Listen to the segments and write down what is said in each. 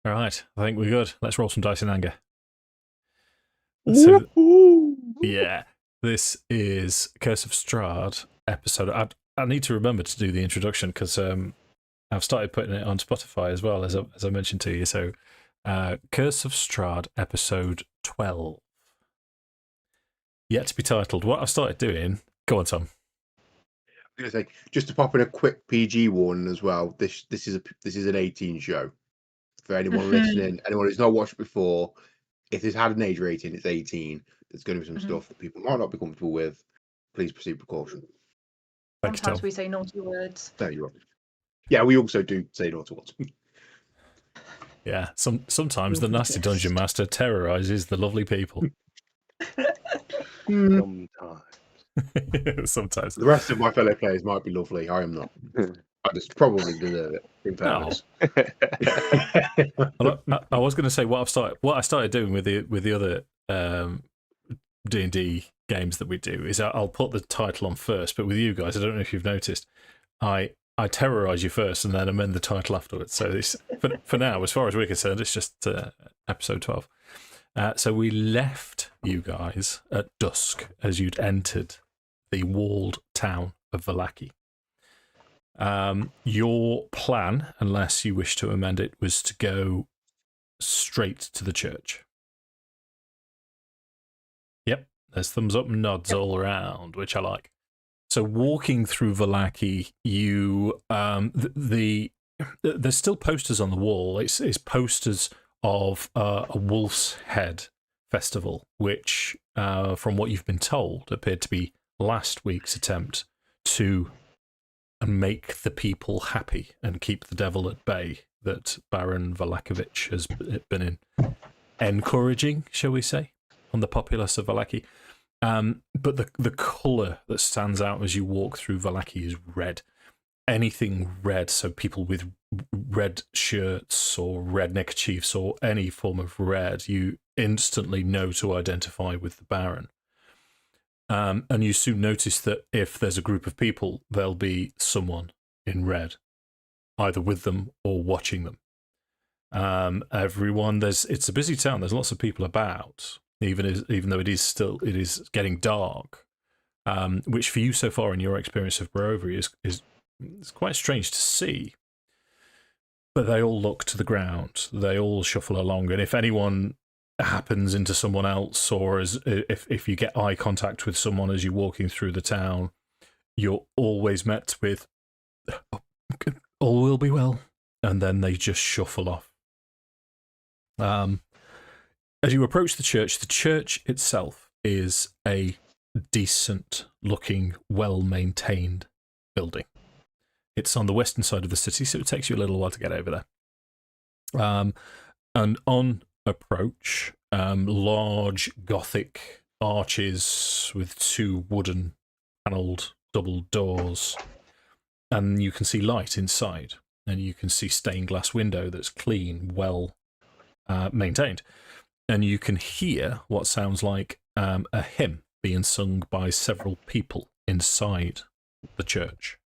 All right, I think we're good. Let's roll some dice in anger. So, yeah, this is Curse of Strahd episode. I need to remember to do the introduction because I've started putting it on Spotify as well, as I mentioned to you. So, Curse of Strahd episode 12. Yet to be titled. What I've started doing. Go on, Tom. I was going to say, just to pop in a quick PG warning as well. This is an 18 show. For anyone listening, anyone who's not watched it before, if it's had an age rating, it's 18. There's going to be some stuff that people might not be comfortable with. Please proceed with caution. Sometimes we say naughty words. No, you're right. Yeah, we also do say naughty words. Yeah, sometimes the nasty dungeon master terrorizes the lovely people. Sometimes. The rest of my fellow players might be lovely. I am not. I just probably deserve it. In fairness. I was going to say what I started doing with the other D&D games that we do is I'll put the title on first, but with you guys, I don't know if you've noticed, I terrorize you first and then amend the title afterwards. So this, for now, as far as we're concerned, it's just episode 12. So we left you guys at dusk as you'd entered the walled town of Vallaki. Your plan, unless you wish to amend it, was to go straight to the church. Yep, there's thumbs up and nods all around, which I like. So walking through Vallaki, you there's still posters on the wall. It's posters of a Wolf's Head festival, which, from what you've been told, appeared to be last week's attempt to make the people happy and keep the devil at bay that Baron Valakovich has been encouraging, shall we say, on the populace of Vallaki. But the colour that stands out as you walk through Vallaki is red. Anything red, so people with red shirts or red neckerchiefs or any form of red, you instantly know to identify with the Baron. And you soon notice that if there's a group of people, there'll be someone in red, either with them or watching them. Everyone, it's a busy town. There's lots of people about, even though it is getting dark, which for you so far in your experience of Barovia is quite strange to see. But they all look to the ground. They all shuffle along, and if anyone happens into someone else, or if you get eye contact with someone as you're walking through the town, you're always met with all will be well, and then they just shuffle off. As you approach the church itself is a decent looking, well maintained building. It's on the western side of the city, so it takes you a little while to get over there. And on approach, large Gothic arches with two wooden panelled double doors, and you can see light inside, and you can see stained glass window that's clean, well maintained, and you can hear what sounds like a hymn being sung by several people inside the church.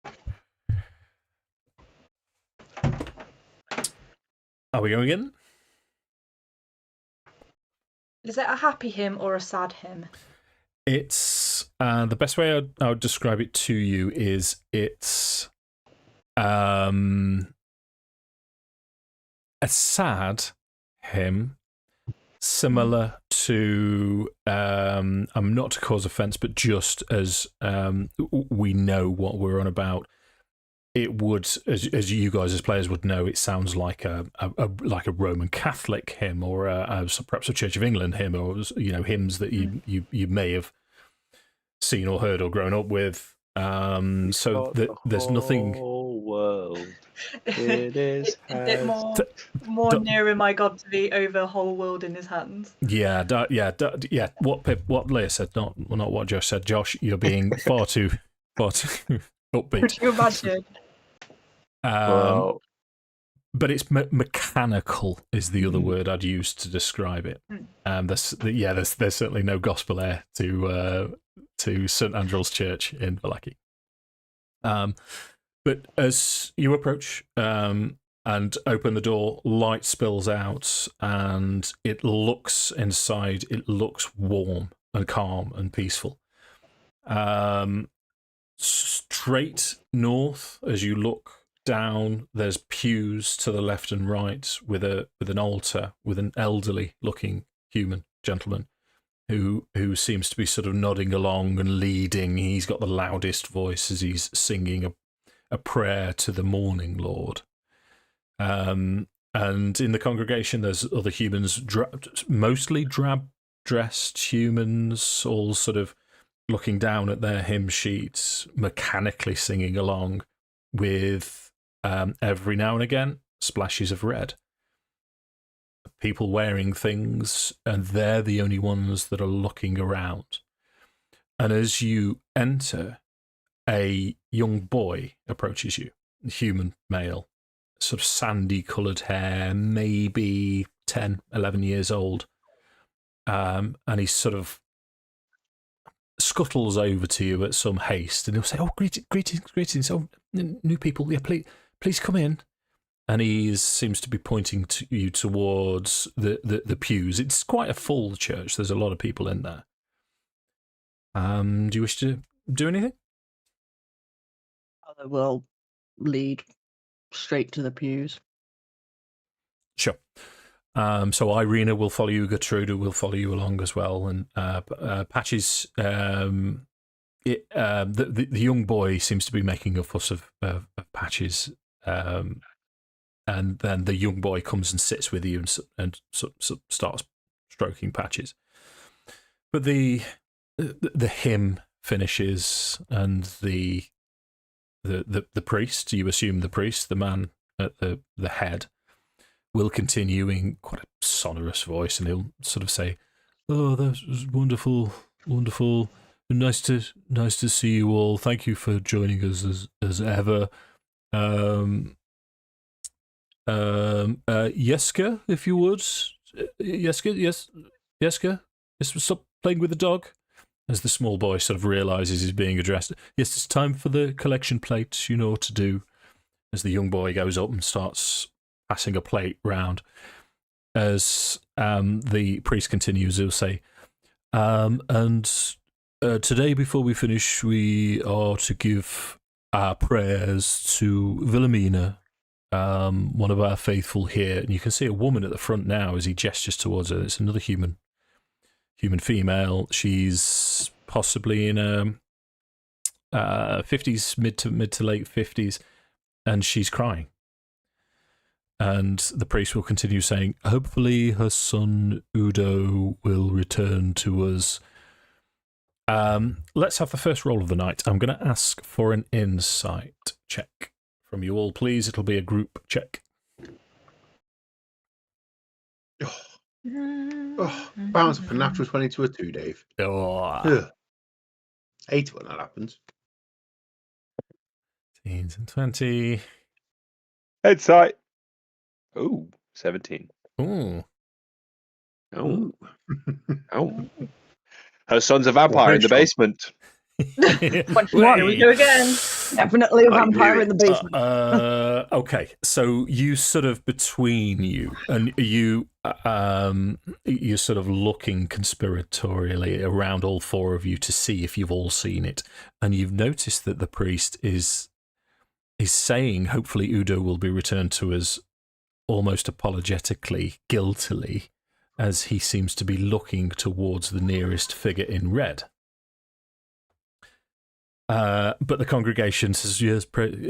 Are we going in? Is it a happy hymn or a sad hymn? It's the best way I would describe it to you is it's a sad hymn, similar to I'm not to cause offence, but just as we know what we're on about, it would, as you guys as players would know, it sounds like a Roman Catholic hymn, or perhaps a Church of England hymn, or hymns that you may have seen or heard or grown up with. So there's nothing. Whole world. It is more nearer my God to the over whole world in his hands. Yeah. What Leah said, not what Josh said. Josh, you're being far too upbeat. Could you imagine? But it's mechanical is the other word I'd use to describe it. There's certainly no gospel air to St Andrew's Church in Vallaki. But as you approach, and open the door. Light spills out, and it looks inside. It looks warm and calm and peaceful. Straight north, as you look down, there's pews to the left and right with an altar with an elderly-looking human gentleman who seems to be sort of nodding along and leading. He's got the loudest voice as he's singing a prayer to the morning Lord. And in the congregation, there's other humans, mostly drab-dressed humans, all sort of looking down at their hymn sheets, mechanically singing along with, every now and again, splashes of red. People wearing things, and they're the only ones that are looking around. And as you enter, a young boy approaches you, human male, sort of sandy-coloured hair, maybe 10, 11 years old. And he sort of scuttles over to you at some haste, and he'll say, "Oh, greetings! Oh, new people, yeah, please come in." And he seems to be pointing to you towards the pews. It's quite a full church. There's a lot of people in there. Do you wish to do anything? I will lead straight to the pews. Sure. So Irina will follow you, Gertrude will follow you along as well, and Patches. The young boy seems to be making a fuss of Patches, and then the young boy comes and sits with you and starts stroking Patches. But the hymn finishes, and the priest, you assume the priest, the man at the head, will continue in quite a sonorous voice, and he'll sort of say, "Oh, that was wonderful, wonderful. Nice to see you all. Thank you for joining us as ever. Yeska, if you would. Yeska, stop playing with the dog." As the small boy sort of realises he's being addressed. "Yes, it's time for the collection plate. You know what to do." As the young boy goes up and starts passing a plate round. As the priest continues, he'll say, today, before we finish, we are to give our prayers to Wilhelmina, one of our faithful here." And you can see a woman at the front now as he gestures towards her. It's another human female. She's possibly in her 50s, mid to late 50s, and she's crying. And the priest will continue saying, "Hopefully her son Udo will return to us." Let's have the first roll of the night. I'm going to ask for an insight check from you all, please. It'll be a group check. Bounce up a natural 20 to a 2, Dave. Oh. 8 when that happens. Teens and 20. Head sight. Ooh, 17. Ooh. Oh. Oh. Her son's a vampire in the basement. What do we do again? Definitely a vampire in the basement. Okay, so you sort of between you, and you're sort of looking conspiratorially around all four of you to see if you've all seen it, and you've noticed that the priest is saying, "Hopefully Udo will be returned to us," almost apologetically, guiltily, as he seems to be looking towards the nearest figure in red. But the congregation says, "Yes, prayers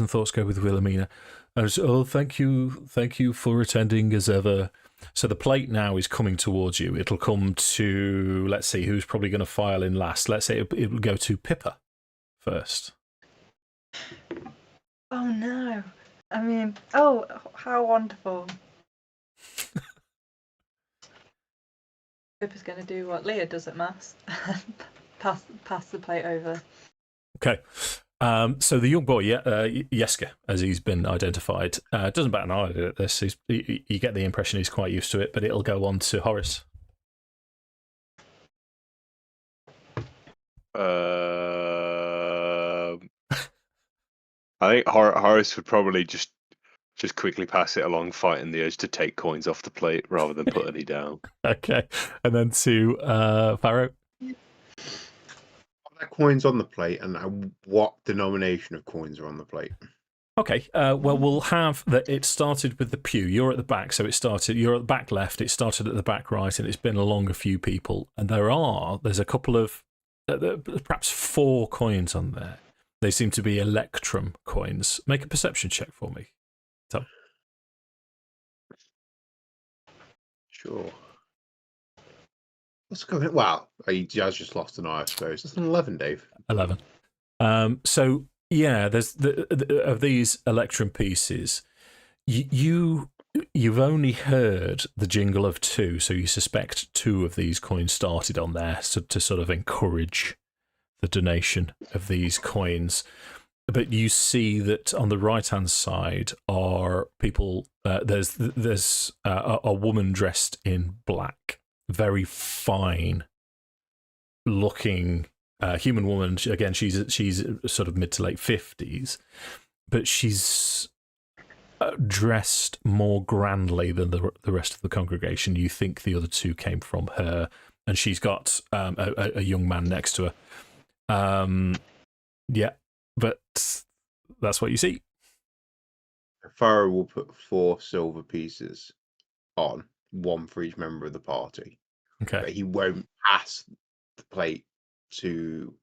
and thoughts go with Wilhelmina." And "Oh, thank you for attending as ever." So the plate now is coming towards you. It'll come to, let's see, who's probably going to file in last. Let's say it will go to Pippa first. Oh no. I mean, oh, how wonderful. Pippa's going to do what Leah does at Mass. pass the plate over. Okay. So the young boy, Yeska, as he's been identified, doesn't bat an eye at this. You get the impression he's quite used to it, but it'll go on to Horace. I think Horace would probably just quickly pass it along, fighting the urge to take coins off the plate rather than put any down. Okay, and then to Farrow. Are there coins on the plate, and what denomination of coins are on the plate? Okay, well, we'll have that. It started with the pew. You're at the back, so it started. You're at the back left. It started at the back right, and it's been along a few people. And there's a couple of, perhaps 4 coins on there. They seem to be electrum coins. Make a perception check for me. So. Sure. Let's go. Wow, he has just lost an eye, I suppose. That's an 11, Dave. 11. So yeah, there's of these electrum pieces. You've only heard the jingle of 2, so you suspect 2 of these coins started on there, so to sort of encourage the donation of these coins. But you see that on the right-hand side are people. There's a woman dressed in black, very fine looking human woman. Again, she's sort of mid to late 50s, but she's dressed more grandly than the rest of the congregation. You think the other 2 came from her, and she's got a young man next to her. Yeah, but that's what you see. Farrow will put 4 silver pieces on, 1 for each member of the party. Okay. But he won't pass the plate to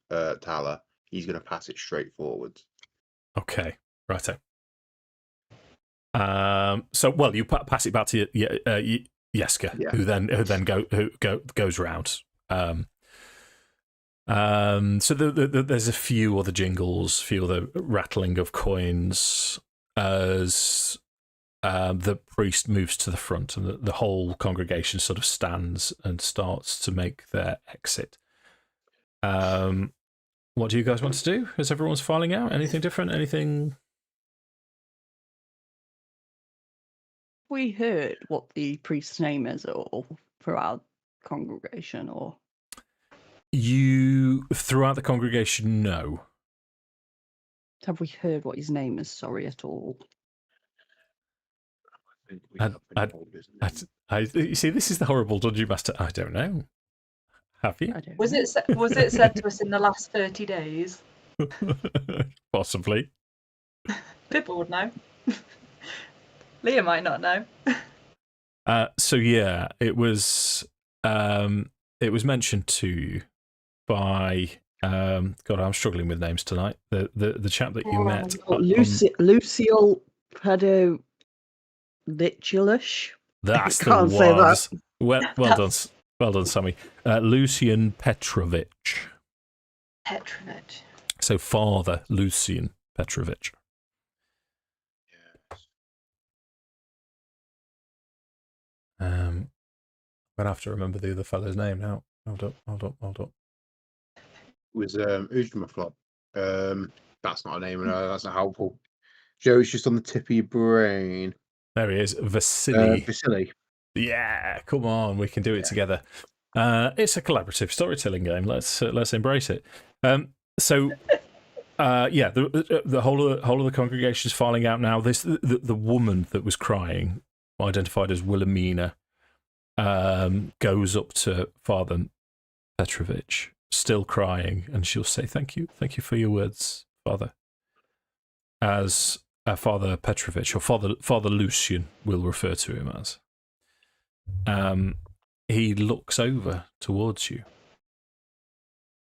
Tala. He's going to pass it straight forwards. Okay, righto. So, well, you pass it back to Yeska, Yeah. who then goes round. So there's a few other jingles, few other rattling of coins as the priest moves to the front, and the whole congregation sort of stands and starts to make their exit. What do you guys want to do? Is everyone's filing out? Anything different? Anything? We heard what the priest's name is, or for our congregation, or You throughout the congregation know. have we heard what his name is? Sorry, at all. I think we have been told his name. You see, this is the horrible dungeon master. I don't know. Have you? I don't Was know. it said to us in the last 30 days? Possibly. Pippa would know. Leah might not know. So yeah, it was mentioned to you by God, I'm struggling with names tonight. The chap that you met. Lucial Pedovitulish. That's the can't say one. that. Well done, Sammi. Lucian Petrovich. Petrovich. So Father Lucian Petrovich. Yes. I'm gonna have to remember the other fellow's name now. Hold up. It was Ujmaflop. That's not a name, no, that's not helpful. Joe, it's just on the tip of your brain. There he is, Vasily. Vasily. Yeah, come on, we can do it together. It's a collaborative storytelling game. Let's embrace it. The whole of the congregation is filing out now. The woman that was crying, identified as Wilhelmina, goes up to Father Petrovich, still crying, and she'll say, "Thank you for your words, Father." As Father Petrovich, or Father Lucian, will refer to him as. He looks over towards you,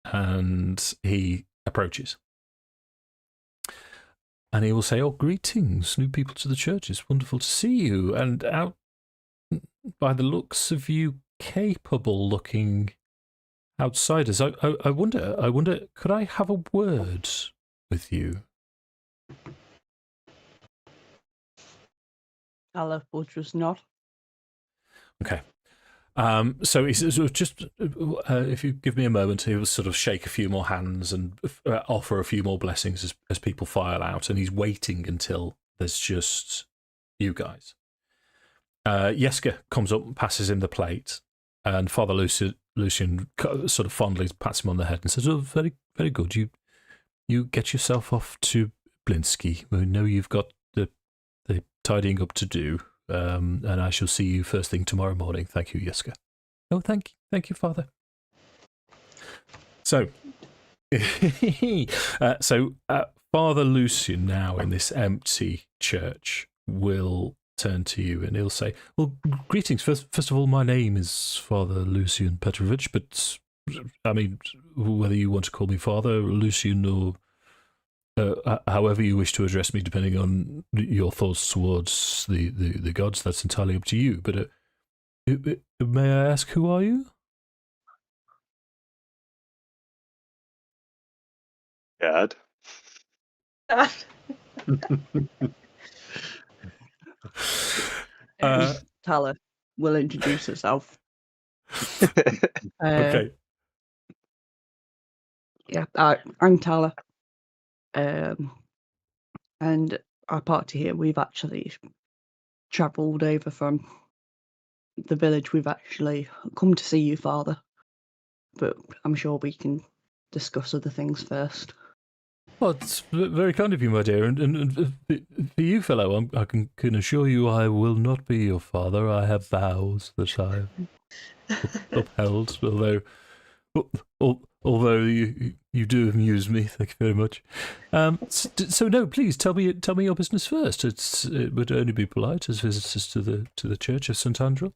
and he approaches. And he will say, "Oh, greetings, new people to the church. It's wonderful to see you. And out by the looks of you, capable-looking outsiders. I wonder, could I have a word with you?" Tala will just nod. Okay. So he says, "Just if you give me a moment," he will sort of shake a few more hands and offer a few more blessings as people file out, and he's waiting until there's just you guys. Yeska comes up and passes him the plate, and Father Lucian sort of fondly pats him on the head and says, "Oh, very, very good. You get yourself off to Blinsky. We know you've got the tidying up to do, and I shall see you first thing tomorrow morning. Thank you, Yesa. Oh, thank you, Father. So, Father Lucian, now in this empty church, will turn to you and he'll say, "Well, greetings. First of all, my name is Father Lucian Petrovich, but I mean, whether you want to call me Father Lucian or however you wish to address me, depending on your thoughts towards the gods, that's entirely up to you. But may I ask, who are you?" Dad. Tala will introduce herself. Okay. Yeah, I'm Tala. And our party here, we've actually travelled over from the village. We've actually come to see you, Father. But I'm sure we can discuss other things first. Well, it's very kind of you, my dear, and for you, fellow, I can assure you I will not be your father. I have vows that I have upheld, although you do amuse me. Thank you very much. So no, please tell me your business first. It would only be polite as visitors to the Church of St. Andrew.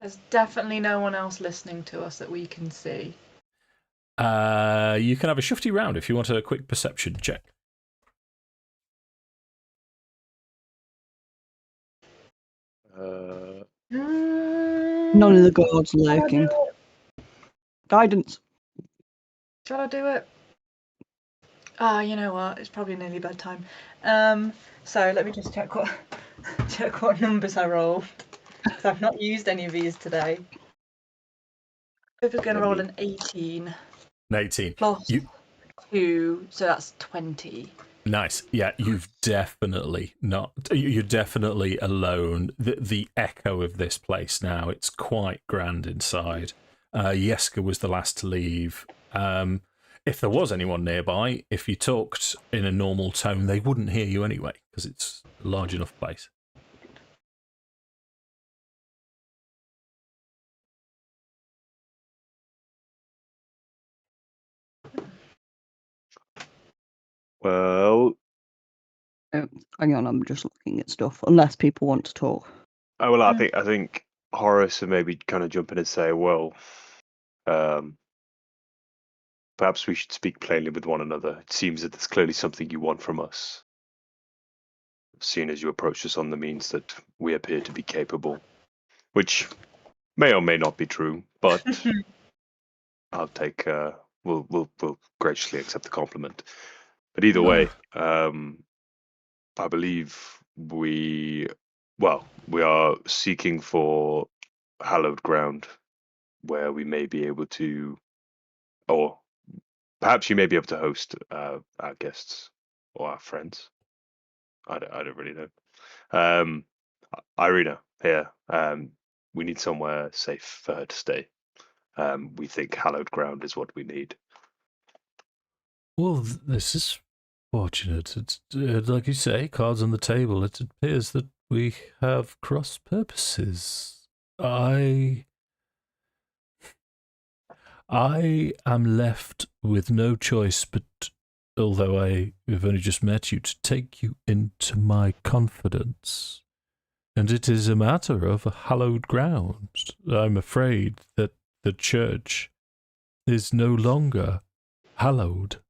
There's definitely no one else listening to us that we can see. You can have a shifty round if you want a quick perception check. None of the gods lurking. Guidance. Shall I do it? You know what? It's probably nearly bedtime. So let me just check what numbers I rolled. So I've not used any of these today. Pippa's going to roll an 18. An 18. Plus 2, so that's 20. Nice. Yeah, you're definitely alone. The echo of this place now, it's quite grand inside. Yesa was the last to leave. If there was anyone nearby, if you talked in a normal tone, they wouldn't hear you anyway, because it's a large enough place. Well, hang on, I'm just looking at stuff. Unless people want to talk. I think Horace would maybe kind of jump in and say, well, perhaps we should speak plainly with one another. It seems that there's clearly something you want from us, seeing as you approach us on the means that we appear to be capable, which may or may not be true, but I'll take. We'll graciously accept the compliment. But either way, I believe we are seeking for hallowed ground where we may be able to, or perhaps you may be able to host our guests or our friends. I don't really know. Irina here. We need somewhere safe for her to stay. We think hallowed ground is what we need. Well, this is fortunate. It's like you say, cards on the table. It appears that we have cross purposes. I am left with no choice but, although I have only just met you, to take you into my confidence. And it is a matter of a hallowed ground. I'm afraid that the church is no longer hallowed.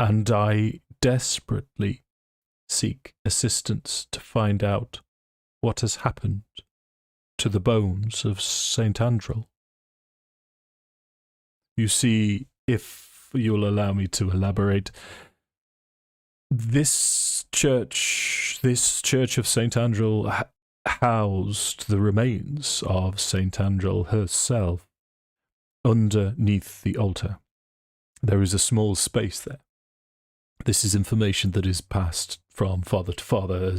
And I desperately seek assistance to find out what has happened to the bones of St. Andrew. You see, if you'll allow me to elaborate, this church of St. Andrew housed the remains of St. Andrew herself underneath the altar. There is a small space there. This is information that is passed from father to father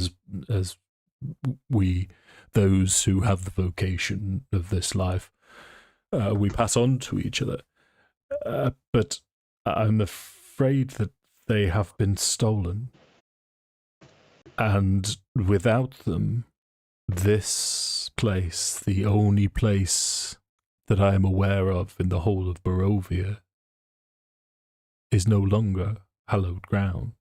as we, those who have the vocation of this life, we pass on to each other. But I'm afraid that they have been stolen. And without them, this place, the only place that I am aware of in the whole of Barovia, is no longer hallowed ground.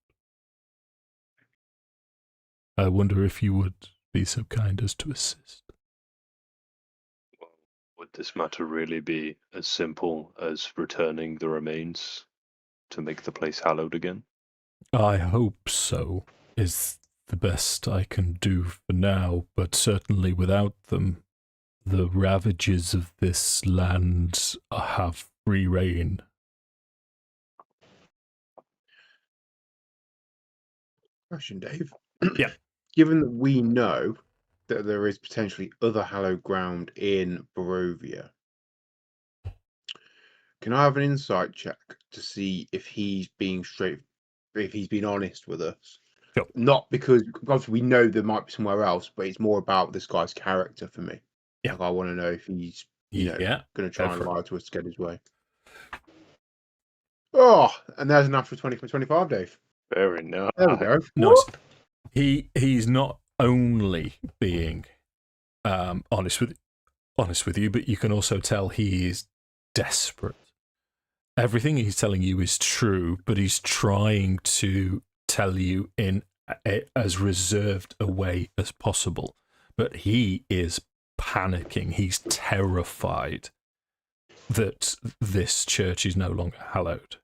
I wonder if you would be so kind as to assist. Would this matter really be as simple as returning the remains to make the place hallowed again? I hope so, is the best I can do for now, but certainly without them, the ravages of this land have free reign. Question, Dave. Yeah. Given that we know that there is potentially other hallowed ground in Barovia, can I have an insight check to see if he's being if he's been honest with us? Sure. Not because obviously we know there might be somewhere else, but it's more about this guy's character for me. Yeah. Like I want to know if he's going to try and lie to us to get his way. Oh, and there's an after 20 for 25, Dave. Very nice. There we go. Nice. He's not only being honest with you, but you can also tell he is desperate. Everything he's telling you is true, but he's trying to tell you in as reserved a way as possible. But he is panicking. He's terrified that this church is no longer hallowed.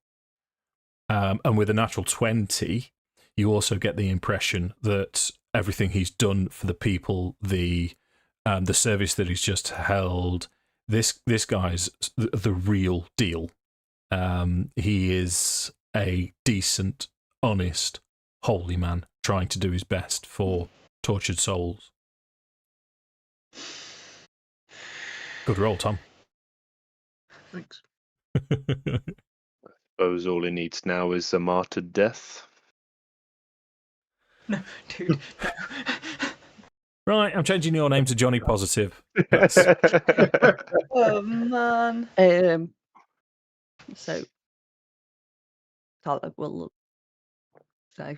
And with a natural 20, you also get the impression that everything he's done for the people, the service that he's just held, this guy's the real deal. He is a decent, honest, holy man trying to do his best for tortured souls. Good roll, Tom. Thanks. Suppose all he needs now is a martyred death. No, dude. No. Right, I'm changing your name to Johnny Positive. Oh man. So, Tala will say,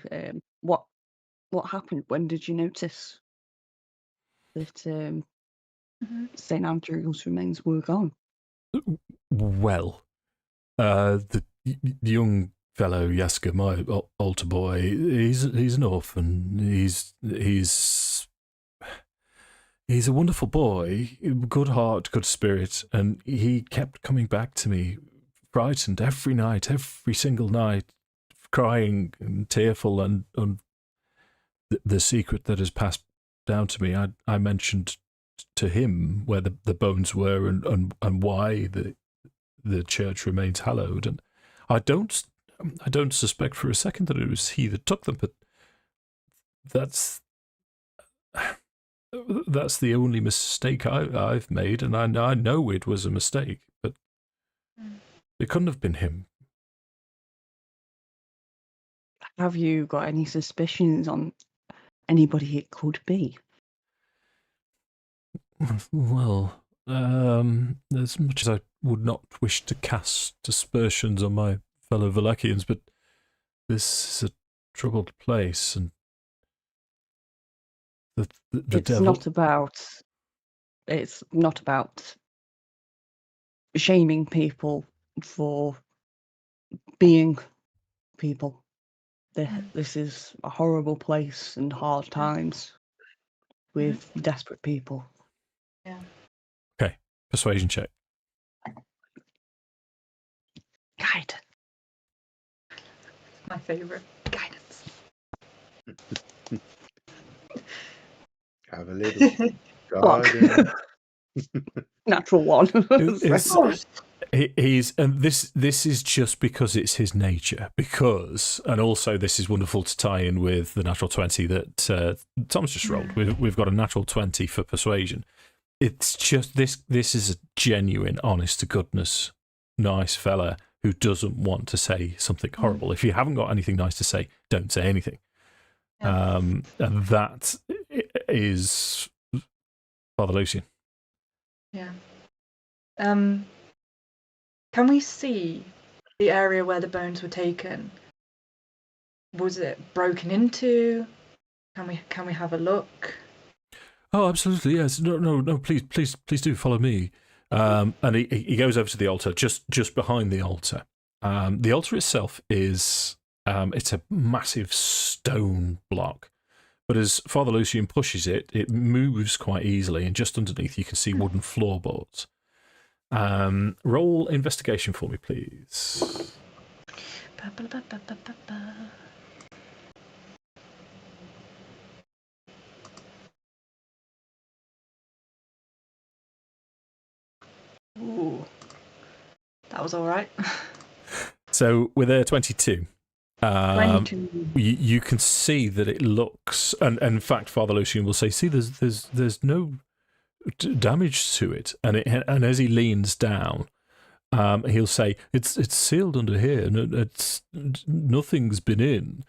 what happened? When did you notice that St. Andrew's remains were gone? Well, the young fellow Yesa, my altar boy, he's an orphan. He's a wonderful boy, good heart, good spirit, and he kept coming back to me, frightened every night, every single night, crying and tearful, and the secret that has passed down to me, I mentioned to him where the bones were and why the church remains hallowed, and I don't suspect for a second that it was he that took them, but that's the only mistake I've made, and I know it was a mistake, but it couldn't have been him. Have you got any suspicions on anybody it could be? Well, as much as I would not wish to cast aspersions on my fellow Vallakians, but this is a troubled place, and the It's devil... It's not about shaming people for being people. This is a horrible place and hard times with desperate people. Yeah. Okay, persuasion check. Guidance. My favourite. Guidance. Have a little garden. Natural one. He's and this is just because it's his nature. Because, and also this is wonderful to tie in with the natural 20 that Tom's just rolled. We've got a natural 20 for persuasion. It's just this is a genuine, honest to goodness, nice fella who doesn't want to say something horrible. If you haven't got anything nice to say, don't say anything. Yeah. And that is Father Lucian. Yeah. Can we see the area where the bones were taken? Was it broken into? Can we have a look? Oh, absolutely, yes. No, please do follow me. And he goes over to the altar, just behind the altar. The altar itself is it's a massive stone block, but as Father Lucian pushes it, it moves quite easily, and just underneath you can see wooden floorboards. Roll investigation for me, please. Ooh, that was all right. So with a 22, 22. you can see that it looks, and in fact, Father Lucian will say, "See, there's no damage to it," and as he leans down, he'll say, "It's sealed under here, and nothing's been in."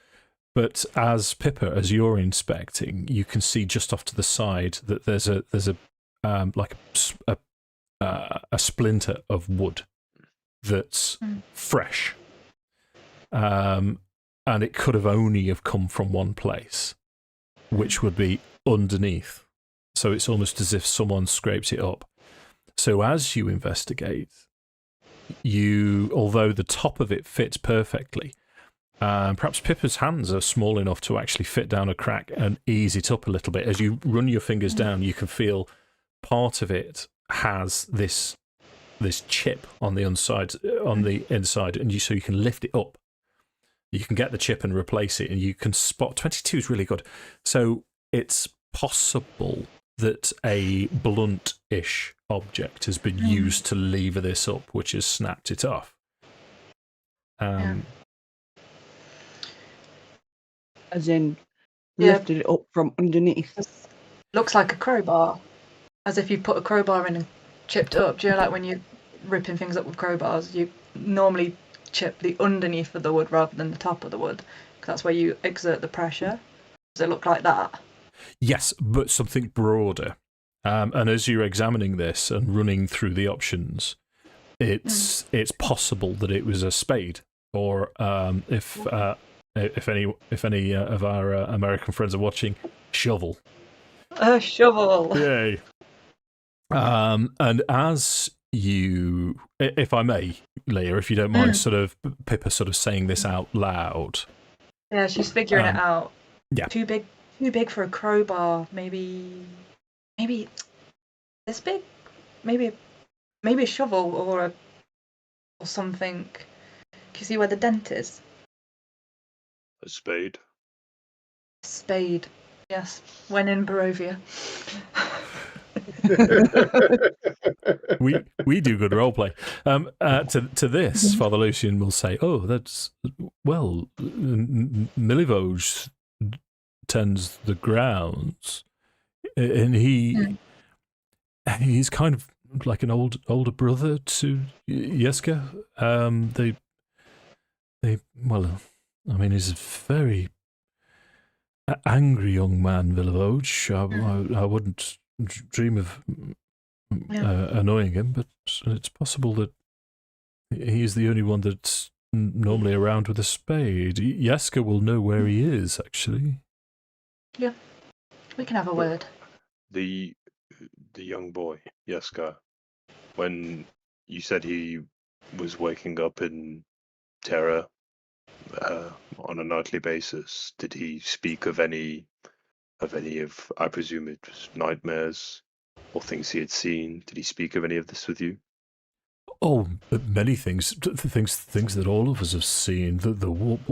But as Pippa, as you're inspecting, you can see just off to the side that there's a splinter of wood that's fresh, and it could have only have come from one place, which would be underneath. So it's almost as if someone scraped it up. So as you investigate, although the top of it fits perfectly, perhaps Pippa's hands are small enough to actually fit down a crack and ease it up a little bit. As you run your fingers down, you can feel part of it has this chip on the inside, and so you can lift it up. You can get the chip and replace it, and you can spot 22 is really good. So it's possible that a blunt-ish object has been used to lever this up, which has snapped it off. As in, lifted it up from underneath. Looks like a crowbar, as if you put a crowbar in and chipped it up. Do you know, like when you're ripping things up with crowbars, you normally chip the underneath of the wood rather than the top of the wood, because that's where you exert the pressure. Does it look like that? Yes, but something broader. And as you're examining this and running through the options, it's possible that it was a spade, or if any of our American friends are watching, shovel. A shovel. Yay! And as you, if I may, Leah, if you don't mind, sort of Pippa sort of saying this out loud. Yeah, she's figuring it out. Yeah. Too big for a crowbar. Maybe this big. Maybe a shovel or something. Can you see where the dent is? A spade. Spade. Yes. When in Barovia. we do good roleplay. To this, Father Lucian will say, "Oh, that's well, Milivoj tends the grounds, and he's kind of like an older brother to Yeska. He's a very angry young man, Milivoj. I wouldn't dream of annoying him, but it's possible that he's the only one that's normally around with a spade. Yeska will know where he is, actually." Yeah, we can have a word. The young boy, Yeska, when you said he was waking up in terror on a nightly basis, did he speak of any of, I presume it was nightmares or things he had seen? Did he speak of any of this with you? Oh, many things that all of us have seen.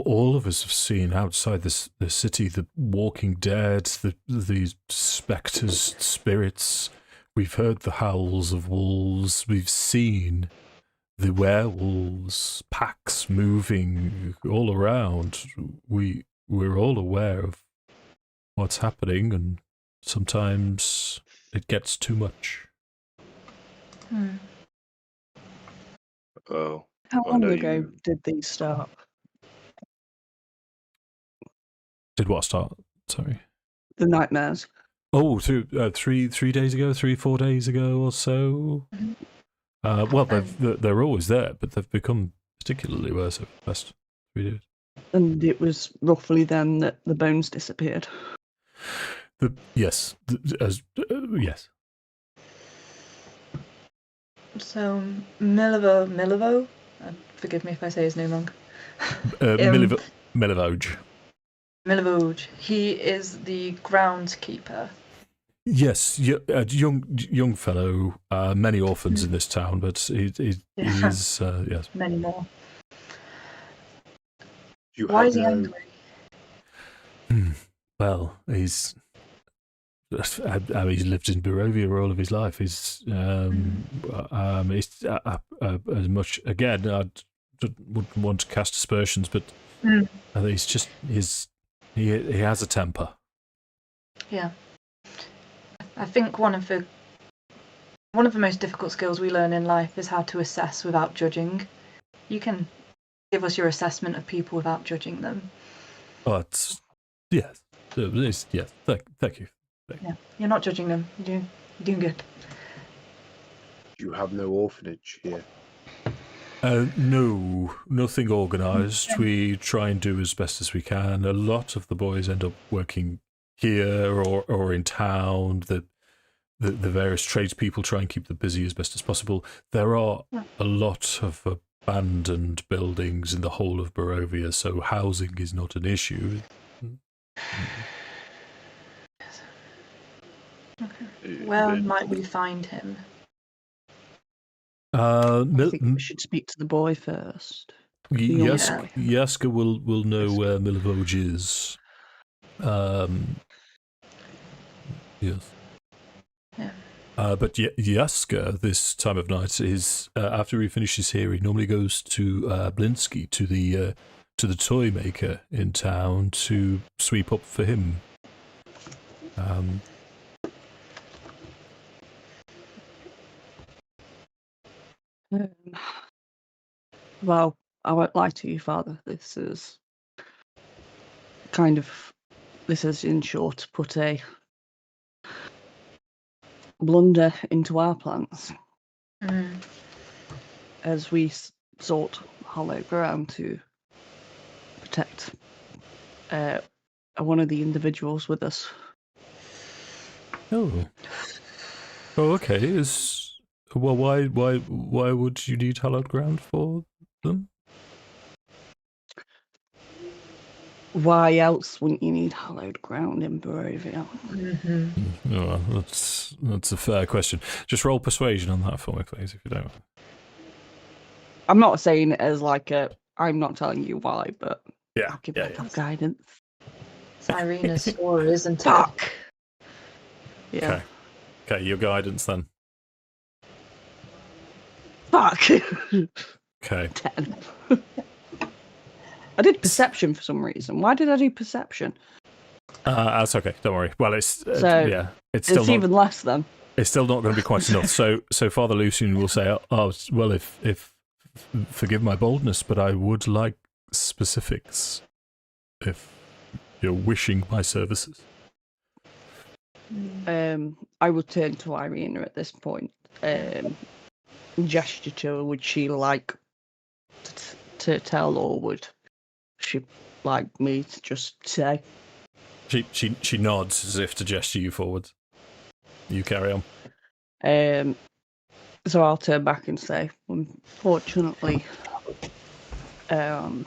All of us have seen outside the city. The walking dead, the spectres, spirits. We've heard the howls of wolves. We've seen the werewolves, packs moving all around. We're all aware of what's happening, and sometimes it gets too much. Oh. How long ago did these start? Did what start? Sorry. The nightmares. Oh, 3 days ago, 4 days ago or so. Well, they're always there, but they've become particularly worse over the past 3 days. And it was roughly then that the bones disappeared. Yes. Yes. So Milivo, forgive me if I say his name wrong. Milivoj. Milivoj, he is the groundskeeper. Yes, young fellow. Many orphans in this town, but he's yes. Many more. Why is he angry? Well, he's lived in Barovia all of his life. He's as much again. I wouldn't want to cast aspersions, but I think he has a temper. Yeah, I think one of the most difficult skills we learn in life is how to assess without judging. You can give us your assessment of people without judging them. But yes, yes. Thank you. Yeah, you're not judging them. You're doing good. You have no orphanage here. No, nothing organised. We try and do as best as we can. A lot of the boys end up working here or in town. The various tradespeople try and keep them busy as best as possible. There are a lot of abandoned buildings in the whole of Barovia, so housing is not an issue. Okay. Where might we find him? I think we should speak to the boy first. Yes, Yaska will know where Milivoj is. Yes. Yeah. But Yaska, this time of night, is after he finishes here, he normally goes to Blinsky, to the toy maker in town, to sweep up for him. Well, I won't lie to you, Father. This is in short, put a blunder into our plans. As we sought hollow ground to protect one of the individuals with us. Oh, okay. Why would you need hallowed ground for them? Why else wouldn't you need hallowed ground in Barovia? Oh, that's a fair question. Just roll persuasion on that for me, please, if you don't mind. I'm not saying it as I'm not telling you why, but I'll give you some guidance. It's Irina's story, isn't it? Fuck! Yeah. Okay, your guidance then. Fuck! Okay. 10. I did perception for some reason. Why did I do perception? That's okay. Don't worry. Well, it's still even less then. It's still not going to be quite enough. So Father Lucian will say, "Oh, well, if forgive my boldness, but I would like specifics if you're wishing my services." I would turn to Irina at this point. Gesture to her. Would she like to tell, or would she like me to just say? She nods as if to gesture you forward. You carry on. So I'll turn back and say, unfortunately, the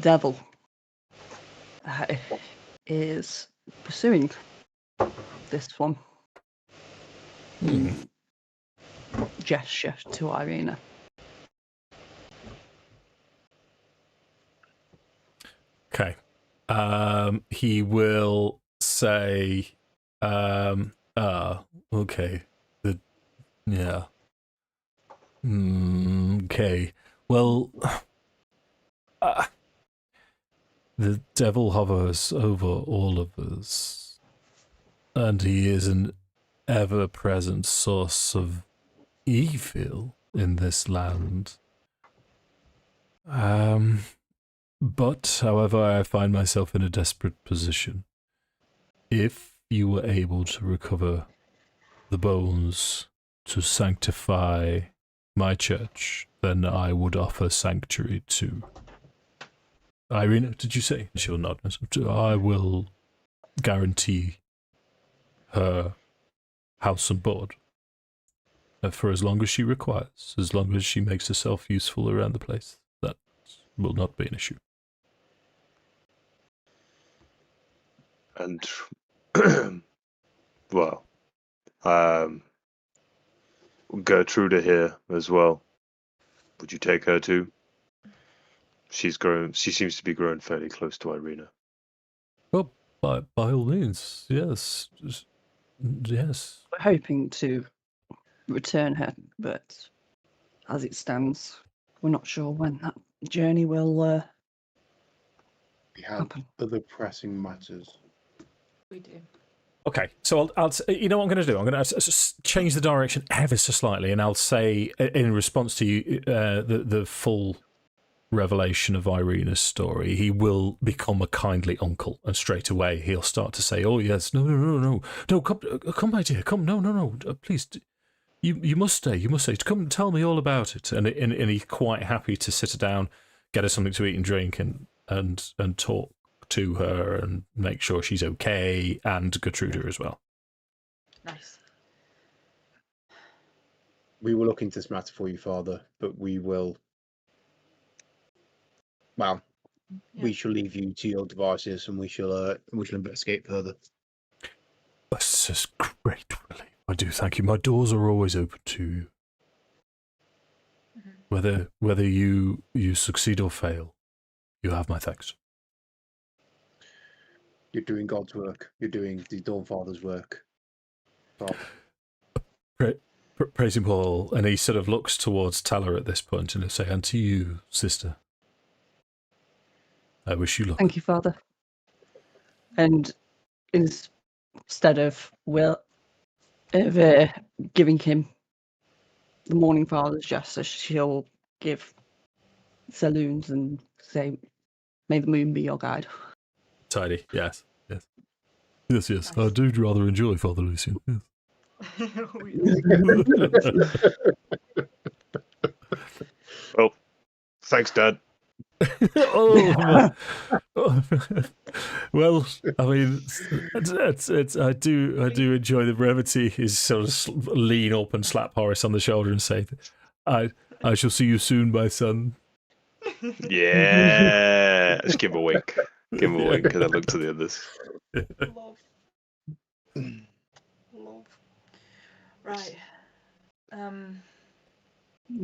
devil is pursuing this one. Gesture to Irina. Okay. He will say, okay. Okay. Well, the devil hovers over all of us, and he is an ever-present source of evil in this land. But, however, I find myself in a desperate position. If you were able to recover the bones to sanctify my church, then I would offer sanctuary too. Irina, did you say? She'll nod. I will guarantee her house and board for as long as she requires, as long as she makes herself useful around the place. That will not be an issue. And, well, Gertrude here as well. Would you take her too? She seems to be growing fairly close to Irina. Well, by all means, yes. Yes. We're hoping to return her, but as it stands, we're not sure when that journey will We have happen. other pressing matters. We do. Okay, so I'll you know what I'm going to do? I'm going to change the direction ever so slightly, and I'll say, in response to you, the full revelation of Irina's story, he will become a kindly uncle, and straight away he'll start to say, "Oh yes, no, come, my dear, come, no, please, you must stay, come and tell me all about it." And he's quite happy to sit her down, get her something to eat and drink, and talk to her and make sure she's okay, and Gertrude as well. Nice. We will look into this matter for you, Father, but we will. Well, we shall leave you to your devices, and we shall investigate further. This is great, really. I do thank you. My doors are always open to you. Mm-hmm. Whether you succeed or fail, you have my thanks. You're doing God's work. You're doing the Dawn Father's work. Praise him, Paul. And he sort of looks towards Tala at this point and he'll say, "And to you, sister, I wish you luck." Thank you, Father. And instead of giving him the Morning Father's gesture, she'll give saloons and say, "May the moon be your guide." Tidy, yes. Yes. I do rather enjoy Father Lucian. Yes. Well, thanks, Dad. Well, I mean, it's I do enjoy the brevity. Is sort of lean up and slap Horace on the shoulder and say, "I shall see you soon, my son." Yeah, just give him a wink. Give him a wink, and then look to the others. Love. Right.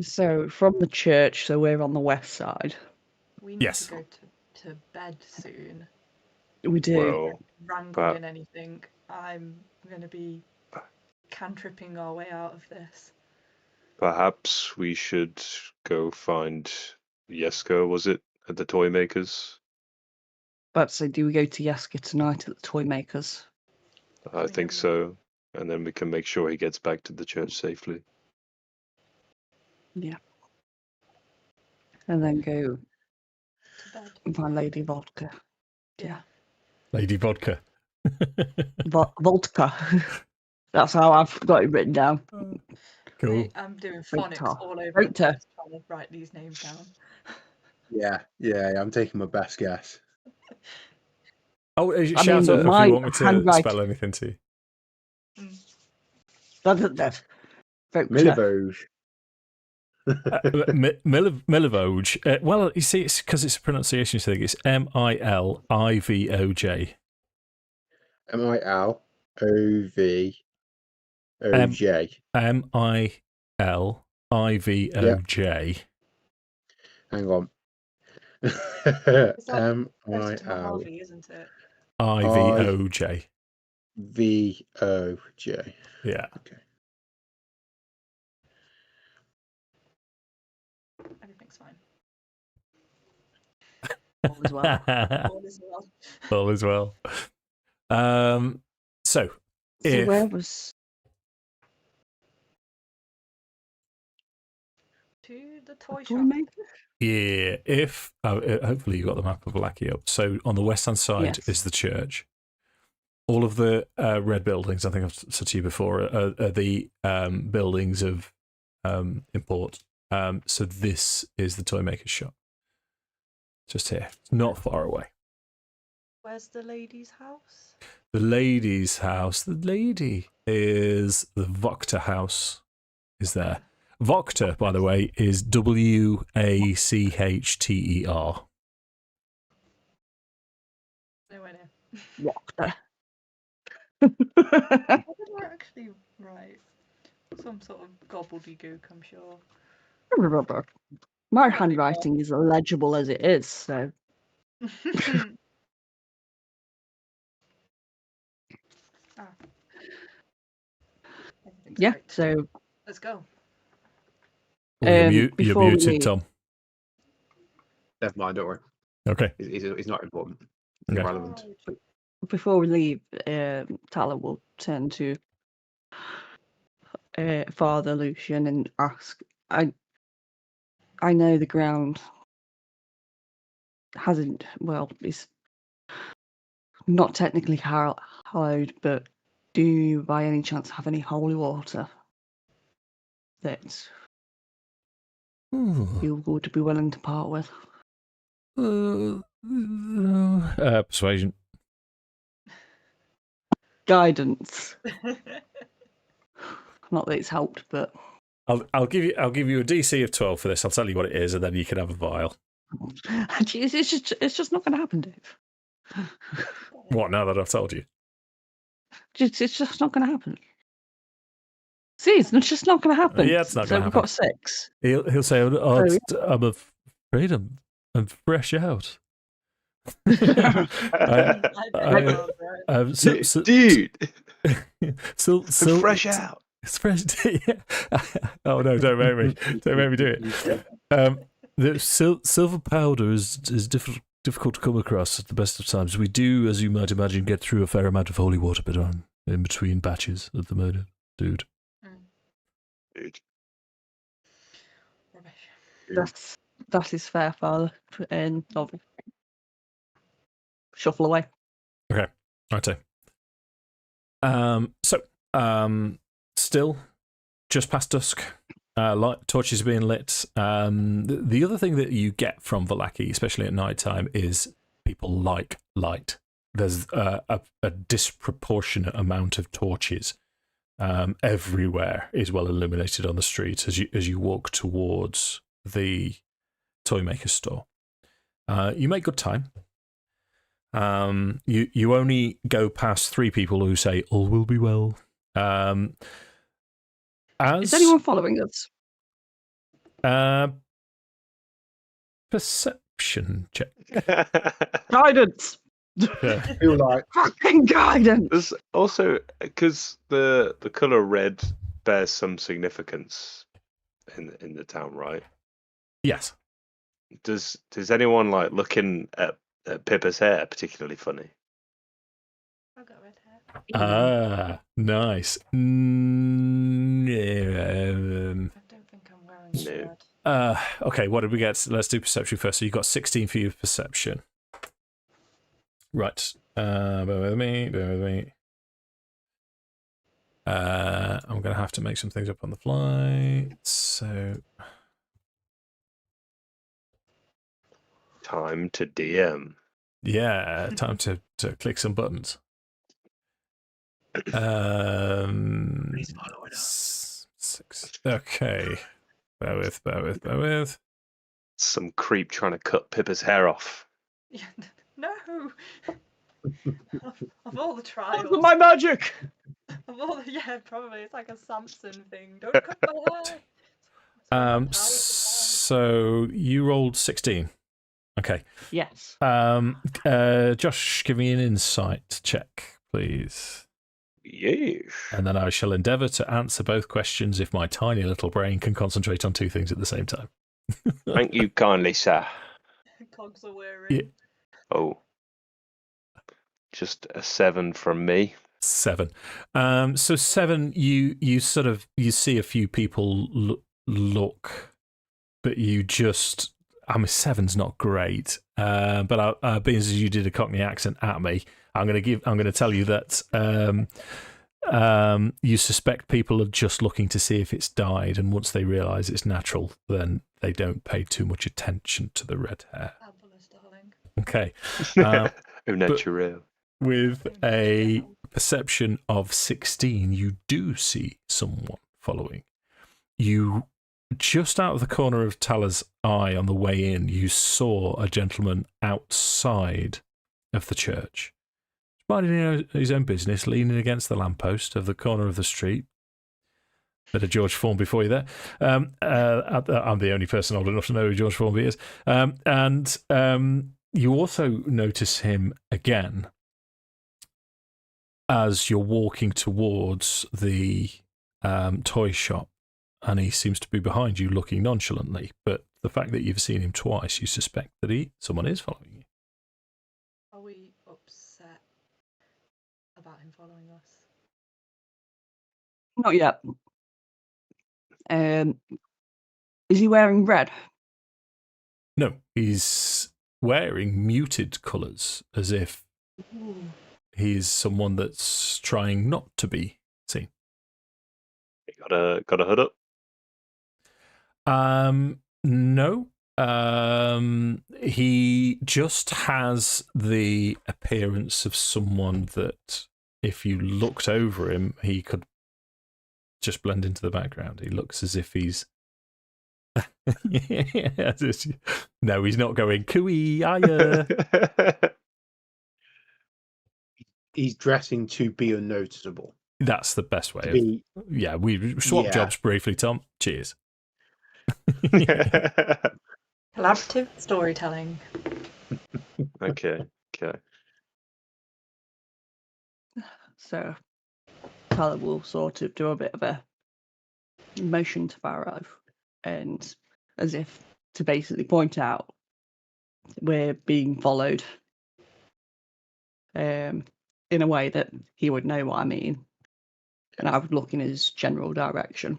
So from the church, so we're on the west side. We need Yes. to go to bed soon. We do. Well, Wrangling anything, I'm going to be cantripping our way out of this. perhaps we should go find Yeska, was it, at the toy makers? But so do we go to Yeska tonight at the toy makers? I think so. And then we can make sure he gets back to the church safely. Yeah. And then go To bed. and find Lady Vodka. Yeah. Lady Vodka. Vodka. That's how I've got it written down. Cool. I'm doing phonics all over Victor. the place, trying to write these names down. Yeah. I'm taking my best guess. Oh, I shout mean, out if my you want me to handwriting- spell anything to you. That's Milivoj. Milivoj. Well, you see, it's because it's a pronunciation thing. It's Milivoj. Milivoj. Milivoj. Hang on. It's like close to MIL Mojave, isn't it? Ivoj. VOJ. Yeah. Okay. Everything's fine. all as well. All is well. All as well. So, if where was... To the toy Toy shop. maker? yeah, if hopefully you got the map of Vallaki up. So on the west hand side Yes. is the church. All of the red buildings, I think I've said to you before, are the buildings of import. So this is the toy maker's shop. Just here. It's not far away. Where's the lady's house? The lady's house. The lady is the Voctor house. Is there? Voctor, by the way, is Wachter. Nowhere near. Wachter. What did I actually write? Some sort of gobbledygook, I'm sure. My handwriting is illegible as it is, so. Yeah, Right. so Let's go. You're before we muted, leave- Tom. Never mind, don't worry. Okay. It's not important. It's Okay. irrelevant. before we leave, Tala will turn to Father Lucian and ask, I know the ground hasn't, well, it's not technically hallowed, but do you by any chance have any holy water that you would be willing to part with? Persuasion. Guidance. Not that it's helped, but I'll give you a DC of 12 for this. I'll tell you what it is, and then you can have a vial. it's just not going to happen, Dave. What? Now that I've told you. It's just not going to happen. See, it's just not going to happen. Yeah, it's not so gonna we've happen. got 6. He'll say, Oh, I'm afraid I'm fresh out. I Dude, So fresh out. It's fresh. Yeah. Oh no! Don't make me do it. The silver powder is difficult to come across at the best of times. We do, as you might imagine, get through a fair amount of holy water, but I'm in between batches at the moment, dude. Dude. Rubbish. That is fair, Father. And shuffle away. Okay, righto. Still, just past dusk, torches are being lit. The other thing that you get from Vallaki, especially at night time, is people like light. There's a disproportionate amount of torches everywhere is well illuminated on the street as you walk towards the Toymaker store. You make good time. You only go past 3 people who say all will be well. Is anyone following us? Perception check. Guidance. Yeah. Feel like Fucking guidance. There's also, because the color red bears some significance in the town, right? Yes. Does anyone like looking at Pippa's hair particularly funny? I've got red hair. Nice. I don't think I'm wearing No. red. Okay, what did we get? Let's do perception first. So you got 16 for your perception. Right. Bear with me. I'm going to have to make some things up on the fly. So... Time to DM. Yeah, time to click some buttons. He's following us. 6. Okay. Bear with. Some creep trying to cut Pippa's hair off. Yeah, no. Of all the trials. My magic. Of all the, yeah, probably it's like a Samson thing. Don't cut my hair. So you rolled 16. Okay. Yes. Josh, give me an insight check, please. Yes. And then I shall endeavour to answer both questions if my tiny little brain can concentrate on 2 things at the same time. Thank you kindly, sir. Cogs are wearing. Yeah. Oh. Just a 7 from me. 7. So 7, you see a few people look, but you just... I mean, 7's not great, but being as you did a Cockney accent at me, I'm going to tell you that you suspect people are just looking to see if it's dyed, and once they realise it's natural, then they don't pay too much attention to the red hair. Fabulous dye. Okay. Au naturel. With a perception of 16, you do see someone following. You, just out of the corner of Tala's eye on the way in, you saw a gentleman outside of the church, minding his own business, leaning against the lamppost of the corner of the street. Bit of George Formby for you there. I'm the only person old enough to know who George Formby is. And you also notice him again as you're walking towards the toy shop, and he seems to be behind you looking nonchalantly. But the fact that you've seen him twice, you suspect that someone is following you. Are we upset about him following us? Not yet. Is he wearing red? No, he's wearing muted colours, as if he's someone that's trying not to be seen. Got a hood up? No. He just has the appearance of someone that, if you looked over him, he could just blend into the background. He looks as if he's no, he's not going cooey. He's dressing to be unnoticeable. That's the best way. Yeah, we swap jobs briefly, Tom. Cheers. Collaborative storytelling. Okay. So Tala will sort of do a bit of a motion to Farrow, and as if to basically point out we're being followed, in a way that he would know what I mean, and I would look in his general direction.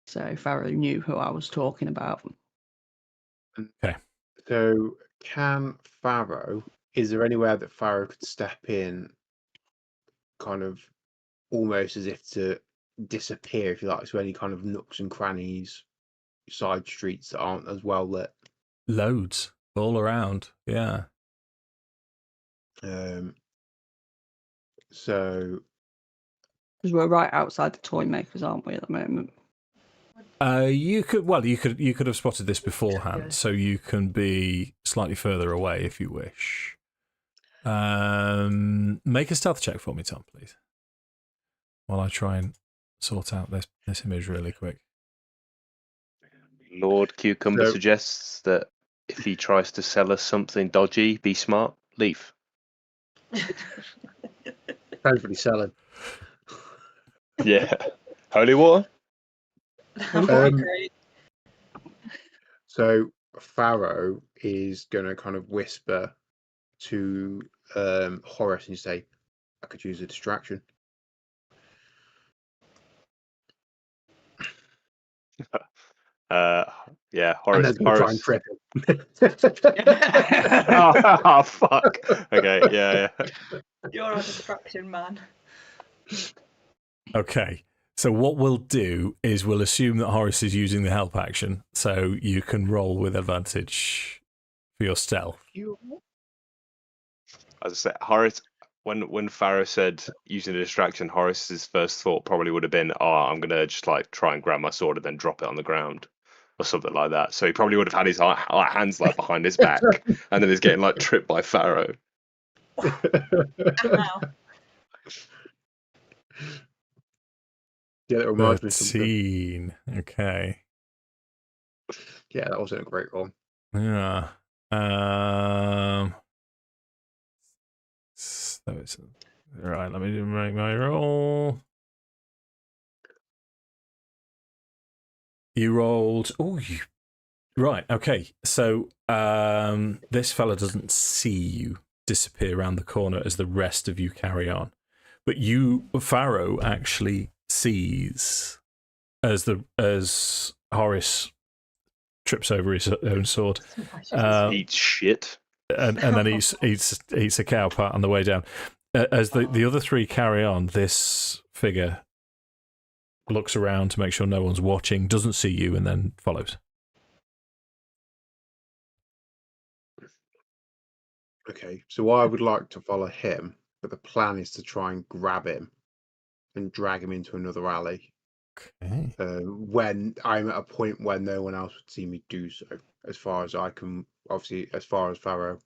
So Farrow knew who I was talking about. Okay. So is there anywhere that Farrow could step in, kind of almost as if to disappear, if you like, so any kind of nooks and crannies, side streets that aren't as well lit? Loads. All around, yeah. So Because we're right outside the toy makers, aren't we, at the moment? You could have spotted this beforehand, so you can be slightly further away if you wish. Make a stealth check for me, Tom, please, while I try and sort out this image really quick. Lord Cucumber suggests that if he tries to sell us something dodgy, be smart, leave. Depends what he's selling. Yeah. Holy water? Great. So Farrow is going to kind of whisper to Horace and say, I could use a distraction. Yeah, Horace. And then try and trip him. Oh, fuck. Okay, yeah. You're a distraction man. Okay. So what we'll do is we'll assume that Horace is using the help action, so you can roll with advantage for your stealth. As I said, Horace, when Farrow said using a distraction, Horace's first thought probably would have been, I'm going to just like try and grab my sword and then drop it on the ground or something like that. So he probably would have had his hands like behind his back and then he's getting like tripped by Farrow. Yeah, that reminds me of something. 13. Okay. Yeah, that wasn't a great roll. Yeah. Right, let me make my roll. You rolled. Right, okay. So this fella doesn't see you disappear around the corner as the rest of you carry on. But Farrow actually sees as Horace trips over his own sword. Eats shit. And then eats a cow pat on the way down. As the other three carry on, this figure looks around to make sure no one's watching, doesn't see you, and then follows. Okay, so I would like to follow him, but the plan is to try and grab him and drag him into another alley. Okay. When I'm at a point where no one else would see me do so, as far as I can, obviously, as far as Farrow.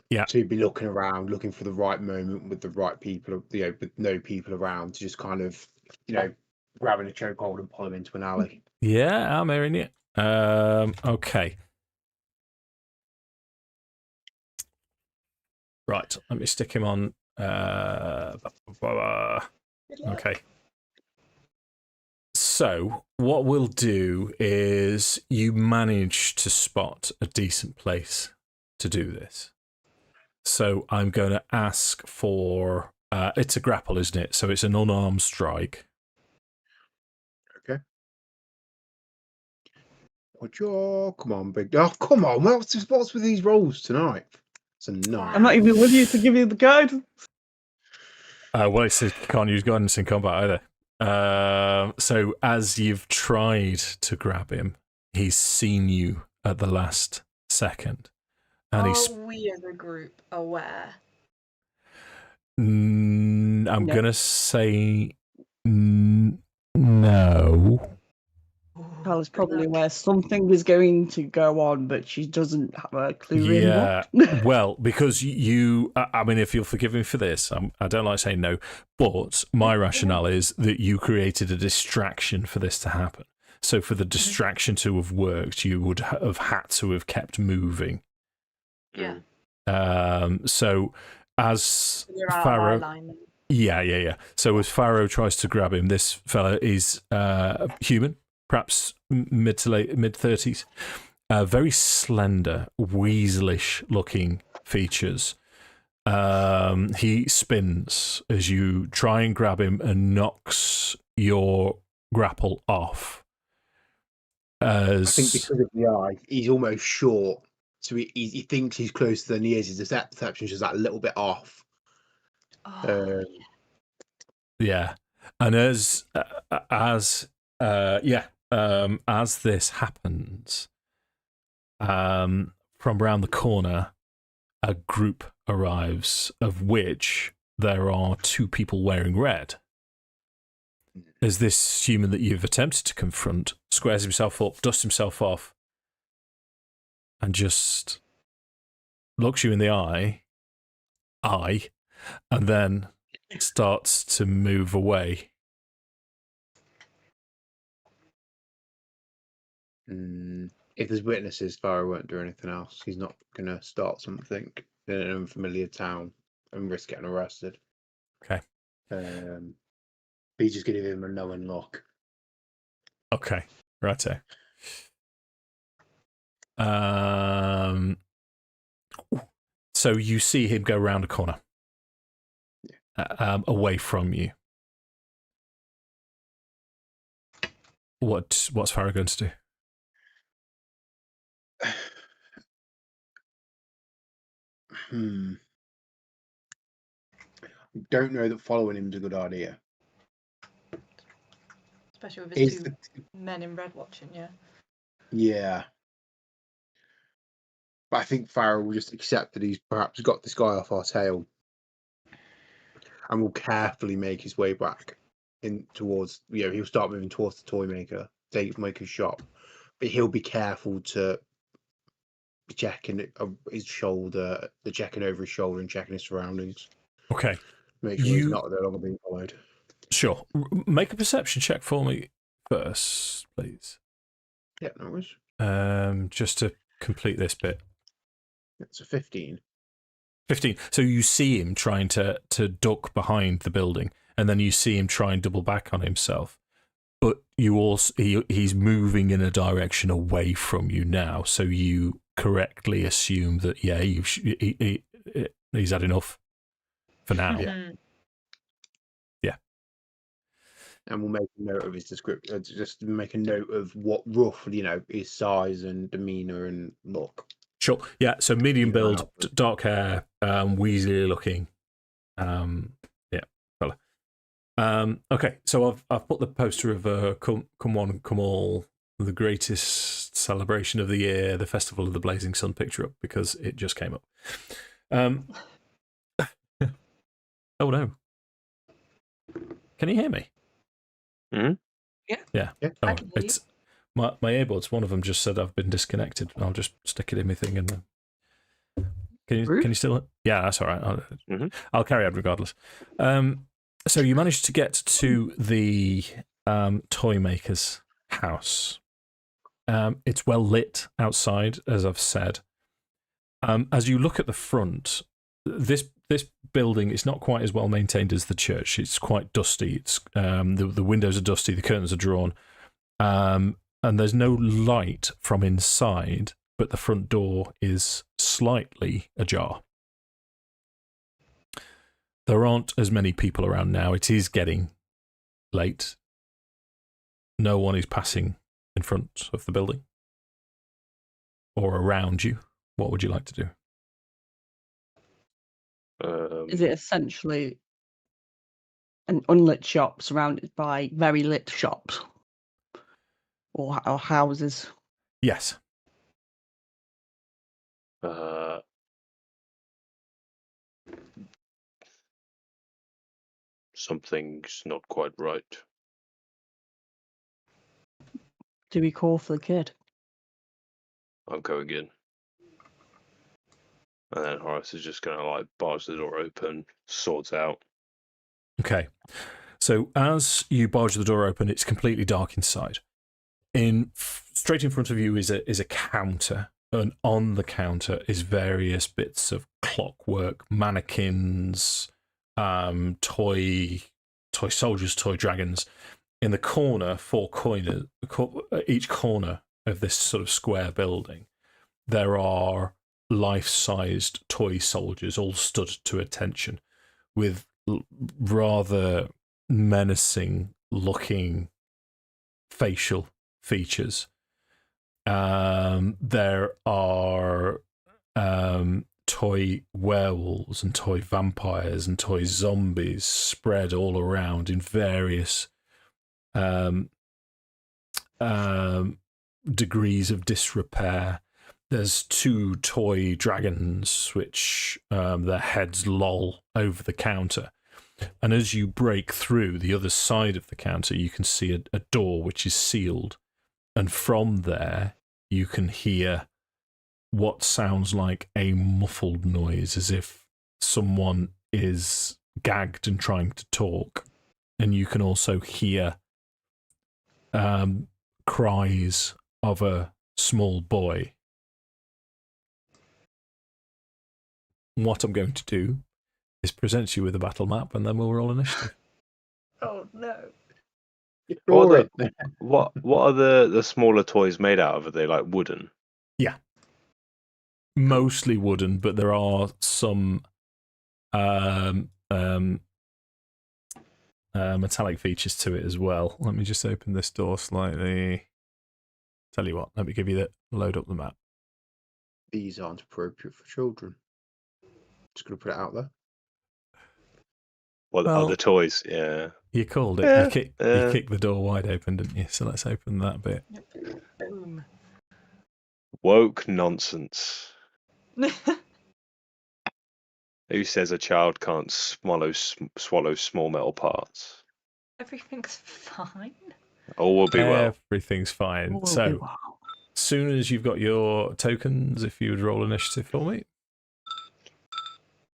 Yeah. To be looking around, looking for the right moment with the right people, with no people around, to just kind of, grabbing a chokehold and pull him into an alley. Yeah, I'm hearing you. Okay. Right, let me stick him on. Okay. So, what we'll do is you manage to spot a decent place to do this. So, I'm going to ask for. It's a grapple, isn't it? So, it's an unarmed strike. Okay. Come on, big. Oh, come on. What's with these rolls tonight? It's a 9. I'm not even with you to give you the guide. Well, it says you can't use guidance in combat either. So as you've tried to grab him, he's seen you at the last second, and Are we as a group aware? I'm No. gonna say no. Tala's probably aware something is going to go on, but she doesn't have a clue in what. Well, because you, I mean, if you'll forgive me for this, I don't like saying no, but my rationale is that you created a distraction for this to happen. So for the distraction to have worked, you would have had to have kept moving. Yeah. So as You're out Farrow, of alignment. yeah. So as Farrow tries to grab him, this fella is human, perhaps mid 30s, very slender, weaselish looking features. He spins as you try and grab him and knocks your grapple off. I think because of the eye, he's almost short, so he thinks he's closer than he is. His perception is just that little bit off. Yeah, and as this happens, from round the corner, a group arrives, of which there are 2 people wearing red. As this human that you've attempted to confront squares himself up, dusts himself off, and just looks you in the eye, and then starts to move away. If there's witnesses, Farrow won't do anything else. He's not going to start something in an unfamiliar town and risk getting arrested. Okay. He's just going to give him a knowing look. Okay, righto. So you see him go round a corner, away from you. What's Farrah going to do? I don't know that following him is a good idea. Especially with his 2 men in red watching, Yeah. But I think Farrell will just accept that he's perhaps got this guy off our tail and will carefully make his way back in towards, he'll start moving towards the toy maker's shop. But he'll be careful to be checking his shoulder, checking over his shoulder and checking his surroundings. Okay. Make sure he's not no longer being followed. Sure. Make a perception check for me first, please. Yeah, no worries. Just to complete this bit. It's a 15. 15. So you see him trying to duck behind the building, and then you see him try and double back on himself. But you also he's moving in a direction away from you now, so you correctly assume that he's had enough for now. Yeah. And we'll make a note of his description. Just make a note of what roughly, his size and demeanor and look. Sure. Yeah. So medium build, dark hair, weaselly looking. Yeah, fella. Okay. So I've put the poster of Come One, Come All, the greatest celebration of the year, the Festival of the Blazing Sun picture up because it just came up. Oh no. Can you hear me? Mm-hmm. Yeah. Yeah. Oh, I can hear you. it's my earbuds. One of them just said I've been disconnected. I'll just stick it in my thing and can you still? Yeah, that's all right. I'll carry on regardless. So you managed to get to the toy maker's house. It's well lit outside, as I've said. As you look at the front, this building is not quite as well maintained as the church. It's quite dusty. It's the windows are dusty, the curtains are drawn, and there's no light from inside. But the front door is slightly ajar. There aren't as many people around now. It is getting late. No one is passing in front of the building or around you. What would you like to do? Is it essentially an unlit shop surrounded by very lit shops or houses? Yes. Something's not quite right. Do we call for the kid? I'm going in. And then Horace is just going to like barge the door open, sorts out. Okay. So as you barge the door open, it's completely dark inside. Straight in front of you is a counter, and on the counter is various bits of clockwork, mannequins, toy soldiers, toy dragons. In the corner, each corner of this sort of square building, there are life-sized toy soldiers all stood to attention with rather menacing-looking facial features. There are toy werewolves and toy vampires and toy zombies spread all around in various degrees of disrepair. There's 2 toy dragons which their heads loll over the counter. And as you break through the other side of the counter, you can see a door which is sealed. And from there, you can hear what sounds like a muffled noise, as if someone is gagged and trying to talk. And you can also hear cries of a small boy. What I'm going to do is present you with a battle map, and then we'll roll initiative. Oh no. What are the smaller toys made out of? Are they like wooden? Yeah. Mostly wooden, but there are some metallic features to it as well. Let me just open this door slightly. Tell you what, let me give you load up the map. These aren't appropriate for children. Just going to put it out there. Well, other toys, yeah. You called it. Yeah, you kicked the door wide open, didn't you? So let's open that bit. Boom. Woke nonsense. Who says a child can't swallow small metal parts? Everything's fine. All will be well. Everything's fine. So, as soon as you've got your tokens, if you would roll initiative for me.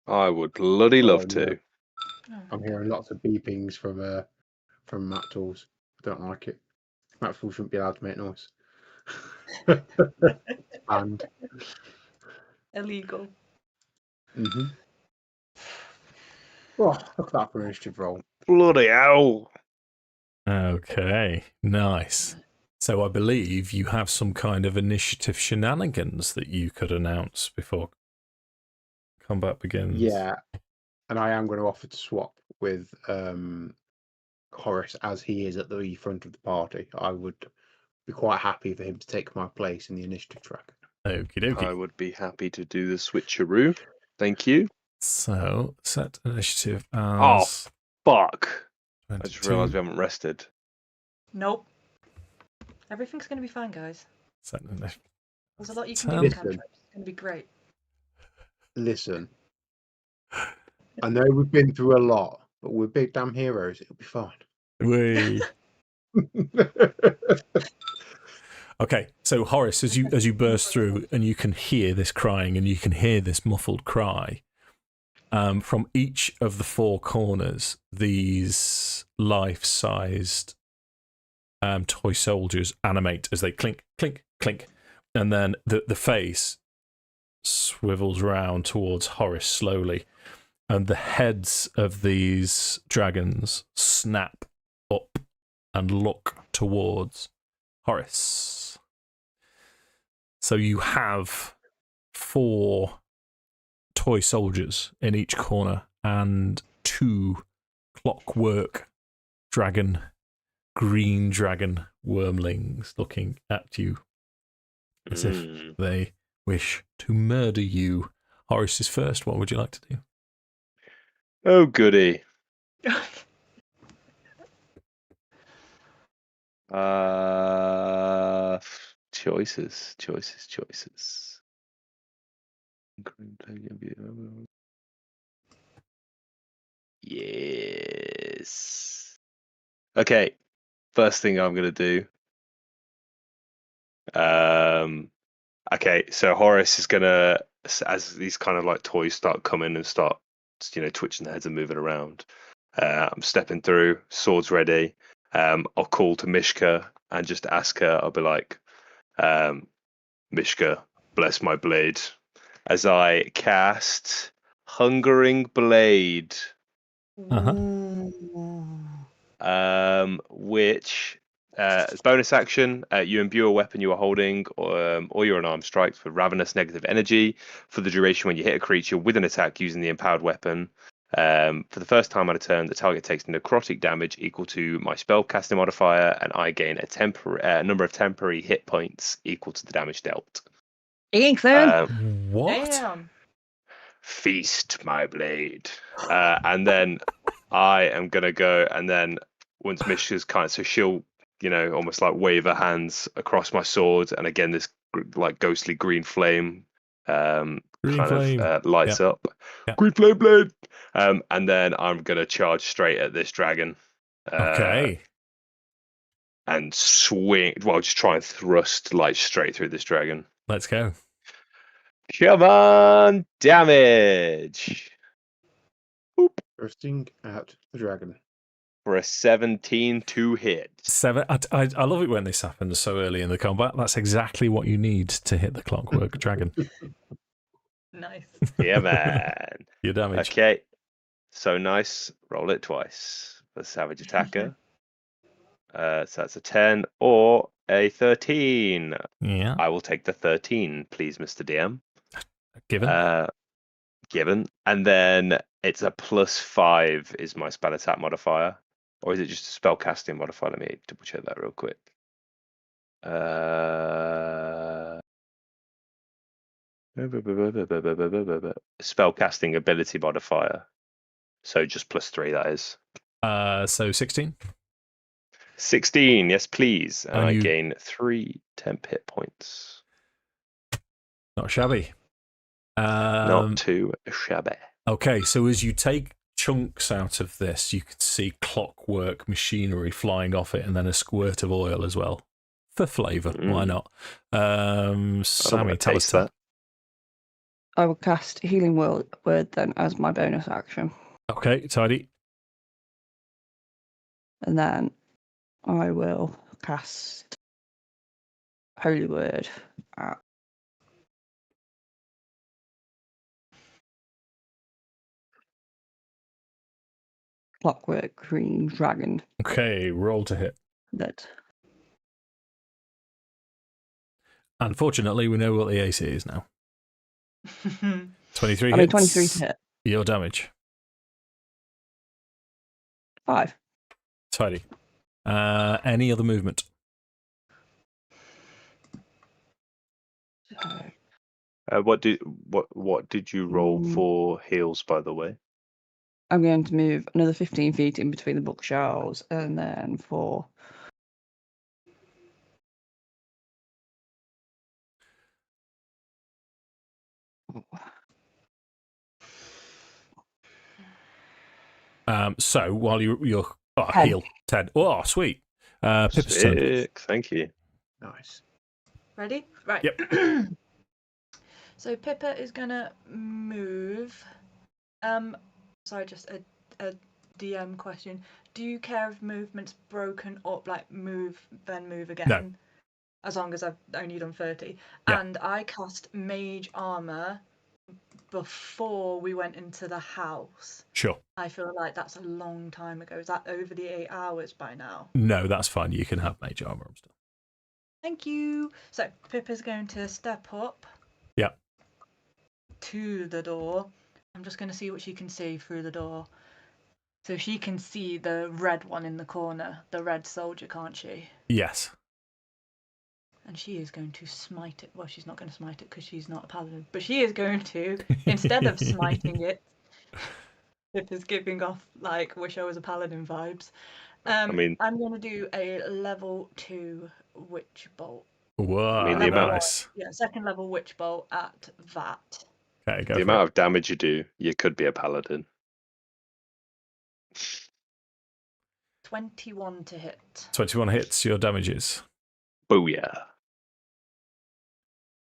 I would bloody love to. I'm hearing lots of beepings from Matt Tools. I don't like it. Matt Tools shouldn't be allowed to make noise. And Illegal. Oh, look at that for initiative roll. Bloody hell. Okay, nice. So I believe you have some kind of initiative shenanigans that you could announce before combat begins. Yeah, and I am going to offer to swap with Horace as he is at the front of the party. I would be quite happy for him to take my place in the initiative tracker. Okie dokie. I would be happy to do the switcheroo. Thank you. So, set initiative as... Fuck. 22. I just realised we haven't rested. Nope. Everything's going to be fine, guys. So, There's a lot you can do Turn. with cantrips. It's going to be great. Listen. I know we've been through a lot, but we're big damn heroes. It'll be fine. we. Okay, so Horace, as you burst through, and you can hear this crying, and you can hear this muffled cry, from each of the four corners, these life-sized toy soldiers animate as they clink, clink, clink, and then the face swivels round towards Horace slowly, and the heads of these dragons snap up and look towards Horace. So you have 4 toy soldiers in each corner and 2 clockwork green dragon wormlings looking at you as if they wish to murder you. Horace is first. What would you like to do? Oh, goody. Choices. Yes. Okay. First thing I'm gonna do. Okay, so Horace is gonna, as these kind of like toys start coming and start, twitching their heads and moving around. I'm stepping through, swords ready. I'll call to Mishka and just ask her. I'll be like, Mishka, bless my blade, as I cast Hungering Blade. Which, as bonus action, you imbue a weapon you are holding, or your unarmed strikes with ravenous negative energy for the duration when you hit a creature with an attack using the empowered weapon. For the first time on a turn, the target takes necrotic damage equal to my spell casting modifier, and I gain a number of temporary hit points equal to the damage dealt. Excellent. What? Damn. Feast my blade. And then I am going to go, and then once Mishka's so she'll, almost like wave her hands across my sword, and again, this like ghostly green flame lights up. Yep. Green flame blade. And then I'm going to charge straight at this dragon. Okay. And swing, just try and thrust like straight through this dragon. Let's go. Come on, damage. Boop. Thrusting at the dragon. For a 17 to hit. 7. I love it when this happens so early in the combat. That's exactly what you need to hit the clockwork dragon. Nice. Yeah, man. Your damage. Okay. So nice. Roll it twice. For the savage attacker. So that's a 10 or a 13. Yeah. I will take the 13, please, Mr. DM. Given. Given. And then it's a +5 is my spell attack modifier. Or is it just a spell casting modifier? Let me double check that real quick. Spell casting ability modifier. So just +3, that is. So 16. 16, yes, please. And I you... gain 3 temp hit points. Not shabby. Not too shabby. Okay, so as you take chunks out of this, you can see clockwork machinery flying off it, and then a squirt of oil as well. For flavour, why not? Sammi, tell us that. I will cast Healing Word then as my bonus action. Okay, tidy. And then I will cast Holy Word at Clockwork Green Dragon. Okay, roll to hit. That. Unfortunately, we know what the AC is now. 23 I hits. mean, 23 to hit. Your damage. 5. Tidy. Any other movement? What did you roll for heals, by the way? I'm going to move another 15 feet in between the bookshelves, and then for So while you're 10. heal 10. Oh, sweet. Pippa's turn. Sick. Thank you. Nice. Ready? Right. Yep. So Pippa is gonna move. Sorry, just a DM question. Do you care if movement's broken up, like move then move again? No. As long as I've only done 30. Yeah. And I cast Mage Armor before we went into the house. Sure. I feel like that's a long time ago. Is that over the 8 hours by now? No, that's fine. You can have mage armor and stuff. Thank you. So Pippa's going to step up. Yeah. To the door. I'm just going to see what she can see through the door. So she can see the red one in the corner, the red soldier, can't she? Yes. And she is going to smite it. Well, she's not going to smite it because she's not a paladin. But she is going to, instead of smiting it, Pippa's giving off, like, wish I was a paladin vibes. I'm going to do a level 2 witch bolt. Whoa, I mean, the nice. Yeah, second level witch bolt at that. Okay, go The for amount it. of damage you do, you could be a paladin. 21 to hit. 21 hits, your damages. Booyah.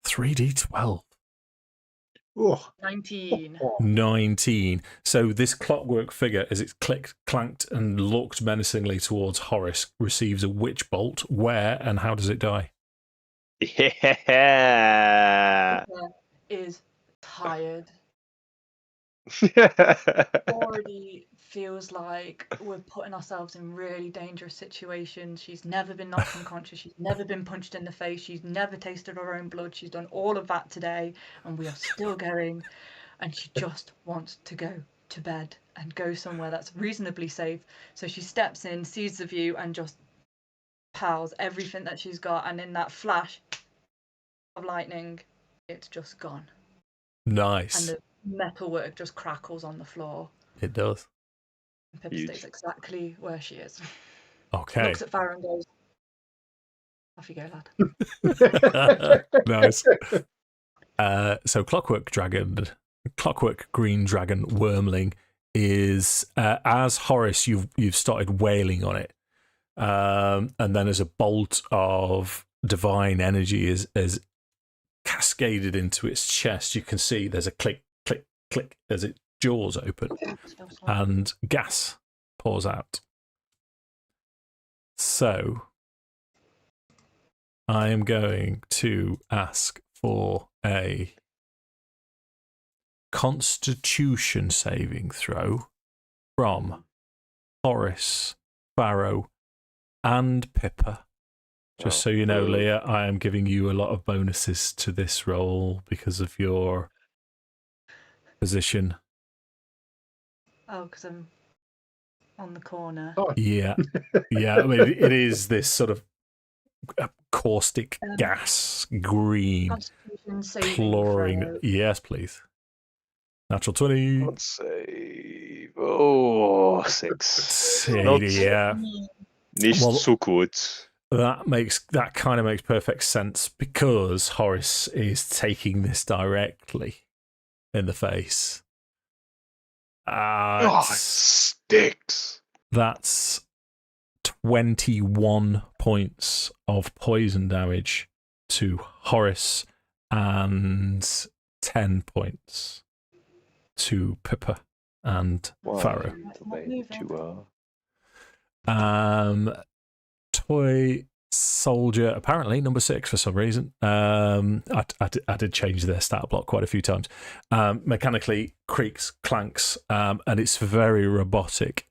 3d12. Oh, 19. 19. So this clockwork figure, as it's clicked, clanked, and looked menacingly towards Horace, receives a witch bolt. Where and how does it die? Yeah. Pippa is tired. Already feels like we're putting ourselves in really dangerous situations. She's never been knocked unconscious. She's never been punched in the face. She's never tasted her own blood. She's done all of that today, and we are still going. And she just wants to go to bed and go somewhere that's reasonably safe. So she steps in, sees the view, and just pals everything that she's got. And in that flash of lightning, it's just gone. Nice. And the metalwork just crackles on the floor. It does. And Pippa Huge. stays exactly where she is. Okay. Looks at Farrow and goes, off you go, lad. Nice. So Clockwork Green Dragon Wormling is as Horace, you've started wailing on it, and then as a bolt of divine energy is cascaded into its chest, you can see there's a click, click, click as its jaws open, and gas pours out. So I am going to ask for a Constitution saving throw from Horace, Farrow, and Pippa. Just so you know, Leah, I am giving you a lot of bonuses to this roll because of your position. Oh, because I'm on the corner. Yeah. Yeah, I mean, it is this sort of caustic gas, green, Constitution saving chlorine. throw. Yes, please. Natural 20. Let's say, oh, 6. Not Yeah. nicht Well, so good. That kind of makes perfect sense because Horace is taking this directly in the face. It sticks. That's 21 points of poison damage to Horace and 10 points to Pippa and Farrow. Toy soldier, apparently number 6 for some reason. I did change their stat block quite a few times. Mechanically creaks, clanks, and it's very robotic.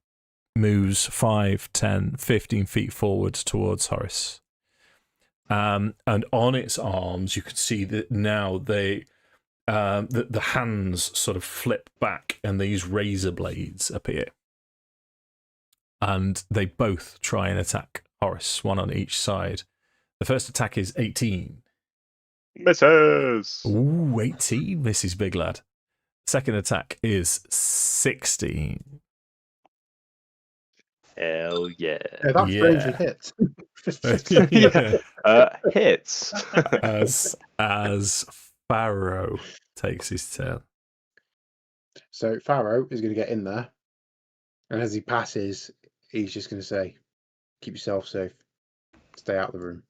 Moves 5, 10, 15 feet forward towards Horace. And on its arms, you can see that now the hands sort of flip back and these razor blades appear. And they both try and attack Horace, one on each side. The first attack is 18. Misses. Ooh, 18 misses, big lad. Second attack is 16. Hell yeah. That's strangely hit. Yeah. Hits. as Farrow takes his turn. So Farrow is going to get in there, and as he passes, he's just going to say, "Keep yourself safe. Stay out of the room."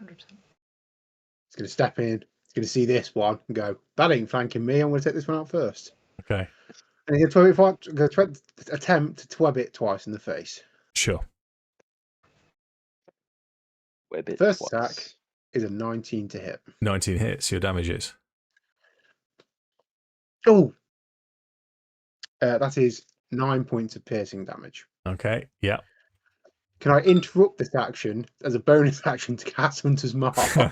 100%. He's going to step in. He's going to see this one and go, "That ain't flanking me. I'm going to take this one out first." Okay. And he's going to attempt to web it twice in the face. Sure. Web it First twice. attack is a 19 to hit. 19 hits. Your damage is. Oh, that is 9 points of piercing damage. Okay. Yeah. Can I interrupt this action as a bonus action to cast Hunter's Mark? I'd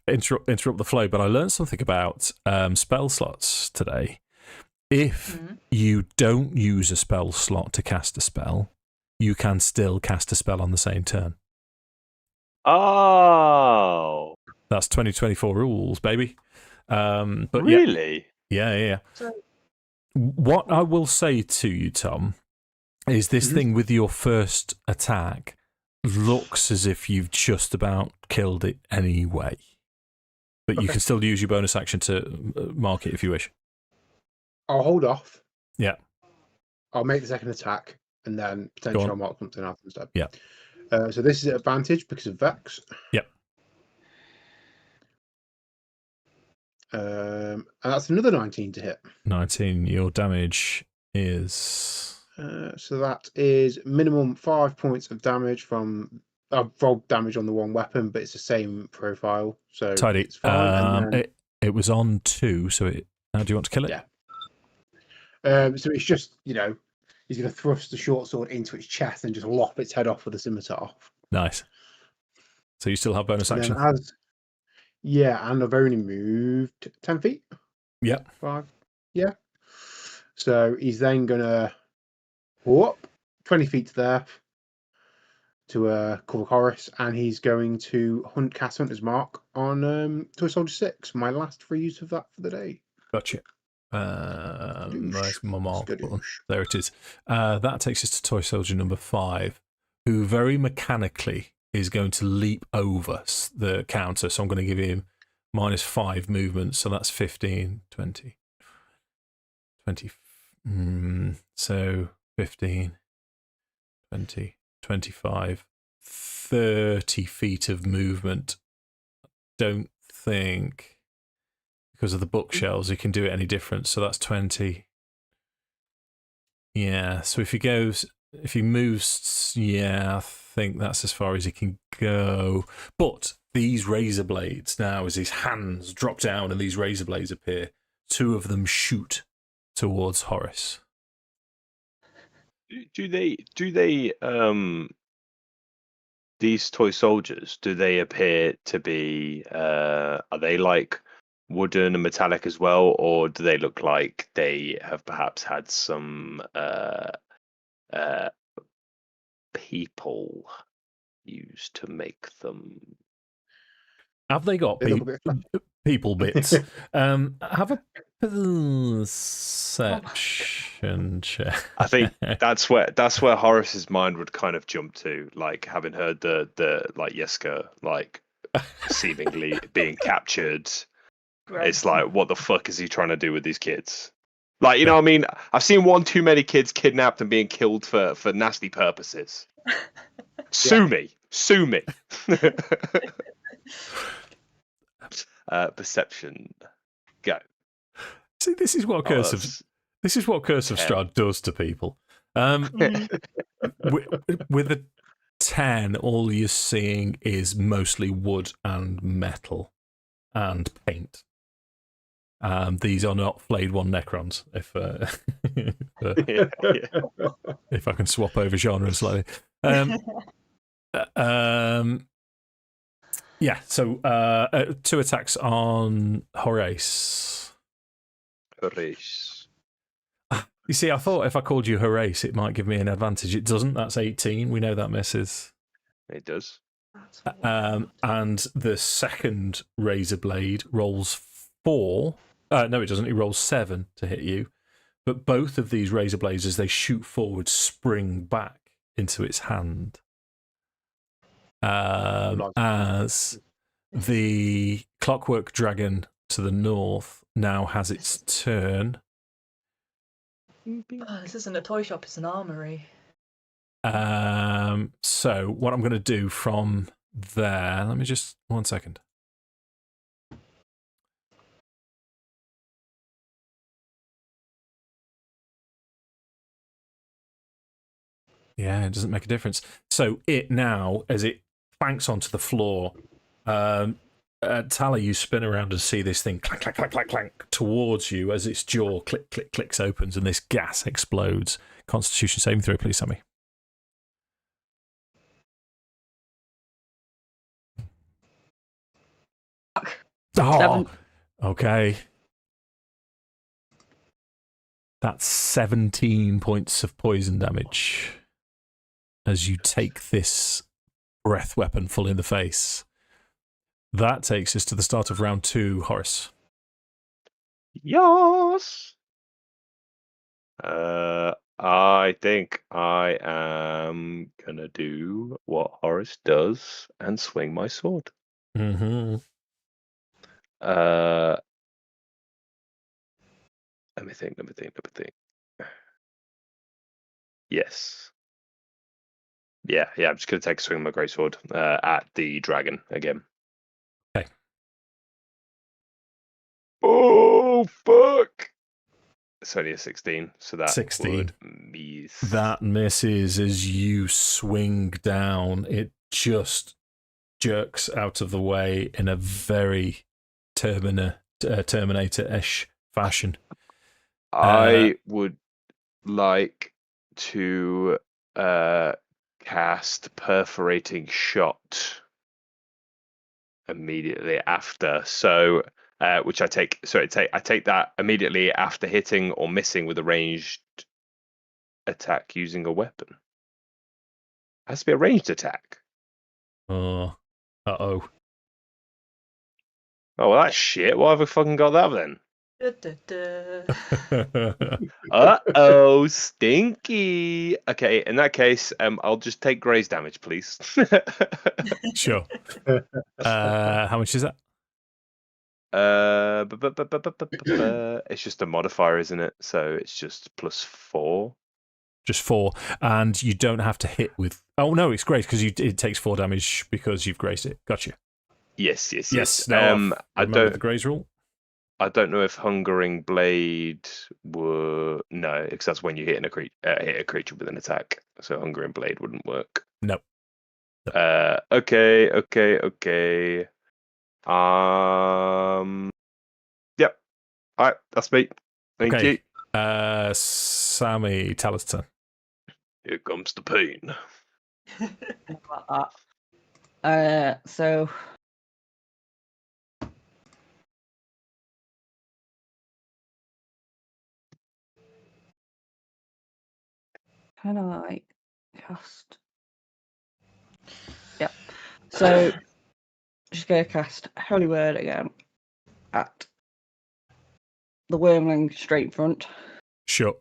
interrupt the flow, but I learned something about spell slots today. If you don't use a spell slot to cast a spell, you can still cast a spell on the same turn. Oh, That's 2024 rules, baby. But really? Yeah. So, What I will say to you, Tom, is this thing with your first attack looks as if you've just about killed it anyway. But you can still use your bonus action to mark it if you wish. I'll hold off. Yeah. I'll make the second attack, and then potentially I'll mark something else instead. Yeah. So this is at advantage because of Vex. Yep. And that's another 19 to hit. 19. Your damage is... So that is minimum 5 points of damage from... I've rolled damage on the one weapon, but it's the same profile. So tidy. it's fine. And then, it was on 2, so how do you want to kill it? Yeah. So it's just, he's going to thrust the short sword into its chest and just lop its head off with a scimitar. Nice. So you still have bonus And action? and I've only moved 10 feet. Yep. 5. Yeah. So he's then going to whoop 20 feet to there to cover Horace, and he's going to cast Hunter's Mark on Toy Soldier 6. My last free use of that for the day. Gotcha. Where's my mark button? Skadoosh. There it is. That takes us to Toy Soldier number 5, who very mechanically is going to leap over the counter. So I'm going to give him -5 movement. So that's 15, 20. So 15, 20, 25, 30 feet of movement. Don't think, because of the bookshelves, he can do it any different. So that's 20. Yeah, so if he moves, I think that's as far as he can go. But these razor blades now, as his hands drop down and these razor blades appear, 2 of them shoot towards Horace. Do they these toy soldiers, do they appear to be are they like wooden and metallic as well, or do they look like they have perhaps had some people used to make them? Have they got They look a bit flat. people bits? Have a perception check. I think that's where Horace's mind would kind of jump to, like having heard the like Yesa like seemingly being captured. It's like, what the fuck is he trying to do with these kids? Like, what I mean? I've seen one too many kids kidnapped and being killed for nasty purposes. Sue me. Perception. Go. See, this is what Curse of Strahd does to people. With a 10, all you're seeing is mostly wood and metal and paint. These are not flayed one Necrons, if I can swap over genre slightly. So 2 attacks on Horace. Horace. You see, I thought if I called you Horace, it might give me an advantage. It doesn't. That's 18. We know that misses. It does. And the second razor blade rolls 4. No, it doesn't. It rolls 7 to hit you. But both of these razor blades, as they shoot forward, spring back into its hand. as the clockwork dragon to the north now has its turn. Oh, this isn't a toy shop, it's an armory. So what I'm going to do from there, let me just, 1 second. Yeah, it doesn't make a difference. So it now, as it clanks onto the floor, Tala, you spin around and see this thing clank, clank, clank, clank, clank towards you as its jaw click, click, clicks opens and this gas explodes. Constitution saving throw, please, Sammi. Oh, 7. okay. That's 17 points of poison damage as you take this breath weapon full in the face. That takes us to the start of round 2, Horace. Yes. I think I am gonna do what Horace does and swing my sword. Mm-hmm. Let me think. Yes. Yeah, I'm just gonna take a swing of my greatsword at the dragon again. Okay. Oh fuck! It's only a 16, so that 16. would miss. That misses as you swing down. It just jerks out of the way in a very Terminator-ish fashion. I would like to cast Perforating Shot immediately after. So, which I take. So I take that immediately after hitting or missing with a ranged attack using a weapon. It has to be a ranged attack. Oh, uh-oh. Oh, well, that's shit. Why have I fucking got that then? Uh-oh, stinky. Okay, in that case, I'll just take graze damage, please. Sure. How much is that? It's just a modifier, isn't it? So it's just +4. Just 4. And you don't have to hit with... Oh, no, it's great, because it takes 4 damage because you've grazed it. Gotcha. Yes. Now I don't... the graze rule? I don't know if Hungering Blade were... No, because that's when you hit a creature with an attack. So Hungering Blade wouldn't work. No. Okay. Yep. All right, that's me. Thank you. Sammi, Tala's turn. Here comes the pain. So can I cast? Yep. So just gonna cast Holy Word again at the Wormling straight in front. Sure.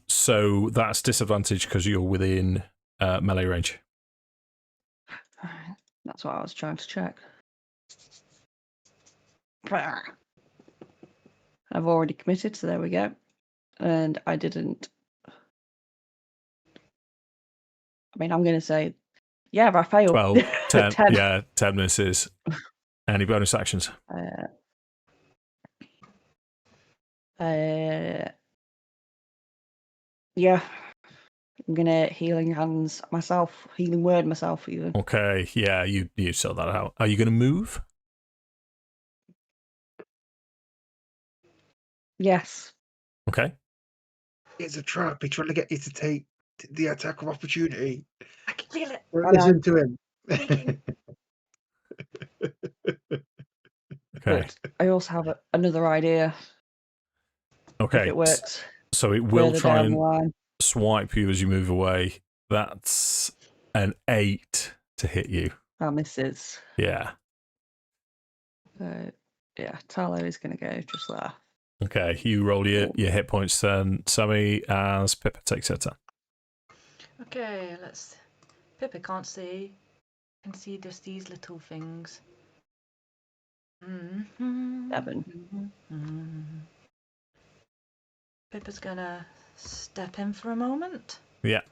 So that's disadvantage because you're within melee range. That's what I was trying to check. I've already committed, so there we go. And I didn't. I mean, I'm going to say, yeah, I failed. 12, 10. 10. Yeah, 10 misses. Any bonus actions? Yeah. I'm going to healing hands myself, healing word myself even. Okay, yeah, you sort that out. Are you going to move? Yes. Okay. It's a trap. He's trying to get you to take the attack of opportunity. I can feel it. Listen to him. Okay. But I also have another idea. Okay. If it works. So it will further try down and the line. swipe you as you move away. That's an 8 to hit you. That misses. Yeah. So, yeah, Tala is going to go just there. Okay, you roll your hit points then, Sammi, as Pippa takes her turn. Okay, let's. Pippa can't see. can see just these little things. 7. Pippa's gonna step in for a moment. Yeah.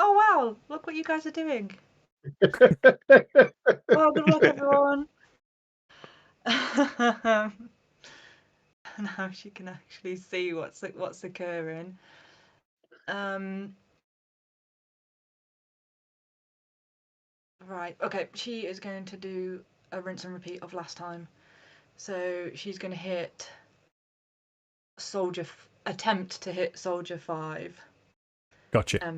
Oh wow! Look what you guys are doing. Well, good luck, everyone. Now she can actually see what's occurring. Right. Okay. She is going to do a rinse and repeat of last time. So she's going to hit attempt to hit soldier 5. Gotcha.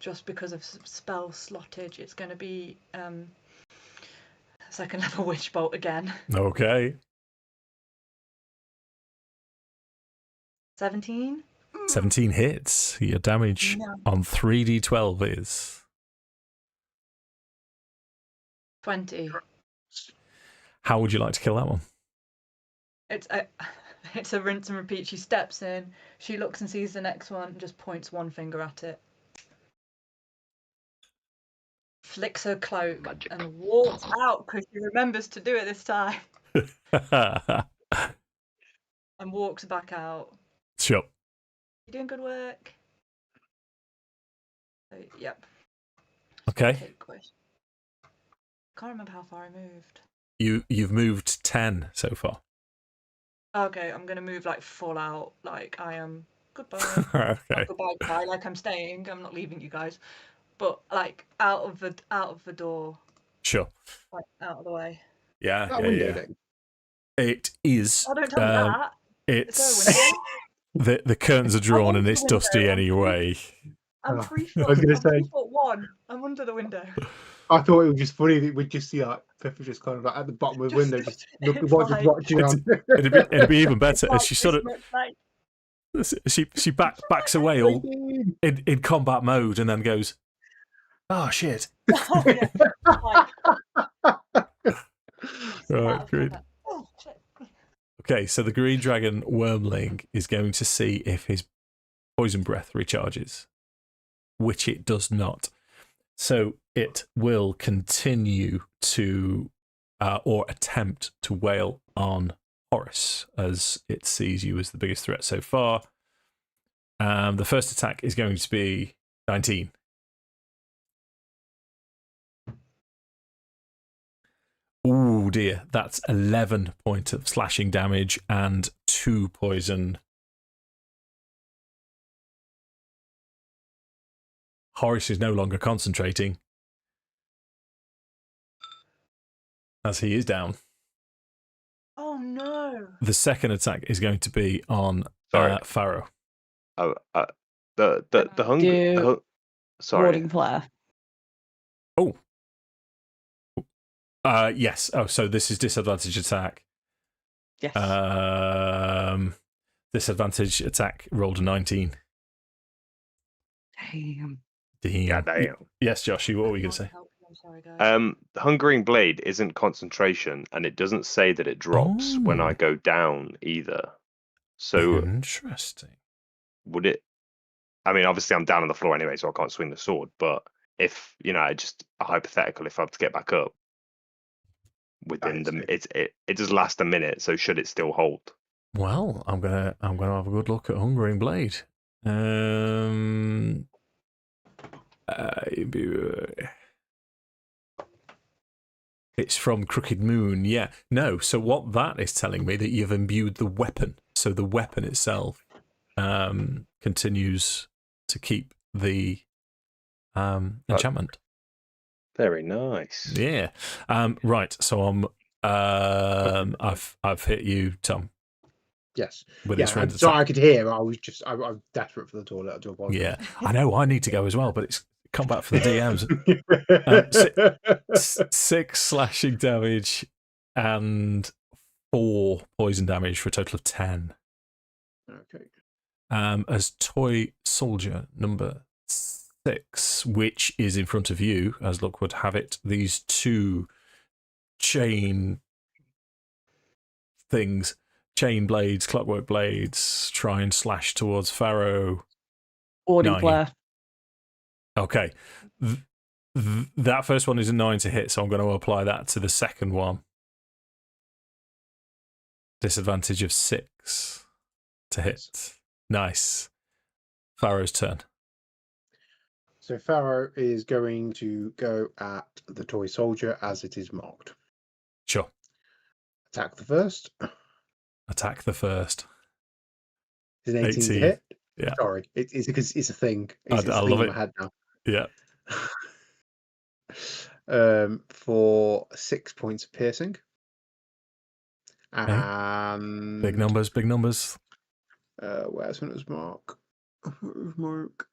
Just because of spell slottage, it's going to be second level witch bolt again. Okay. 17. 17 hits. Your damage on 3d12 is 20. How would you like to kill that one? It's a rinse and repeat. She steps in, she looks and sees the next one, and just points one finger at it. Flicks her cloak and walks out because she remembers to do it this time. And walks back out. Sure. You're doing good work. So, yep. Okay. Can't remember how far I moved. You've moved 10 so far. Okay, I'm gonna move like full out. Like I am. Goodbye. Okay. Goodbye. Like I'm staying. I'm not leaving you guys. But like out of the door. Sure. Like out of the way. Yeah. Window. It is. Oh, don't tell me that. It's the curtains are drawn and it's dusty anyway. I'm 3 foot. I was gonna say 3'1". I'm under the window. I thought it was just funny that we'd just see like Pippa just kind of like at the bottom of the window, just looking watching on. It'd be even better as she sort of she backs away all in combat mode and then goes, "Oh shit!" Oh, yeah. Right, great. Oh, shit. Okay, so the green dragon wormling is going to see if his poison breath recharges, which it does not. So it will continue to, or attempt to wail on Horace, as it sees you as the biggest threat so far. The first attack is going to be 19. Ooh, dear. That's 11 points of slashing damage and 2 poison. Horace is no longer concentrating, as he is down. Oh, no. The second attack is going to be on Farrow. Oh, the hunger. Sorry. Warding Flare. Oh. Yes. Oh, so this is disadvantage attack. Yes. Disadvantage attack rolled a 19. Damn. Damn. Yes, Josh, what were you going to say? I'm sorry, guys. The Hungering Blade isn't concentration, and it doesn't say that it drops when I go down either. So interesting. Would it? I mean, obviously, I'm down on the floor anyway, so I can't swing the sword. But if just a hypothetical, if I have to get back up within it does last a minute. So should it still hold? Well, I'm gonna have a good look at Hungering Blade. It's from Crooked Moon, yeah. No, so what that is telling me that you've imbued the weapon. So the weapon itself continues to keep the enchantment. Very nice. Yeah. Right. So I've hit you, Tom. Yes. With I'm sorry, I could hear. I was desperate for the toilet. I do apologize. Yeah, I know. I need to go as well, but it's combat for the DMs. 6 slashing damage and 4 poison damage for a total of 10. Okay. As toy soldier number 6, which is in front of you, as luck would have it, these 2 chain things, chain blades, clockwork blades, try and slash towards Farrow. Warding Flare. Okay. That first one is a 9 to hit, so I'm going to apply that to the second one. Disadvantage of 6 to hit. Nice. Farrow's turn. So Farrow is going to go at the toy soldier as it is marked. Sure. Attack the first. Attack the first. Is an 18 to hit? Yeah. Sorry, it's because it's a thing. It's I a love thing in it. my head now. Yeah. For 6 points of piercing. Okay. And Big numbers, big numbers. where's Hunter's Mark? Hunter's Mark.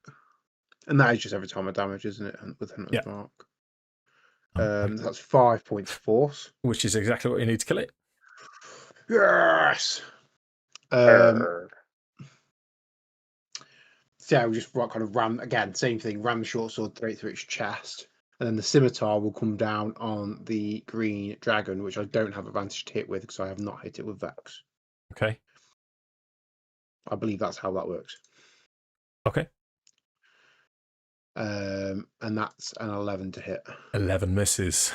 And that is just every time I damage, isn't it? With Hunter's Mark. That's 5 points of force. Which is exactly what you need to kill it. Yes. So we just kind of ram again, same thing, ram the short sword straight through its chest. And then the scimitar will come down on the green dragon, which I don't have advantage to hit with because I have not hit it with Vex. Okay. I believe that's how that works. Okay. And that's an 11 to hit. 11 misses.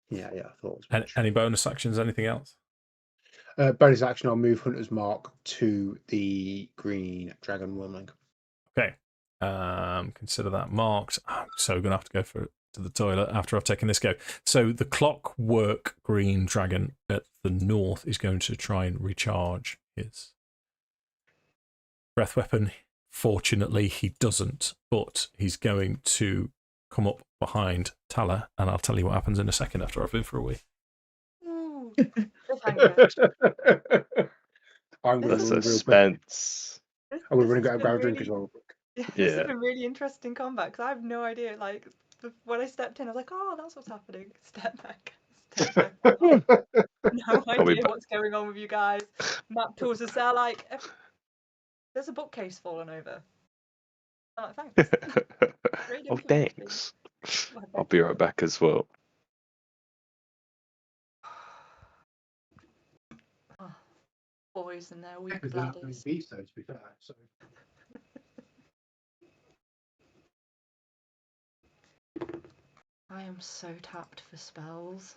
Yeah, I thought it was Any bonus actions, anything else? bonus action, I'll move Hunter's Mark to the green dragon wormling. Okay. Consider that marked. So we're going to have to go to the toilet after I've taken this go. So the clockwork green dragon at the north is going to try and recharge his breath weapon. Fortunately, he doesn't, but he's going to come up behind Tala, and I'll tell you what happens in a second after I've been for a wee. Ooh, I'm going to The run real quick. suspense. I'm going to run and This grab has a been drink as really- well. This Yeah. has been really interesting combat because I have no idea. Like when I stepped in, I was like, "Oh, that's what's happening." Step back. Step back. No I'll be idea back. what's going on with you guys. Map towards the cell, like there's a bookcase fallen over. I'm like, thanks. Really Oh, implementing. thanks. Well, I'll be right back as well. Oh, boys and their weak Because they're not going bladders. to be so, to be fair. So. I am so tapped for spells.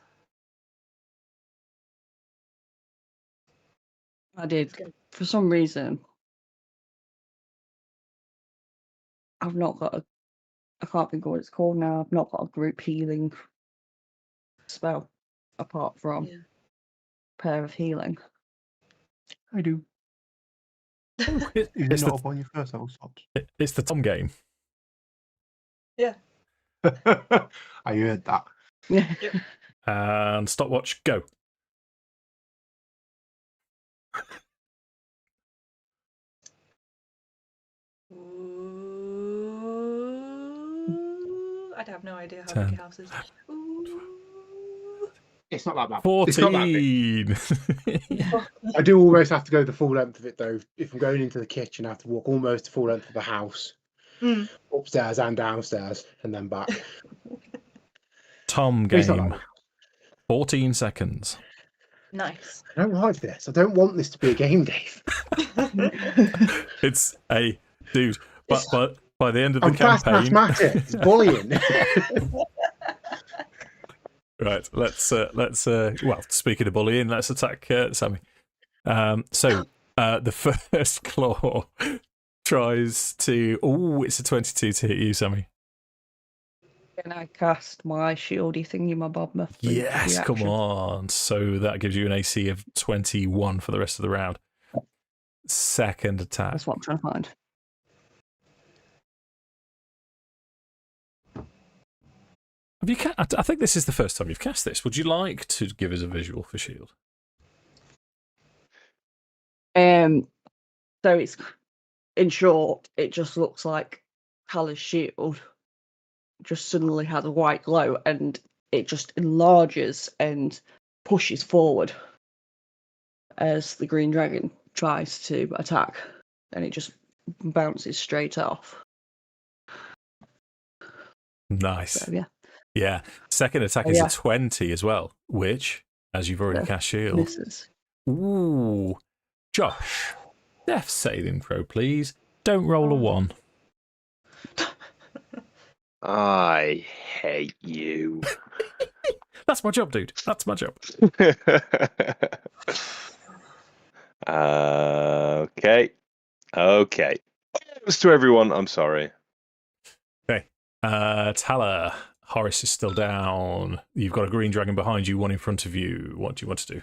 I did. For some reason, I've not got a. I can't think of what it's called now. I've not got a group healing spell apart from Yeah. Pair of Healing. I do. It's Not up on your first level slots. It's the Tom game. Yeah. I heard that. Yeah. And stopwatch, go. Ooh, I'd have no idea how 10. big your house is. Ooh. It's not that bad. 14. It's not that big. Yeah. I do almost have to go the full length of it though. If I'm going into the kitchen, I have to walk almost the full length of the house, upstairs and downstairs, and then back. Tom It's not that game. bad. 14 seconds. Nice. I don't like this. I don't want this to be a game, Dave. It's a dude. But by the end of the I'm fast campaign, mathematics. It's bullying. right? Let's well, speaking of bullying, let's attack Sammi. So the first claw tries to. Oh, it's a 22 to hit you, Sammi. Can I cast my shieldy thingy, my bob? Yes, come on. So that gives you an AC of 21 for the rest of the round. Second attack. That's what I'm trying to find. Have you? I think this is the first time you've cast this. Would you like to give us a visual for shield? So it's, in short, it just looks like Tala's shield just suddenly has a white glow and it just enlarges and pushes forward as the green dragon tries to attack, and it just bounces straight off. Nice. So yeah, Yeah. Second attack is a 20 as well, which, as you've already cast shield. misses. Ooh. Josh, death saving throw, please. Don't roll a 1. I hate you. That's my job, dude. That's my job. Okay. To everyone, I'm sorry. Okay. Tala, Horace is still down. You've got a green dragon behind you, one in front of you. What do you want to do?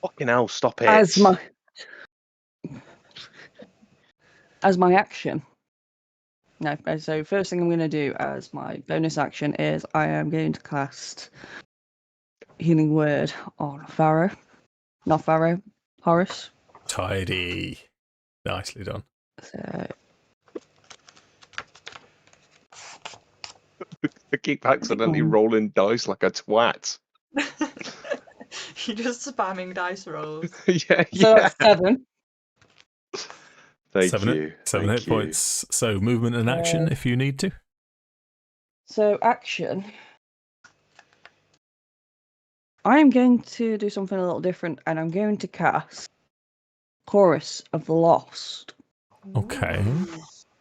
Fucking hell, stop it. As my action. No, so first thing I'm going to do as my bonus action is I am going to cast Healing Word on Horace. Tidy. Nicely done. So I keep accidentally rolling dice like a twat. You're just spamming dice rolls. yeah. So that's 7. Thank Seven you. hit points. So movement and action if you need to. So action. I am going to do something a little different, and I'm going to cast Chorus of the Lost. Okay.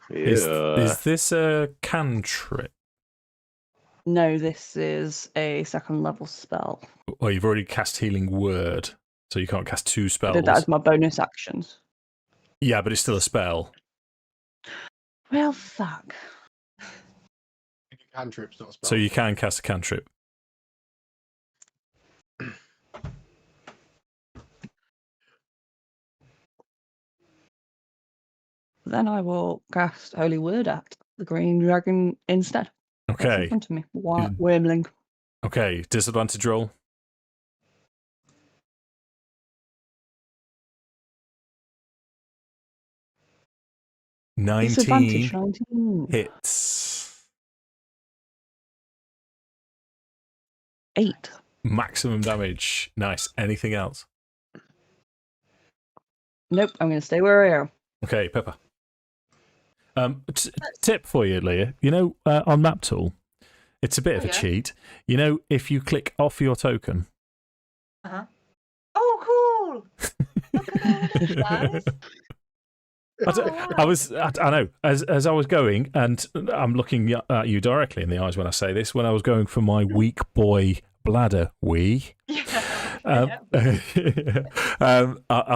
Yeah. Is this a cantrip? No, this is a 2nd level spell. Well, you've already cast Healing Word, so you can't cast 2 I spells. did that as my bonus actions. Yeah, but it's still a spell. Well, fuck. Cantrips, not spells. So you can cast a cantrip. Then I will cast Holy Word at the green dragon instead. That's in Okay. front of me. Wormling. Okay. Disadvantage roll. Disadvantage 19 19. hits. 8. Maximum damage. Nice. Anything else? Nope, I'm going to stay where I am. Okay, Pippa. Tip for you, Leah. You know, on Map Tool, it's a bit of a cheat. You know, if you click off your token. Uh-huh. Oh, cool! Look at all this, guys. I know. As I was going, and I'm looking at you directly in the eyes when I say this, when I was going for my weak boy bladder wee. I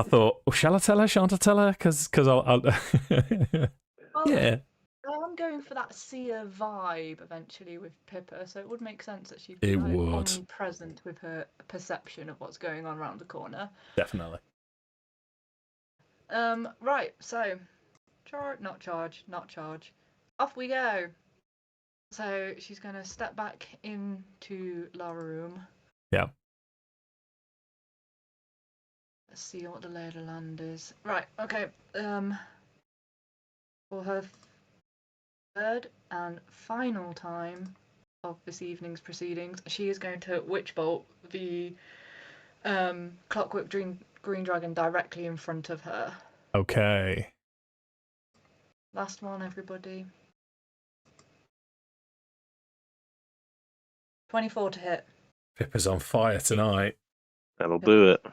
thought, well, shall I tell her? Shan't I tell her? Because I'll yeah. I'm going for that seer vibe eventually with Pippa, so it would make sense that she'd It be would. omnipresent with her perception of what's going on around the corner. Definitely. Right, so not charge. Off we go. So she's gonna step back into Lara room. Yeah. Let's see what the lay of the land is. Right, okay. For her third and final time of this evening's proceedings, she is going to witch bolt the clockwork green dragon directly in front of her. Okay. Last one, everybody. 24 to hit. Pippa's on fire tonight. That'll do it.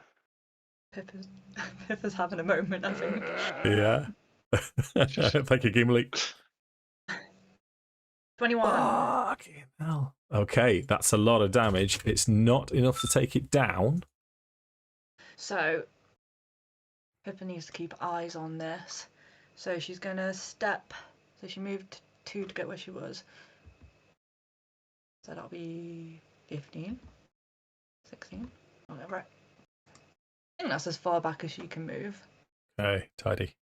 Pippa's having a moment, I think. Yeah. Thank you, Gimli. 21. Fucking hell. Okay, that's a lot of damage. It's not enough to take it down. So, Pippa needs to keep eyes on this. So she's going to step. So she moved 2 to get where she was. So that'll be 15, 16, whatever. I think that's as far back as she can move. Okay, tidy.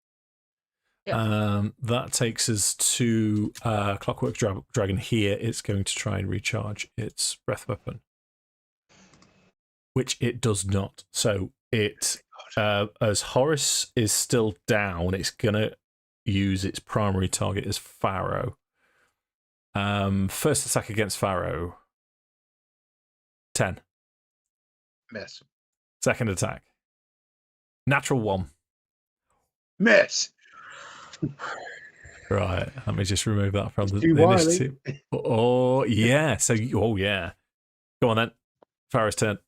Yep. That takes us to Clockwork Dragon here. It's going to try and recharge its breath weapon, which it does not. So it, as Horace is still down, it's going to use its primary target as Farrow. First attack against Farrow. 10. Miss. Second attack. Natural 1. Miss. Right, let me just remove that from the too wily. initiative. Oh, yeah. So, yeah. Go on then. Farrow's turn.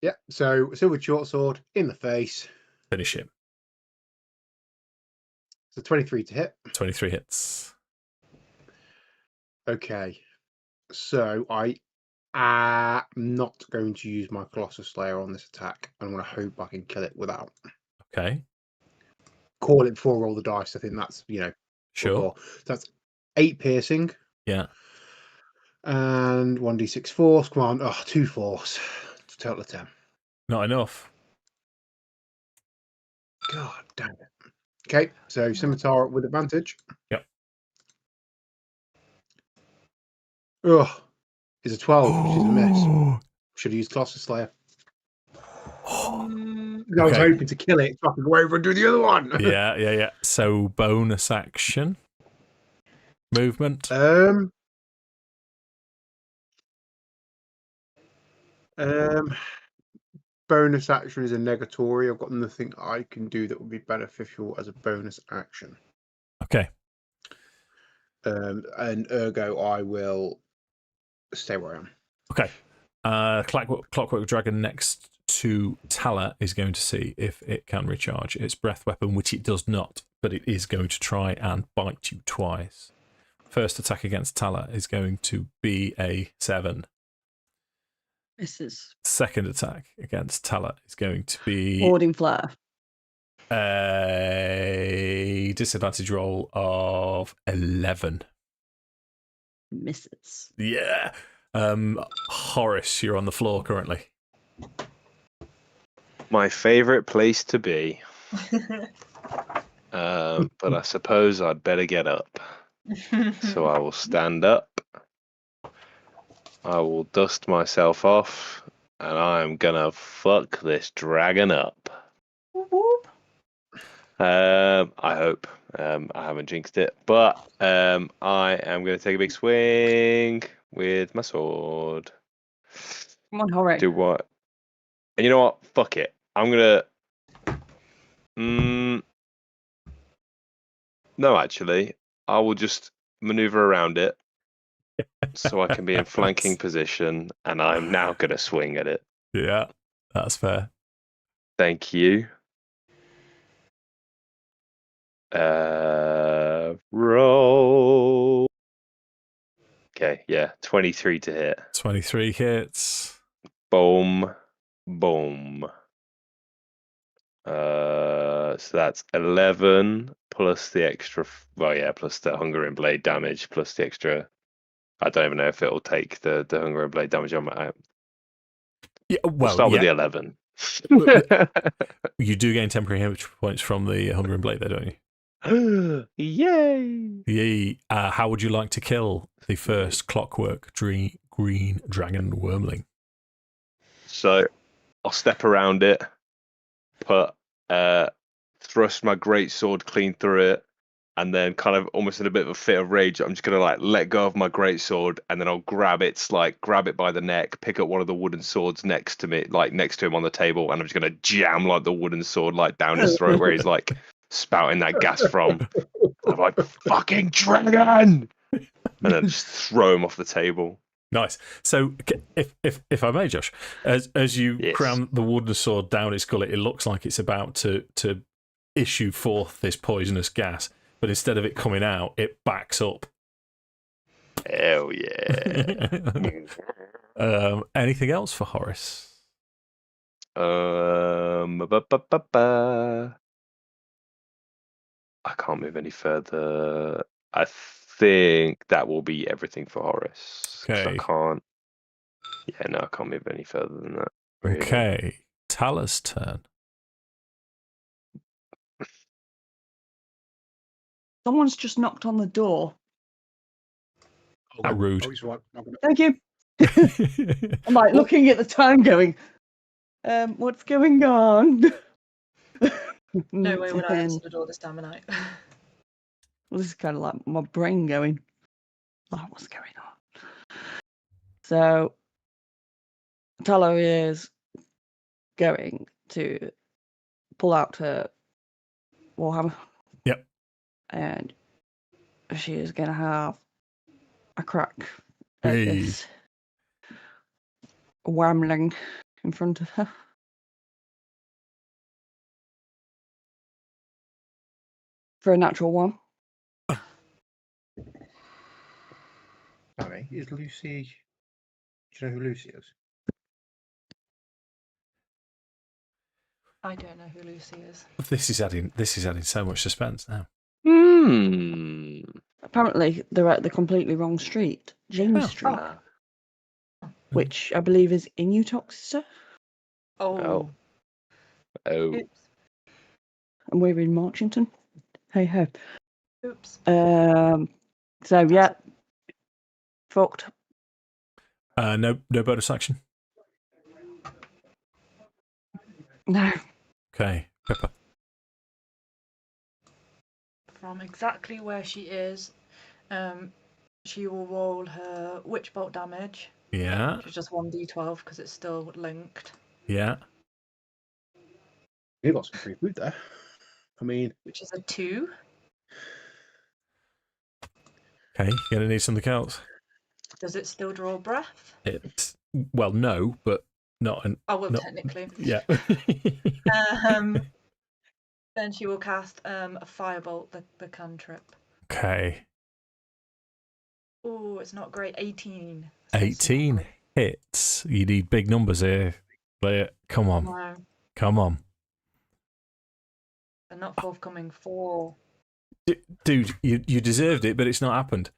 Yeah, so silver short sword in the face. Finish him. So 23 to hit. 23 hits. Okay. So I am not going to use my Colossus Slayer on this attack. I'm going to hope I can kill it without. Okay. Call it before I roll the dice. I think that's, Sure. So that's 8 piercing. Yeah. And 1d6 force. Come on. Oh, 2 force. Total of 10. Not enough. God damn it. Okay, so scimitar with advantage. Yep. Ugh. Is a 12, which is a miss. Should have used Colossus Slayer. I was Okay. hoping to kill it so I could go over and do the other one. Yeah. So bonus action. Movement. Bonus action is a negatory. I've got nothing I can do that would be beneficial as a bonus action. Okay. And ergo, I will stay where I am. Okay. Clockwork Dragon next to Tala is going to see if it can recharge its breath weapon, which it does not, but it is going to try and bite you twice. First attack against Tala is going to be a 7. Misses. Second attack against Tala is going to be Warding Flare. a disadvantage roll of 11. Misses. Yeah. Horace, you're on the floor currently. My favourite place to be. But I suppose I'd better get up. So I will stand up. I will dust myself off. And I'm gonna fuck this dragon up. I hope. I haven't jinxed it. But I am going to take a big swing with my sword. Come on, Horace. Do what? And you know what? Fuck it. I'm going to... No, actually. I will just maneuver around it so I can be in flanking position. And I'm now going to swing at it. Yeah, that's fair. Thank you. Roll. Okay, yeah, 23 to hit. 23 hits. Boom. So that's 11 plus the extra. Plus the Hunger and Blade damage plus the extra. I don't even know if it'll take the Hunger and Blade damage on my. Yeah, We'll start with the 11. You do gain temporary hit points from the Hunger and Blade, there, don't you? Yay! Yay. How would you like to kill the first Clockwork Green Dragon Wormling? So I'll step around it, thrust my greatsword clean through it, and then kind of almost in a bit of a fit of rage, I'm just gonna let go of my greatsword, and then I'll grab it by the neck, pick up one of the wooden swords next to him on the table, and I'm just gonna jam the wooden sword down his throat where he's spouting that gas from. I'm like, fucking dragon! And then just throw him off the table. Nice. So, if I may, Josh, as you Yes. cram the wooden sword down its gullet, it looks like it's about to issue forth this poisonous gas, but instead of it coming out, it backs up. Hell yeah! Anything else for Horace? I can't move any further. I think that will be everything for Horace. 'Cause Okay. I can't. Yeah, no, I can't move any further than that. Really. Okay. Tala's turn. Someone's just knocked on the door. How rude. Thank you. I'm looking at the time going, what's going on? No way would I And- answer the door this time of night. Well, this is kind of like my brain going, what's going on? So, Tala is going to pull out her Warhammer. Yep. And she is going to have a crack at Hey. this wormling in front of her. For a natural one. Sammi, is Lucy... Do you know who Lucy is? I don't know who Lucy is. This is adding so much suspense now. Apparently, they're at the completely wrong street, James Street, which I believe is in Utoxeter. Oh. Oops. And we're in Marchington. Hey ho. Oops. So yeah, fucked. No bonus action. No. Okay, Pippa. From exactly where she is, she will roll her witch bolt damage. Yeah. Which is just 1d12 because it's still linked. Yeah. You got some free food there. I mean, which is a 2. Okay, you're gonna need something else. Does it still draw breath? Well, no, but not an. Oh well, not, technically. Yeah. Then she will cast a firebolt, the cantrip. Okay. Oh, it's not great. 18. 18 hits. You need big numbers here. Leah, come on. No, Come on. they're not forthcoming. 4. Dude, you deserved it, but it's not happened.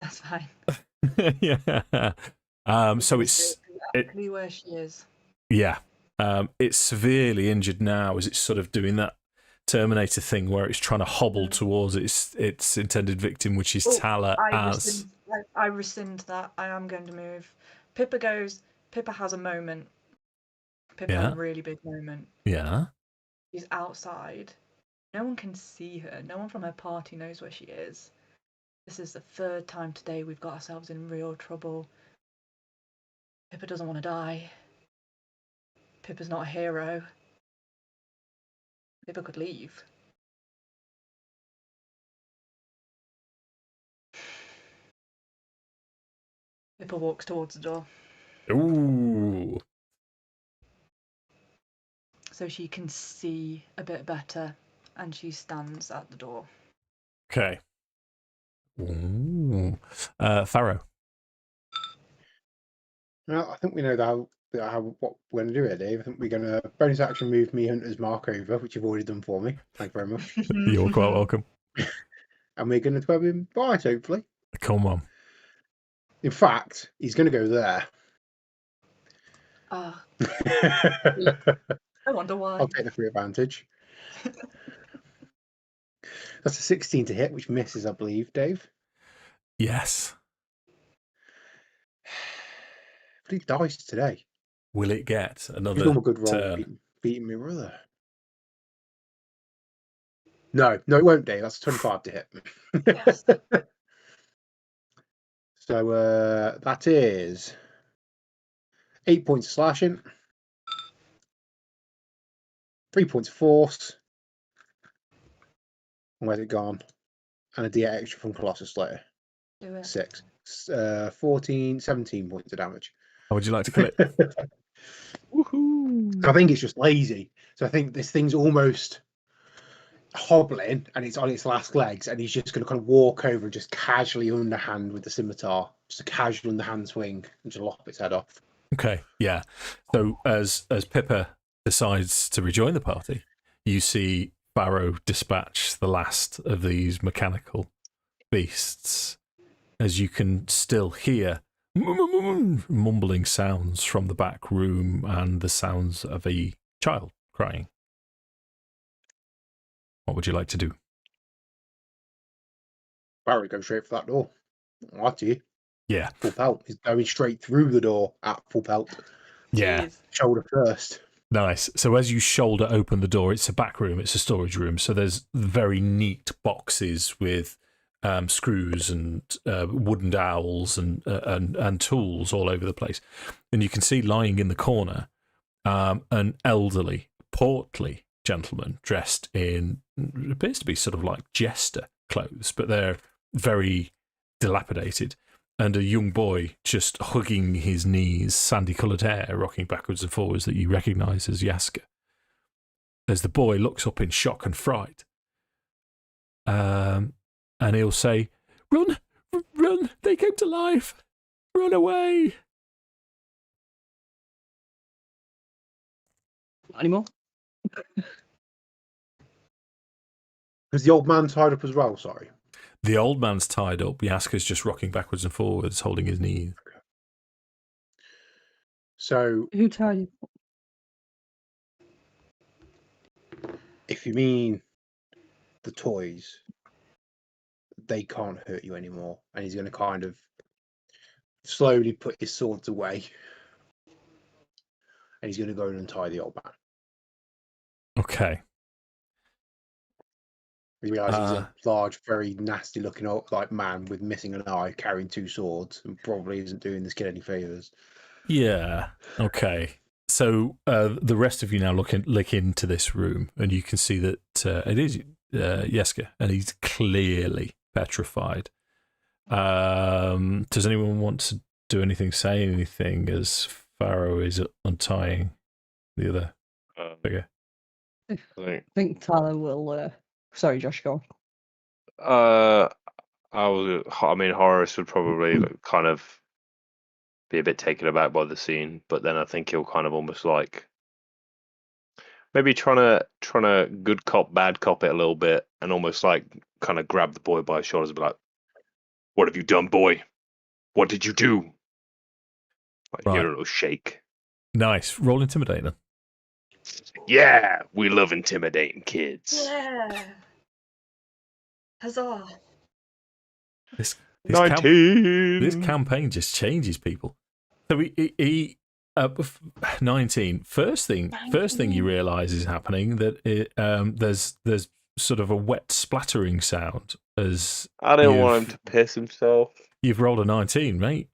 That's fine. Yeah. So it's exactly where she is. Yeah. It's severely injured now as it's sort of doing that Terminator thing where it's trying to hobble towards its intended victim, which is Tala. I rescind that. I am going to move. Pippa has a moment. Pippa has a really big moment. Yeah. She's outside. No one can see her. No one from her party knows where she is. This is the 3rd time today we've got ourselves in real trouble. Pippa doesn't want to die. Pippa's not a hero. Pippa could leave. Pippa walks towards the door. Ooh. So she can see a bit better, and she stands at the door. Okay. Ooh. Farrow. Well, I think we know what we're going to do here, Dave. I think we're going to bonus action move me Hunter's Mark over, which you've already done for me. Thank you very much. You're quite welcome. And we're going to grab him right, hopefully. Come on. In fact, he's going to go there. I wonder why. I'll take the free advantage. That's a 16 to hit, which misses, I believe, Dave. Yes. Bloody dice today. Will it get another He's done a good roll turn? beating me brother. No, it won't, Dave. That's a 25 to hit. Yes. So that is 8 points of slashing, 3 points of force. Where's it gone? And a D8 extra from Colossus Slayer. Do it. 6. 14, 17 points of damage. How would you like to kill it? Woohoo! I think it's just lazy. So I think this thing's almost hobbling and it's on its last legs, and he's just going to kind of walk over and just casually underhand with the scimitar, just a casual underhand swing, and just lop its head off. Okay, yeah. So as Pippa decides to rejoin the party, you see Farrow dispatch the last of these mechanical beasts, as you can still hear mumbling sounds from the back room and the sounds of a child crying. What would you like to do? Barry goes straight for that door. What do you? Yeah. Full pelt. He's going straight through the door at full pelt. Yeah. Jeez. Shoulder first. Nice. So as you shoulder open the door, it's a back room, it's a storage room. So there's very neat boxes with screws and wooden dowels and tools all over the place. And you can see lying in the corner an elderly, portly gentleman dressed in appears to be sort of like jester clothes, but they're very dilapidated. And a young boy just hugging his knees, sandy-coloured hair, rocking backwards and forwards that you recognise as Yaska. As the boy looks up in shock and fright, and he'll say, "Run, run! They came to life! Run away!" Not anymore. Was the old man tied up as well? Sorry. The old man's tied up. Yaska's just rocking backwards and forwards, holding his knees. So, Who tied you? if you mean the toys, they can't hurt you anymore. And he's going to kind of slowly put his swords away. And he's going to go and untie the old man. Okay. He realizes he's a large, very nasty looking like man with missing an eye, carrying two swords, and probably isn't doing this kid any favours. Yeah. Okay. So the rest of you now look into this room, and you can see that it is Yeska, and he's clearly petrified. Does anyone want to do anything, say anything, as Farrow is untying the other figure? I think Tala will. Sorry, Josh, go I mean, Horace would probably kind of be a bit taken aback by the scene, but then I think he'll kind of almost like maybe trying to good cop, bad cop it a little bit, and almost like kind of grab the boy by his shoulders and be like, "What have you done, boy? What did you do?" Like, Right. Hear a little shake. Nice. Roll intimidate then. Yeah, we love intimidating kids. Yeah. Huzzah. This 19. This campaign just changes people. So he 19. First thing you realise is happening that there's sort of a wet splattering sound as I didn't want him to piss himself. you've rolled a 19, mate.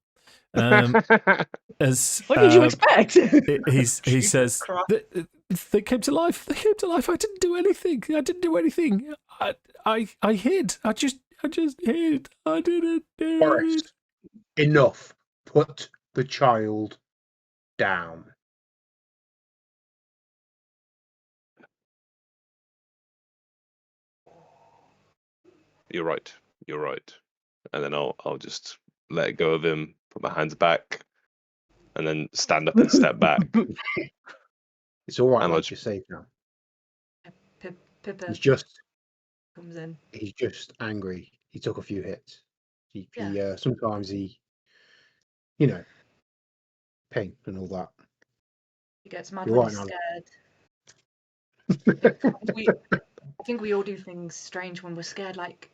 As What did you expect? he says they came to life. They came to life. I didn't do anything. I hid. I just hid. I didn't do Forrest, it. Enough. Put the child down. You're right. And then I'll just let go of him, put my hands back, and then stand up and step back. It's all right. And You're safe now. Pippa He's just angry. He took a few hits. He sometimes he, pain and all that. He gets mad You're when right, he's scared. I think we all do things strange when we're scared. Like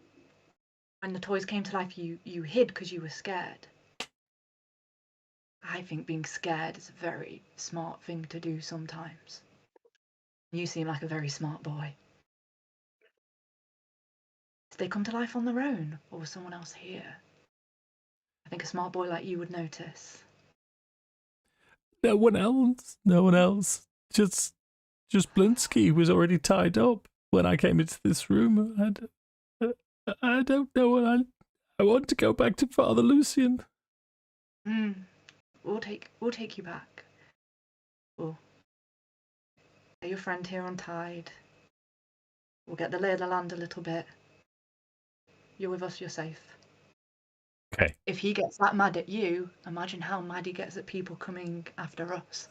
when the toys came to life, you hid because you were scared. I think being scared is a very smart thing to do sometimes. You seem like a very smart boy. Did they come to life on their own, or was someone else here? I think a smart boy like you would notice. No one else. Just Blinsky was already tied up when I came into this room. I don't know. I want to go back to Father Lucian. We'll take you back. We'll get your friend here untied. We'll get the lay of the land a little bit. You're with us, you're safe. Okay. If he gets that mad at you, imagine how mad he gets at people coming after us.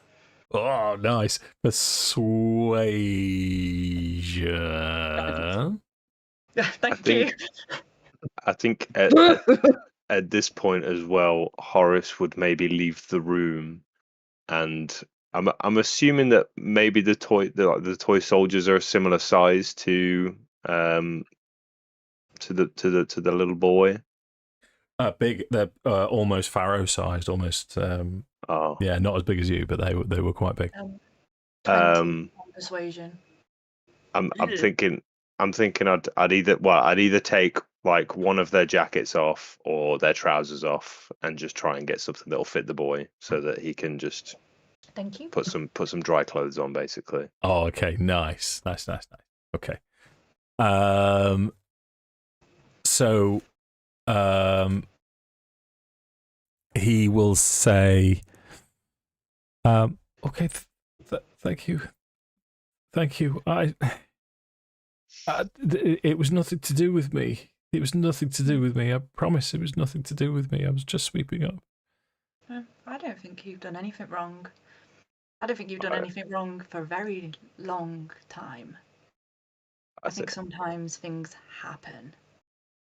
Oh, nice. Persuasion. Thank you. I think at this point as well, Horace would maybe leave the room, and I'm assuming that maybe the toy soldiers are a similar size to the little boy. Big. They're almost Farrow sized. Almost. Yeah, not as big as you, but they were quite big. 20 persuasion. I'm thinking I'd either take like one of their jackets off or their trousers off and just try and get something that'll fit the boy so that he can just Thank you. put some dry clothes on, basically. Oh, okay. Nice. Okay. So, he will say, okay, thank you. It was nothing to do with me. It was nothing to do with me. I promise it was nothing to do with me. I was just sweeping up. I don't think you've done anything wrong. I don't think you've done anything wrong for a very long time. I think sometimes things happen.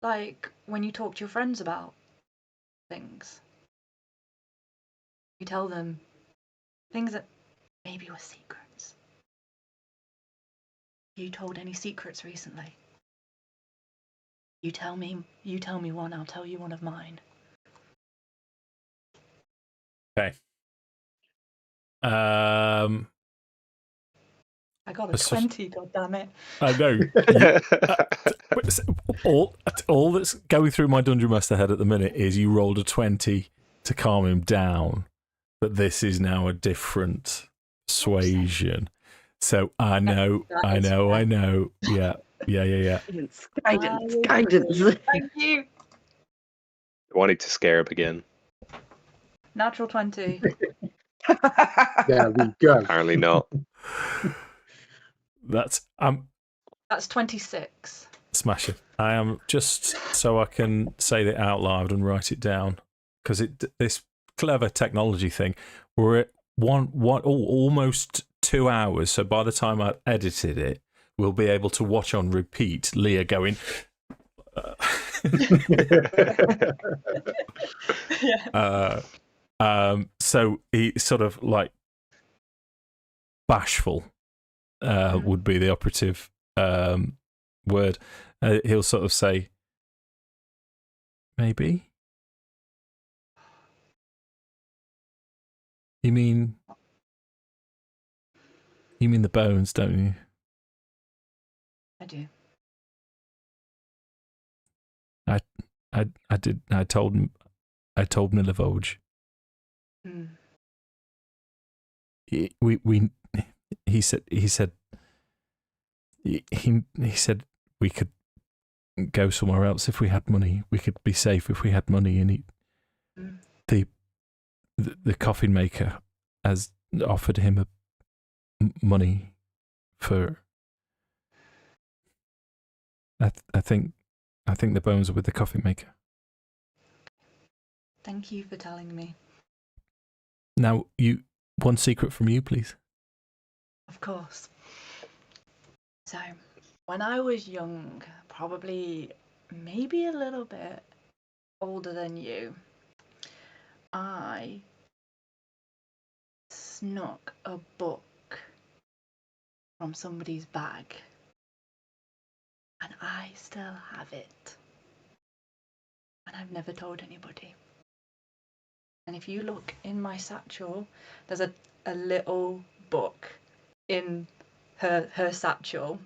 Like when you talk to your friends about things. You tell them things that maybe were secrets. You told any secrets recently? You tell me one, I'll tell you one of mine. Okay. I got a 20, goddammit. I know. All that's going through my Dungeon Master head at the minute is you rolled a 20 to calm him down, but this is now a different persuasion. So I know. Yeah. Guidance. Thank you. Wanting to scare up again. Natural 20. There we go. Apparently not. That's 26. smashing. I am just so I can say that out loud and write it down because this clever technology thing. We're at almost 2 hours. So by the time I edited it, we'll be able to watch on repeat Leah going. So he sort of like bashful would be the operative word. He'll sort of say, maybe. You mean the bones, don't you? I do. I did. I told Milivoj. He said we could go somewhere else if we had money. We could be safe if we had money. And the coffin maker has offered him money for. I think the bones are with the coffin maker. Thank you for telling me. Now, one secret from you, please. Of course. So, when I was young, probably maybe a little bit older than you, I snuck a book from somebody's bag. And I still have it. And I've never told anybody. And if you look in my satchel, there's a little book in her satchel,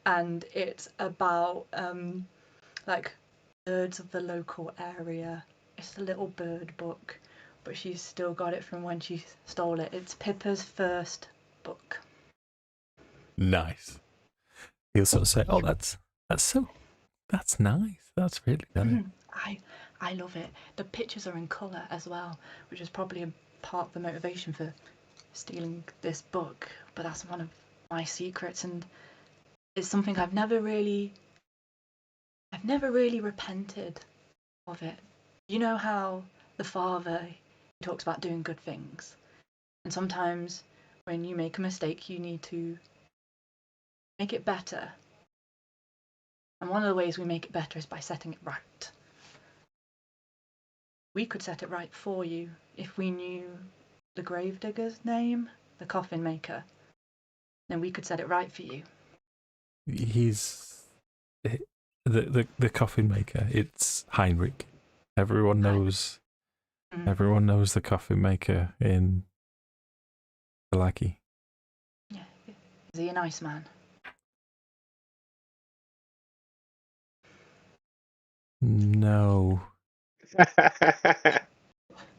and it's about like birds of the local area. It's a little bird book, but she's still got it from when she stole it. It's Pippa's first book. Nice. He'll sort of say, "Oh, that's nice. That's really nice." I love it. The pictures are in colour as well, which is probably a part of the motivation for stealing this book. But that's one of my secrets, and it's something I've never really repented of it. You know how the father talks about doing good things, and sometimes when you make a mistake, you need to make it better. And one of the ways we make it better is by setting it right. We could set it right for you if we knew the gravedigger's name, the coffin maker. Then we could set it right for you. He's the coffin maker. It's Heinrich. Everyone knows. Everyone knows the coffin maker in Vallaki. Yeah, is he a nice man? No.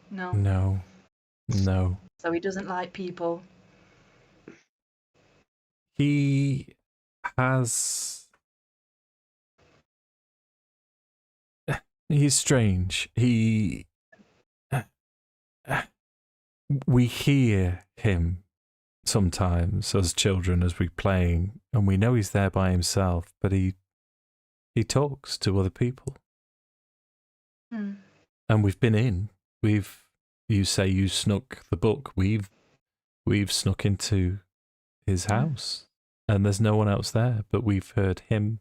No. No. So he doesn't like people. He has. He's strange. We hear him sometimes as children as we're playing, and we know he's there by himself, but he talks to other people. Hmm. And we've been in. You say you snuck the book. We've snuck into his house, and there's no one else there, but we've heard him,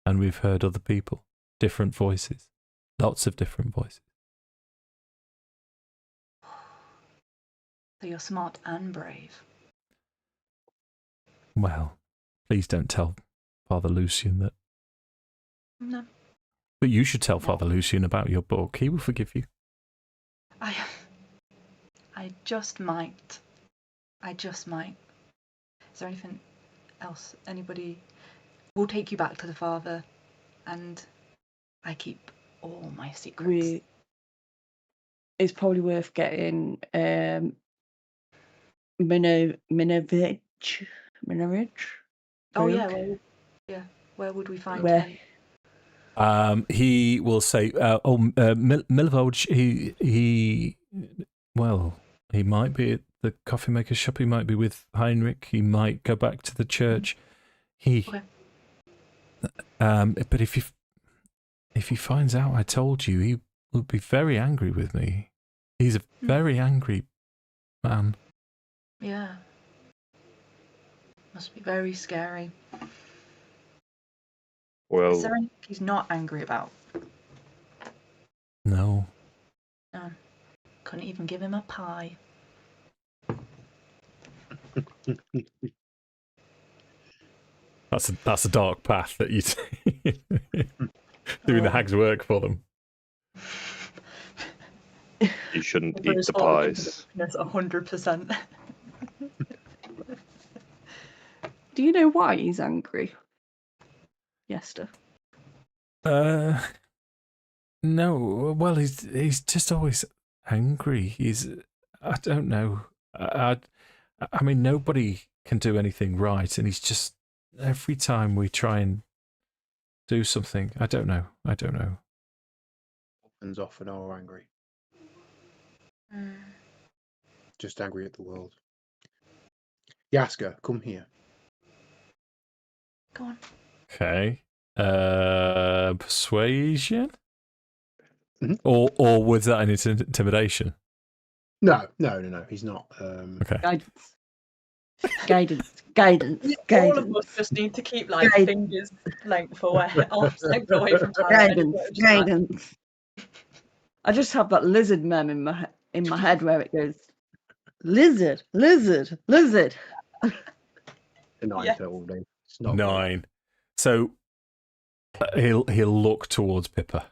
and we've heard other people, different voices, lots of different voices. So you're smart and brave. Well, please don't tell Father Lucian that. No. But you should tell Father Lucian about your book. He will forgive you. I just might. Is there anything else? Anybody? We'll take you back to the father, and I keep all my secrets. It's probably worth getting Minovich. Oh yeah, where would we find Where? him? He will say, Milivoj, he might be at the coffee maker's shop, he might be with Heinrich, he might go back to the church. Okay. But if he finds out I told you, he will be very angry with me. He's a very angry man. Yeah. Must be very scary. Well, Is there anything he's not angry about? No. No. Couldn't even give him a pie. That's a dark path that you take. Doing the hag's work for them. you shouldn't eat the pies. That's 100%. Do you know why he's angry? Yester. No. Well, he's just always angry. I don't know. I mean, nobody can do anything right, and he's just every time we try and do something. I don't know. Orphans often are angry. Just angry at the world. Yaska, come here. Go on. Okay. Persuasion? Mhm. Or was that an intimidation? No. He's not. Okay. Guidance. All of us just need to keep fingers length away, arms length away from Tala. Guidance. I just have that lizard meme in my head where it goes, lizard. A 9 total day. It's not 9. So he'll look towards Pippa.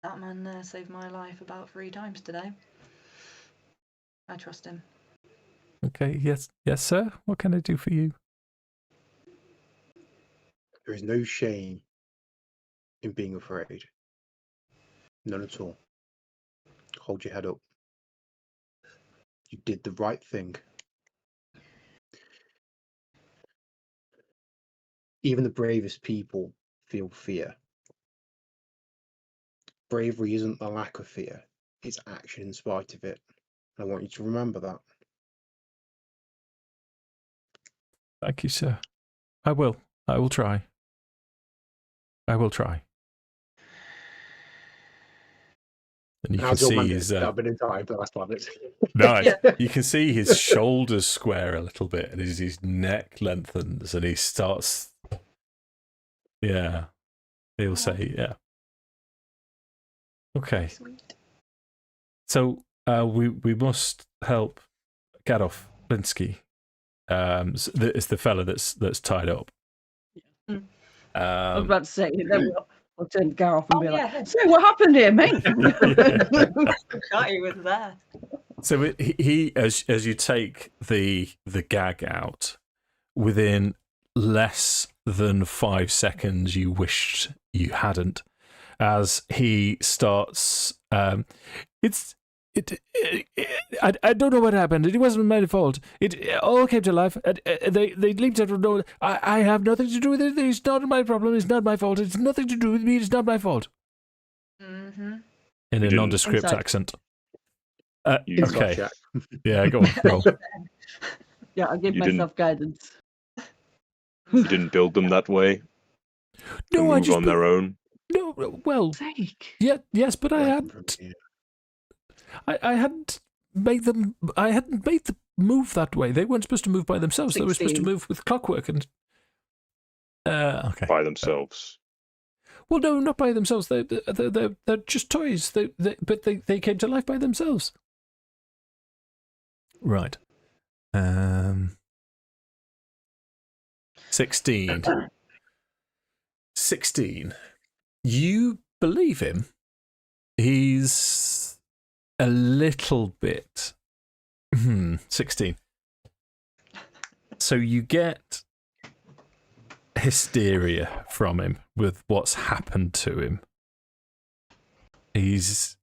That man there saved my life about 3 times today. I trust him. Okay, yes, sir. What can I do for you? There is no shame in being afraid. None at all. Hold your head up. You did the right thing. Even the bravest people feel fear. Bravery isn't the lack of fear, it's action in spite of it. I want you to remember that. Thank you, sir. I will try. And you can see his. I've been in time for the last 5 minutes. Nice. Yeah. You can see his shoulders square a little bit, and his neck lengthens, and he starts. Yeah, he'll say, "Yeah." Okay. Sweet. So we must help Gadolf Blinsky. It's the fella that's tied up. I was about to say, then I'll turn to Gareth and be like, yeah. so what happened here, mate? Forgot he was there. So he as you take the gag out, within less than 5 seconds, you wished you hadn't, as he starts. I don't know what happened. It wasn't my fault. It all came to life. They leaped out of nowhere. I have nothing to do with it. It's not my problem. It's not my fault. It's nothing to do with me. It's not my fault. Mm-hmm. In a didn't- nondescript Inside. accent. Insight Okay. check. Yeah, go on. Roll. Yeah, I give You didn't- myself guidance. You didn't build them that way to No, I move just on their own. no. Well, Sake. yes, but I Yeah, hadn't. from here. I hadn't made them. I hadn't made them move that way. They weren't supposed to move by themselves. They were supposed to 16. move with clockwork and. Okay. By themselves. Well, no, not by themselves. They're just toys. But they came to life by themselves. Right. 16. 16. You believe him. He's a little bit. 16. So you get hysteria from him with what's happened to him. He's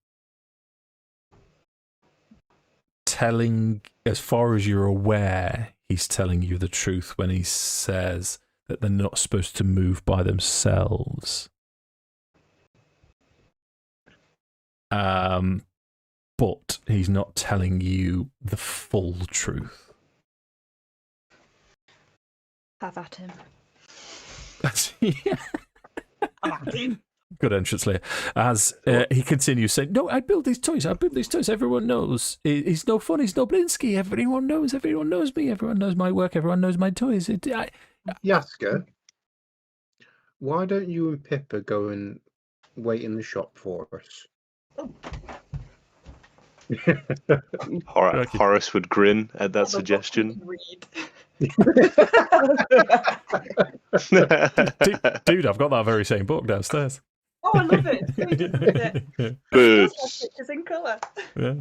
telling, as far as you're aware, he's telling you the truth when he says that they're not supposed to move by themselves. But he's not telling you the full truth. Have at him. Yeah. Good entrance, Leah. As he continues saying, "No, I build these toys. Everyone knows. He's no fun. He's no Blinsky. Everyone knows. Everyone knows me. Everyone knows my work. Everyone knows my toys." Yaska, why don't you and Pippa go and wait in the shop for us? Horace would grin at that suggestion. Read. Dude, I've got that very same book downstairs. Oh, I love it. It Birds. feels like pictures in colour. Yeah.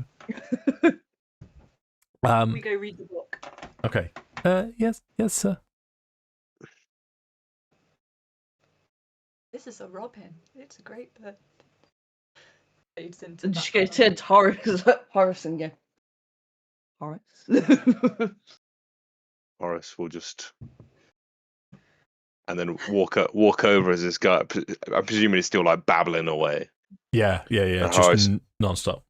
We go read the book. Okay. Yes, sir. This is a robin. It's a great bird. Fades into I'm just that going to turn to Horace and go, Horace? Horace will just, and then walk over as this guy. I'm presuming he's still like babbling away. Yeah. Horace- Just non-stop.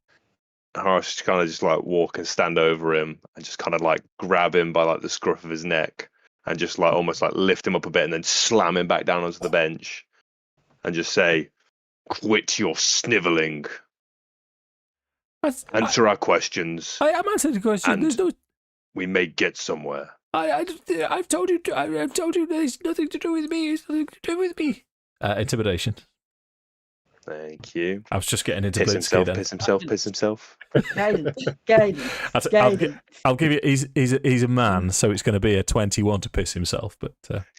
Horace kind of just like walk and stand over him and just kind of like grab him by like the scruff of his neck and just like almost like lift him up a bit and then slam him back down onto the bench and just say, "Quit your snivelling. Answer our questions. I am answering the question. And- There's no. We may get somewhere." I've told you. I've told you. There's nothing to do with me. It's nothing to do with me. Intimidation. Thank you. I was just getting into Piss Blinsky himself, then. piss himself. Guidance. I'll give you. He's a man, so it's going to be a 21 to piss himself. But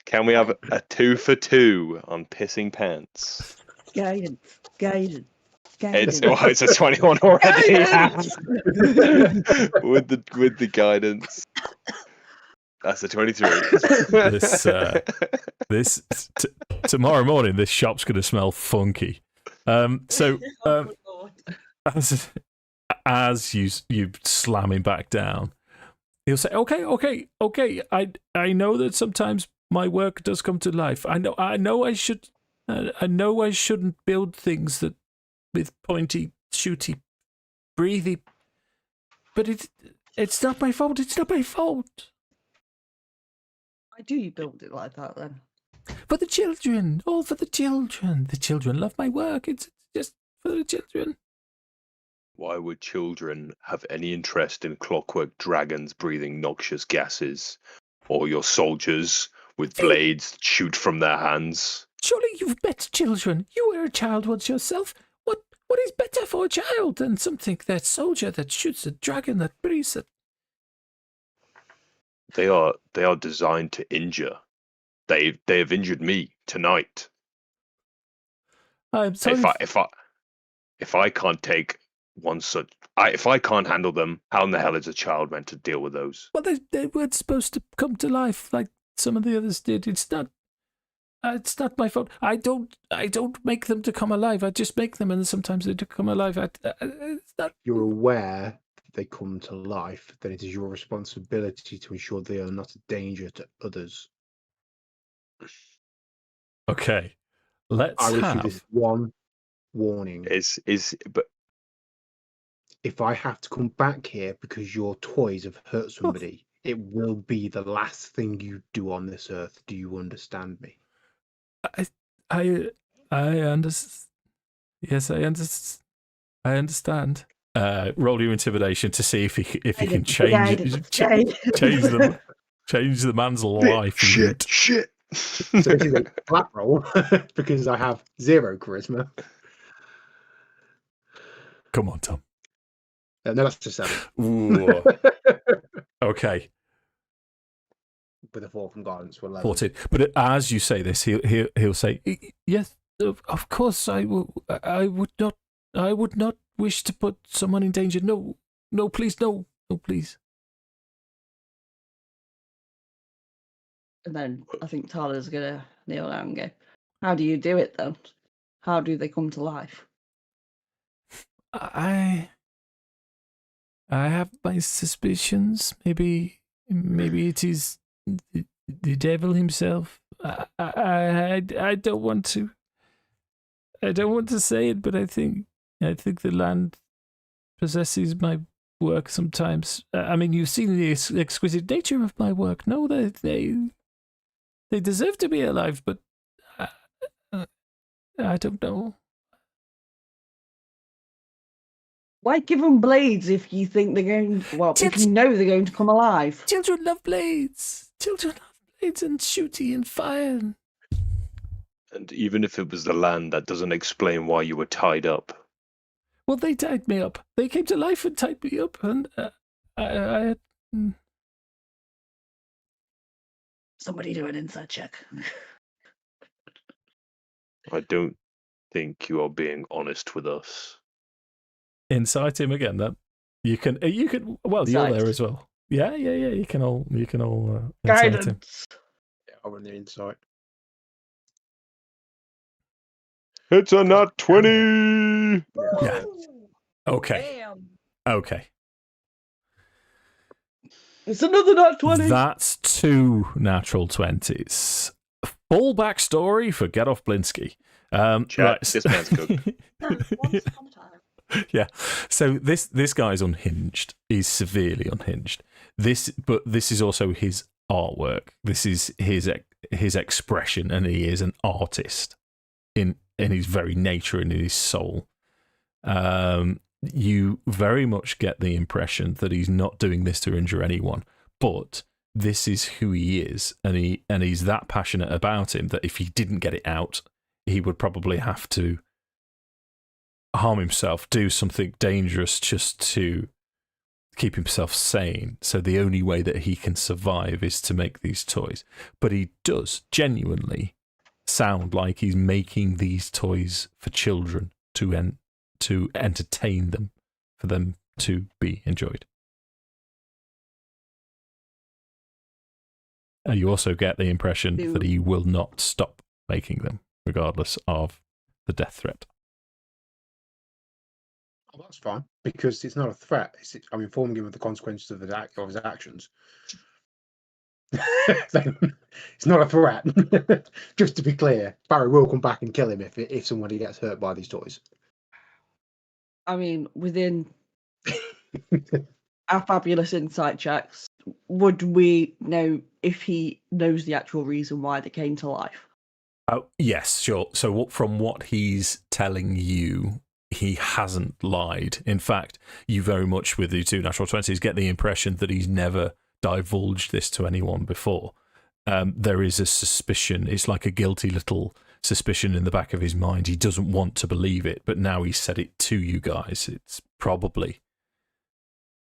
Can we have a 2 for 2 on pissing pants? Guidance. It's a 21 already. with the guidance. That's a 23. Tomorrow morning, this shop's going to smell funky. So Oh, Lord. as you slam him back down, he'll say, "Okay. I know that sometimes my work does come to life. I know I shouldn't build things that with pointy, shooty, breathy. But it's not my fault. It's not my fault. Why do you build it like that then? For the children, all for the children. The children love my work. It's just for the children." Why would children have any interest in clockwork dragons breathing noxious gases, or your soldiers with blades that shoot from their hands? Surely you've met children. You were a child once yourself. What is better for a child than something that soldier that shoots a dragon that breathes it? They are designed to injure. They have injured me tonight. I'm sorry. If I can't take one such, if I can't handle them, how in the hell is a child meant to deal with those? Well, they weren't supposed to come to life like some of the others did. It's not my fault. I don't make them to come alive. I just make them, and sometimes they do come alive. It's not. You're aware that they come to life, then it is your responsibility to ensure they are not a danger to others. Okay, let's I issue have. this one warning. But if I have to come back here because your toys have hurt somebody, it will be the last thing you do on this earth. Do you understand me? I understand. Yes, I understand. Roll your intimidation to see if he can change the man's life. Shit. So this is a flat roll because I have 0 charisma. Come on, Tom. No, that's just 7. Ooh. Okay. With a 4 from guidance for 11. 14. But as you say this, he'll say, "Yes, of course I would not wish to put someone in danger. No, please, no, please." And then I think Tala's going to kneel down and go, how do you do it then? How do they come to life? I have my suspicions. Maybe it is the devil himself. I don't want to. I don't want to say it, but I think the land possesses my work sometimes. I mean, you've seen the exquisite nature of my work. No, they deserve to be alive, but I don't know. Why give them blades if you think they're going? If you know they're going to come alive. Children love blades. Children love blades and shooty and fire. And even if it was the land, that doesn't explain why you were tied up. Well, they tied me up. They came to life and tied me up, and I Somebody do an insight check. I don't think you are being honest with us. incite him again. Then you can. Well, Insight. you're there as well. Yeah. You can all incite him. Guidance. Yeah, I'll run the insight. It's a nat 20! Yeah. Okay. Damn. Okay. It's another nat 20. That's 2 natural 20s. Full backstory for Get Off Blinsky. Chat, Right. this man's cooked. Once upon a time. Yeah. So this guy's unhinged. He's severely unhinged. But this is also his artwork. This is his expression, and he is an artist in his very nature and in his soul. You very much get the impression that he's not doing this to injure anyone, but this is who he is, and he's that passionate about him that if he didn't get it out, he would probably have to harm himself, do something dangerous just to keep himself sane. So the only way that he can survive is to make these toys. But he does genuinely sound like he's making these toys for children to entertain them, for them to be enjoyed. And you also get the impression that he will not stop making them, regardless of the death threat. Oh, that's fine, because it's not a threat. I'm informing him of the consequences of his actions. It's not a threat. Just to be clear, Barry will come back and kill him if somebody gets hurt by these toys. I mean, within our fabulous insight checks, would we know if he knows the actual reason why they came to life? Oh, yes, sure. So from what he's telling you, he hasn't lied. In fact, you very much, with the 2 natural 20s, get the impression that he's never divulged this to anyone before. There is a suspicion. It's like a guilty little suspicion in the back of his mind. He doesn't want to believe it, but now he said it to you guys. It's probably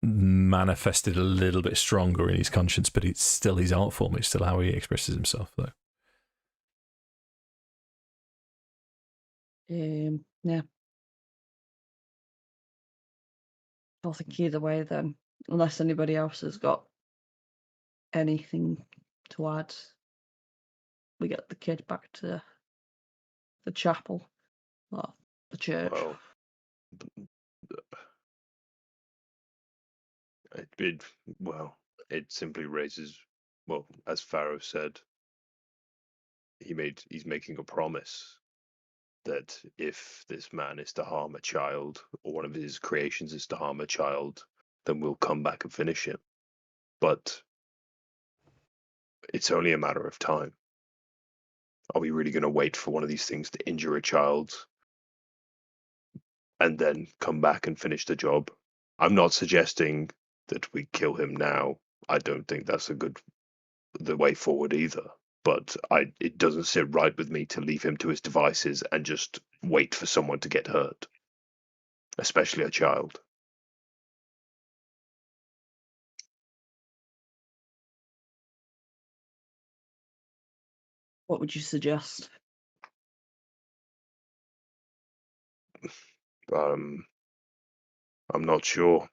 manifested a little bit stronger in his conscience, but it's still his art form. It's still how he expresses himself, though. Yeah. I think either way then, unless anybody else has got anything to add, we get the kid back to the chapel, or the church. It simply raises, as Farrow said, he's making a promise that if this man is to harm a child, or one of his creations is to harm a child, then we'll come back and finish him. But it's only a matter of time. Are we really going to wait for one of these things to injure a child and then come back and finish the job? I'm not suggesting that we kill him now. I don't think that's the way forward either. But it doesn't sit right with me to leave him to his devices and just wait for someone to get hurt, especially a child. What would you suggest? I'm not sure.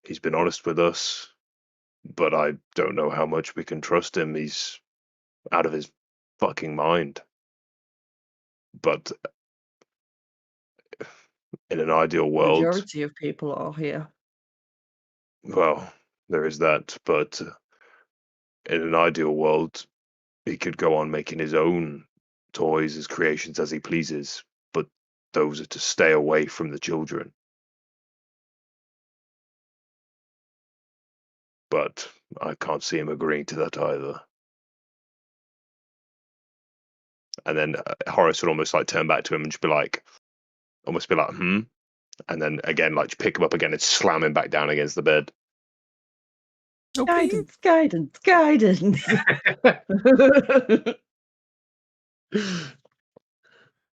He's been honest with us, but I don't know how much we can trust him. He's out of his fucking mind. But in an ideal world, Majority of people are here. well, there is that. But in an ideal world, he could go on making his own toys, his creations as he pleases. But those are to stay away from the children. But I can't see him agreeing to that either. And then Horace would almost like turn back to him and just be like, and then again, like pick him up again and slam him back down against the bed. Guidance, guidance, guidance.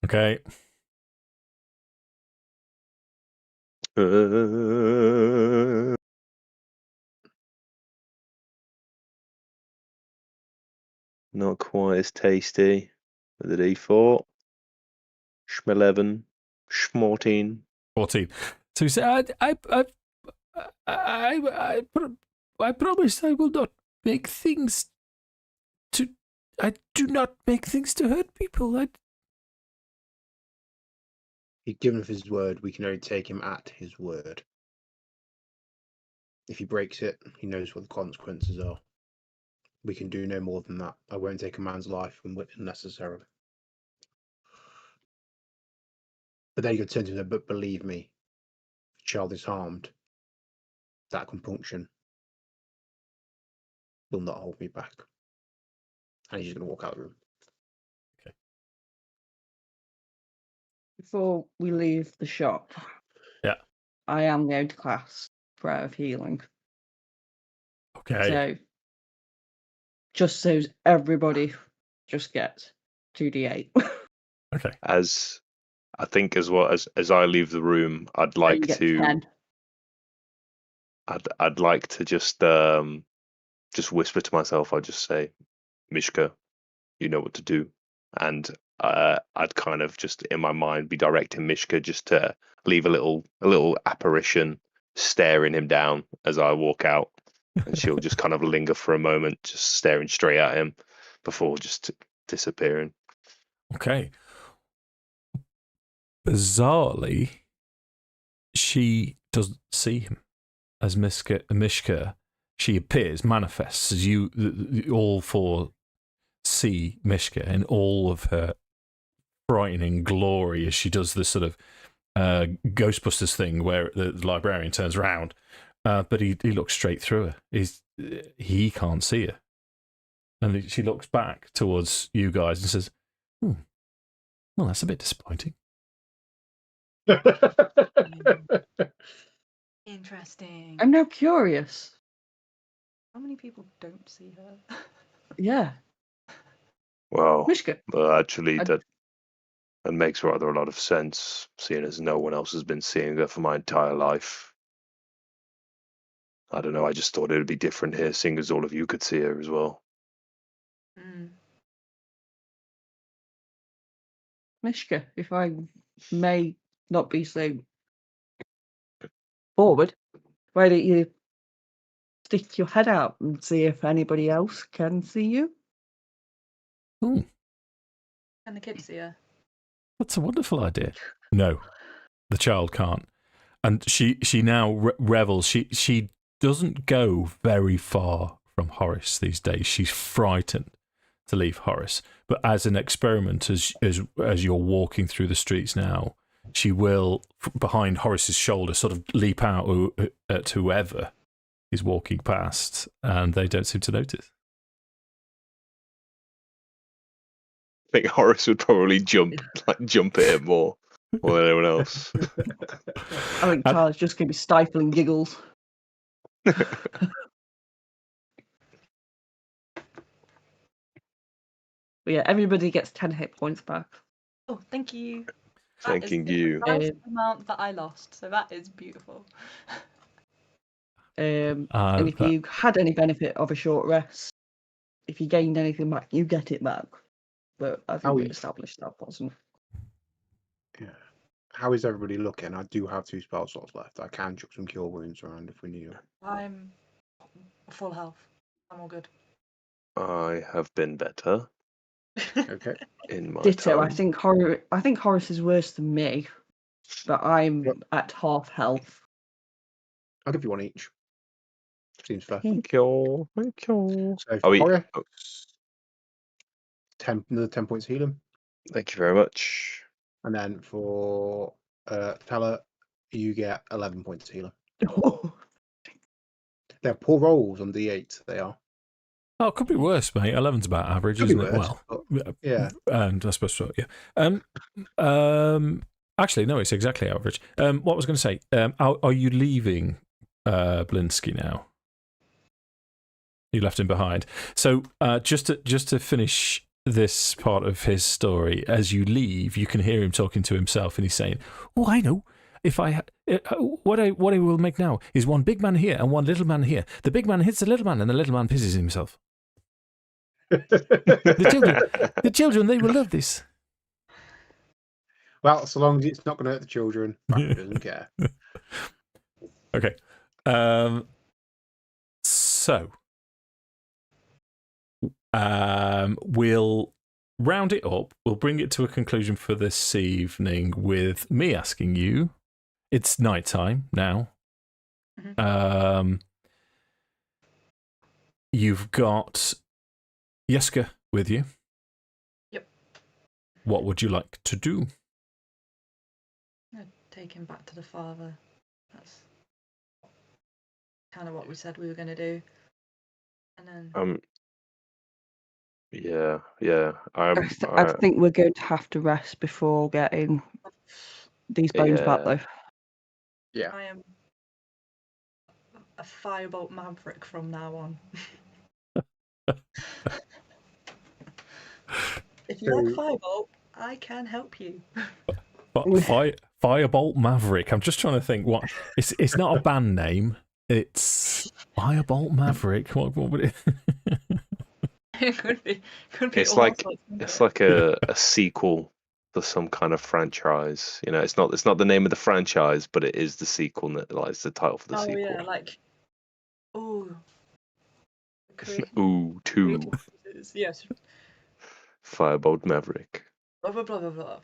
Okay. Not quite as tasty with the D4. Sh11, Sh14. 14. So he said, I promise I will not make things I do not make things to hurt people. He's given us his word. We can only take him at his word. If he breaks it, he knows what the consequences are. We can do no more than that. I won't take a man's life unnecessarily. But then you could turn to him, but believe me, if a child is harmed, that compunction will not hold me back. And he's just going to walk out of the room. Before we leave the shop, Yeah. I am going to cast Prayer of Healing. Okay. So, just so everybody just gets 2d8. Okay. As I think as well as I leave the room, I'd So you like get to 10. I'd like to just whisper to myself. I'd just say, Mishka, you know what to do. And I'd kind of just in my mind be directing Mishka just to leave a little apparition staring him down as I walk out. And she'll just kind of linger for a moment, just staring straight at him before just disappearing. Okay. Bizarrely, she doesn't see him as Mishka. She appears, manifests as you all four see Mishka in all of her frightening glory as she does this sort of Ghostbusters thing where the librarian turns around, but he looks straight through her. He can't see her. And she looks back towards you guys and says, well, that's a bit disappointing. Interesting. I'm now curious. How many people don't see her? Yeah. Well, Mishka. actually, that makes rather a lot of sense, seeing as no one else has been seeing her for my entire life. I don't know, I just thought it would be different here, seeing as all of you could see her as well. Mishka, if I may not be so forward, why don't you stick your head out and see if anybody else can see you? Ooh, Can the kids see her? that's a wonderful idea. No, the child can't. And she now revels. She doesn't go very far from Horace these days. She's frightened to leave Horace. But as an experiment, as you're walking through the streets now, she will, behind Horace's shoulder, sort of leap out at whoever is walking past, and they don't seem to notice. I think Horace would probably jump at him more than anyone else. I think Tala's just going to be stifling giggles. But yeah, everybody gets 10 hit points back. Oh, thank you. Thanking you. That is the amount that I lost, so that is beautiful. And if you had any benefit of a short rest, if you gained anything back, you get it back. But I think we established that wasn't. Yeah. How is everybody looking? I do have 2 spell slots left. I can chuck some cure wounds around if we need them. I'm full health. I'm all good. I have been better. Okay. In my Ditto. time. I think Horace is worse than me, but I'm at half health. I'll give you 1 each. Seems fair. Thank you. Thank you. So for Horace, another 10 points healing. Thank you very much. And then for Tala, you get 11 points healing. They're poor rolls on D8, they are. Oh, it could be worse, mate. 11's about average, Could isn't be it? worse, Well, yeah. And I suppose so, yeah. Actually, no, it's exactly average. What I was going to say, are you leaving Blinsky now? You left him behind. So just to finish this part of his story, as you leave, you can hear him talking to himself, and he's saying, "Oh, I know. If what I will make now is one big man here and one little man here. The big man hits the little man, and the little man pisses himself. The children, they will love this." Well, so long as it's not going to hurt the children, Frank doesn't care. Okay. So we'll round it up. We'll bring it to a conclusion for this evening with me asking you. It's nighttime now. Mm-hmm. You've got Yesa with you. Yep. What would you like to do? Take him back to the father. That's kind of what we said we were going to do. And then Yeah. I think we're going to have to rest before getting these bones back, though. Yeah. I am a firebolt maverick from now on. If you like firebolt, I can help you. Firebolt Maverick. I'm just trying to think what it's not a band name. It's Firebolt Maverick. What would it? It could be. It's like a sequel to some kind of franchise. You know, it's not the name of the franchise, but it is the sequel. It's the title for the sequel. Oh yeah, like ooh. Ooh, 2. Yes. Firebolt Maverick. Blah blah blah blah blah.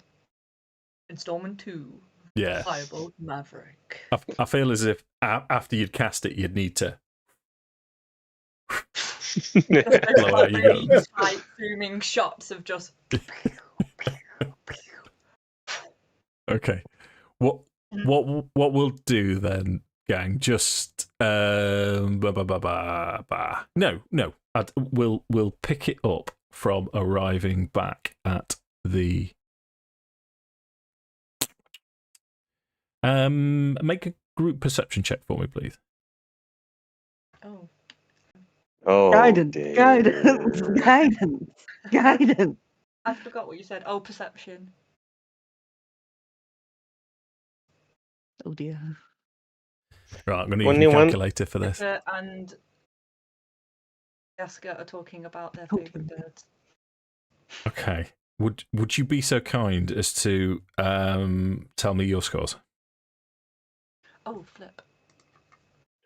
Installment 2. Yeah. Firebolt Maverick. I feel as if after you'd cast it, you'd need to. Like zooming shots of just. Okay. What we'll do then, gang? Just No. We'll pick it up from arriving back at the. Make a group perception check for me, please. Oh, guidance. I forgot what you said. Oh, perception. Oh dear. Right, I'm going to use my calculator for this. And Yesa are talking about their favourite birds. Okay. Would you be so kind as to tell me your scores? Oh, flip.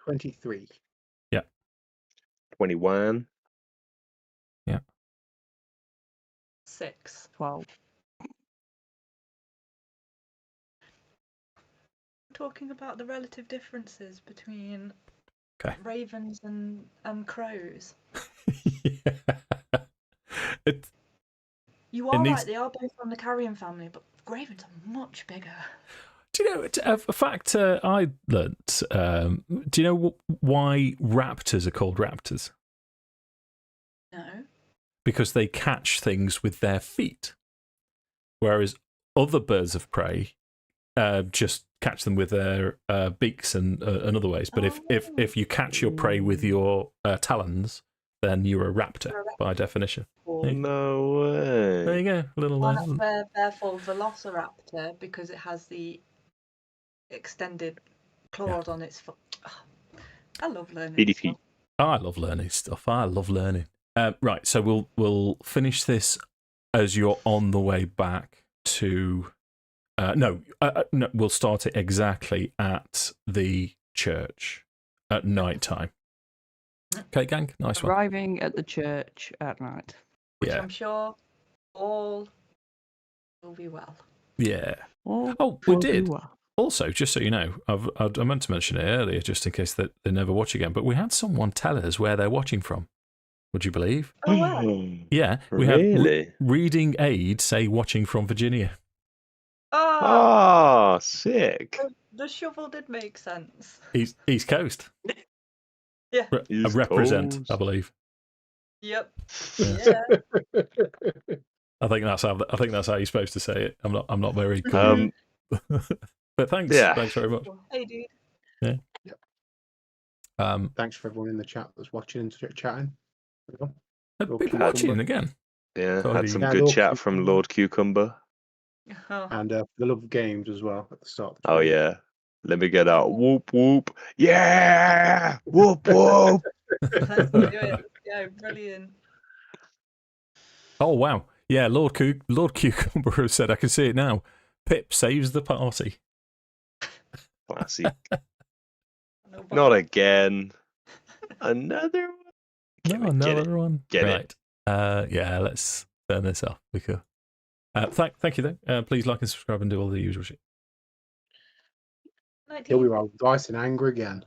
23. Yeah. 21. Yeah. 6. 12. Talking about the relative differences between Okay. ravens and crows. Yeah. You are needs- right, they are both from the carrion family, but Gravens are much bigger. Do you know a fact I learnt? Do you know why raptors are called raptors? No. Because they catch things with their feet, whereas other birds of prey just catch them with their beaks and other ways. But if you catch your prey with your talons, then you're a raptor by definition. No way. There you go, little. Therefore, Velociraptor, because it has the extended claws on its foot. Oh, I love learning BDP. stuff. I love learning stuff. I love learning. Right, so we'll finish this as you're on the way back to. No, we'll start it exactly at the church at night time. Okay, gang, nice one. Arriving at the church at night. Which Yeah, I'm sure all will be well. yeah. All Oh, we will be did. well. Also, just so you know, I meant to mention it earlier, just in case that they never watch again. But we had someone tell us where they're watching from. Would you believe? Oh, wow. Yeah, we had Really? reading aid say watching from Virginia. Oh, Ah, sick. the shovel did make sense. East Coast. Yeah. East Represent, Coast. I believe. Yep. Yeah. Yeah. I think that's how you're supposed to say it. I'm not very good. But thanks. Yeah. Thanks very much. Hey, dude. Yeah. Thanks for everyone in the chat that's watching and chatting. People watching again. Yeah, Sorry. had some Yeah, good Lord chat from Cucumber. Lord Cucumber. Oh, And the love of games as well at the start. Oh yeah. Let me get out. Whoop whoop. Yeah. Whoop whoop. let's do it. Yeah, brilliant. Oh wow. Yeah, Lord Cucumber has said, I can see it now. Pip saves the party. Classic. No Not again. Another one. No, Get another it. one. Get right. Yeah, let's turn this off because. Thank you though. Please like and subscribe and do all the usual shit. Here we are, dice and anger again.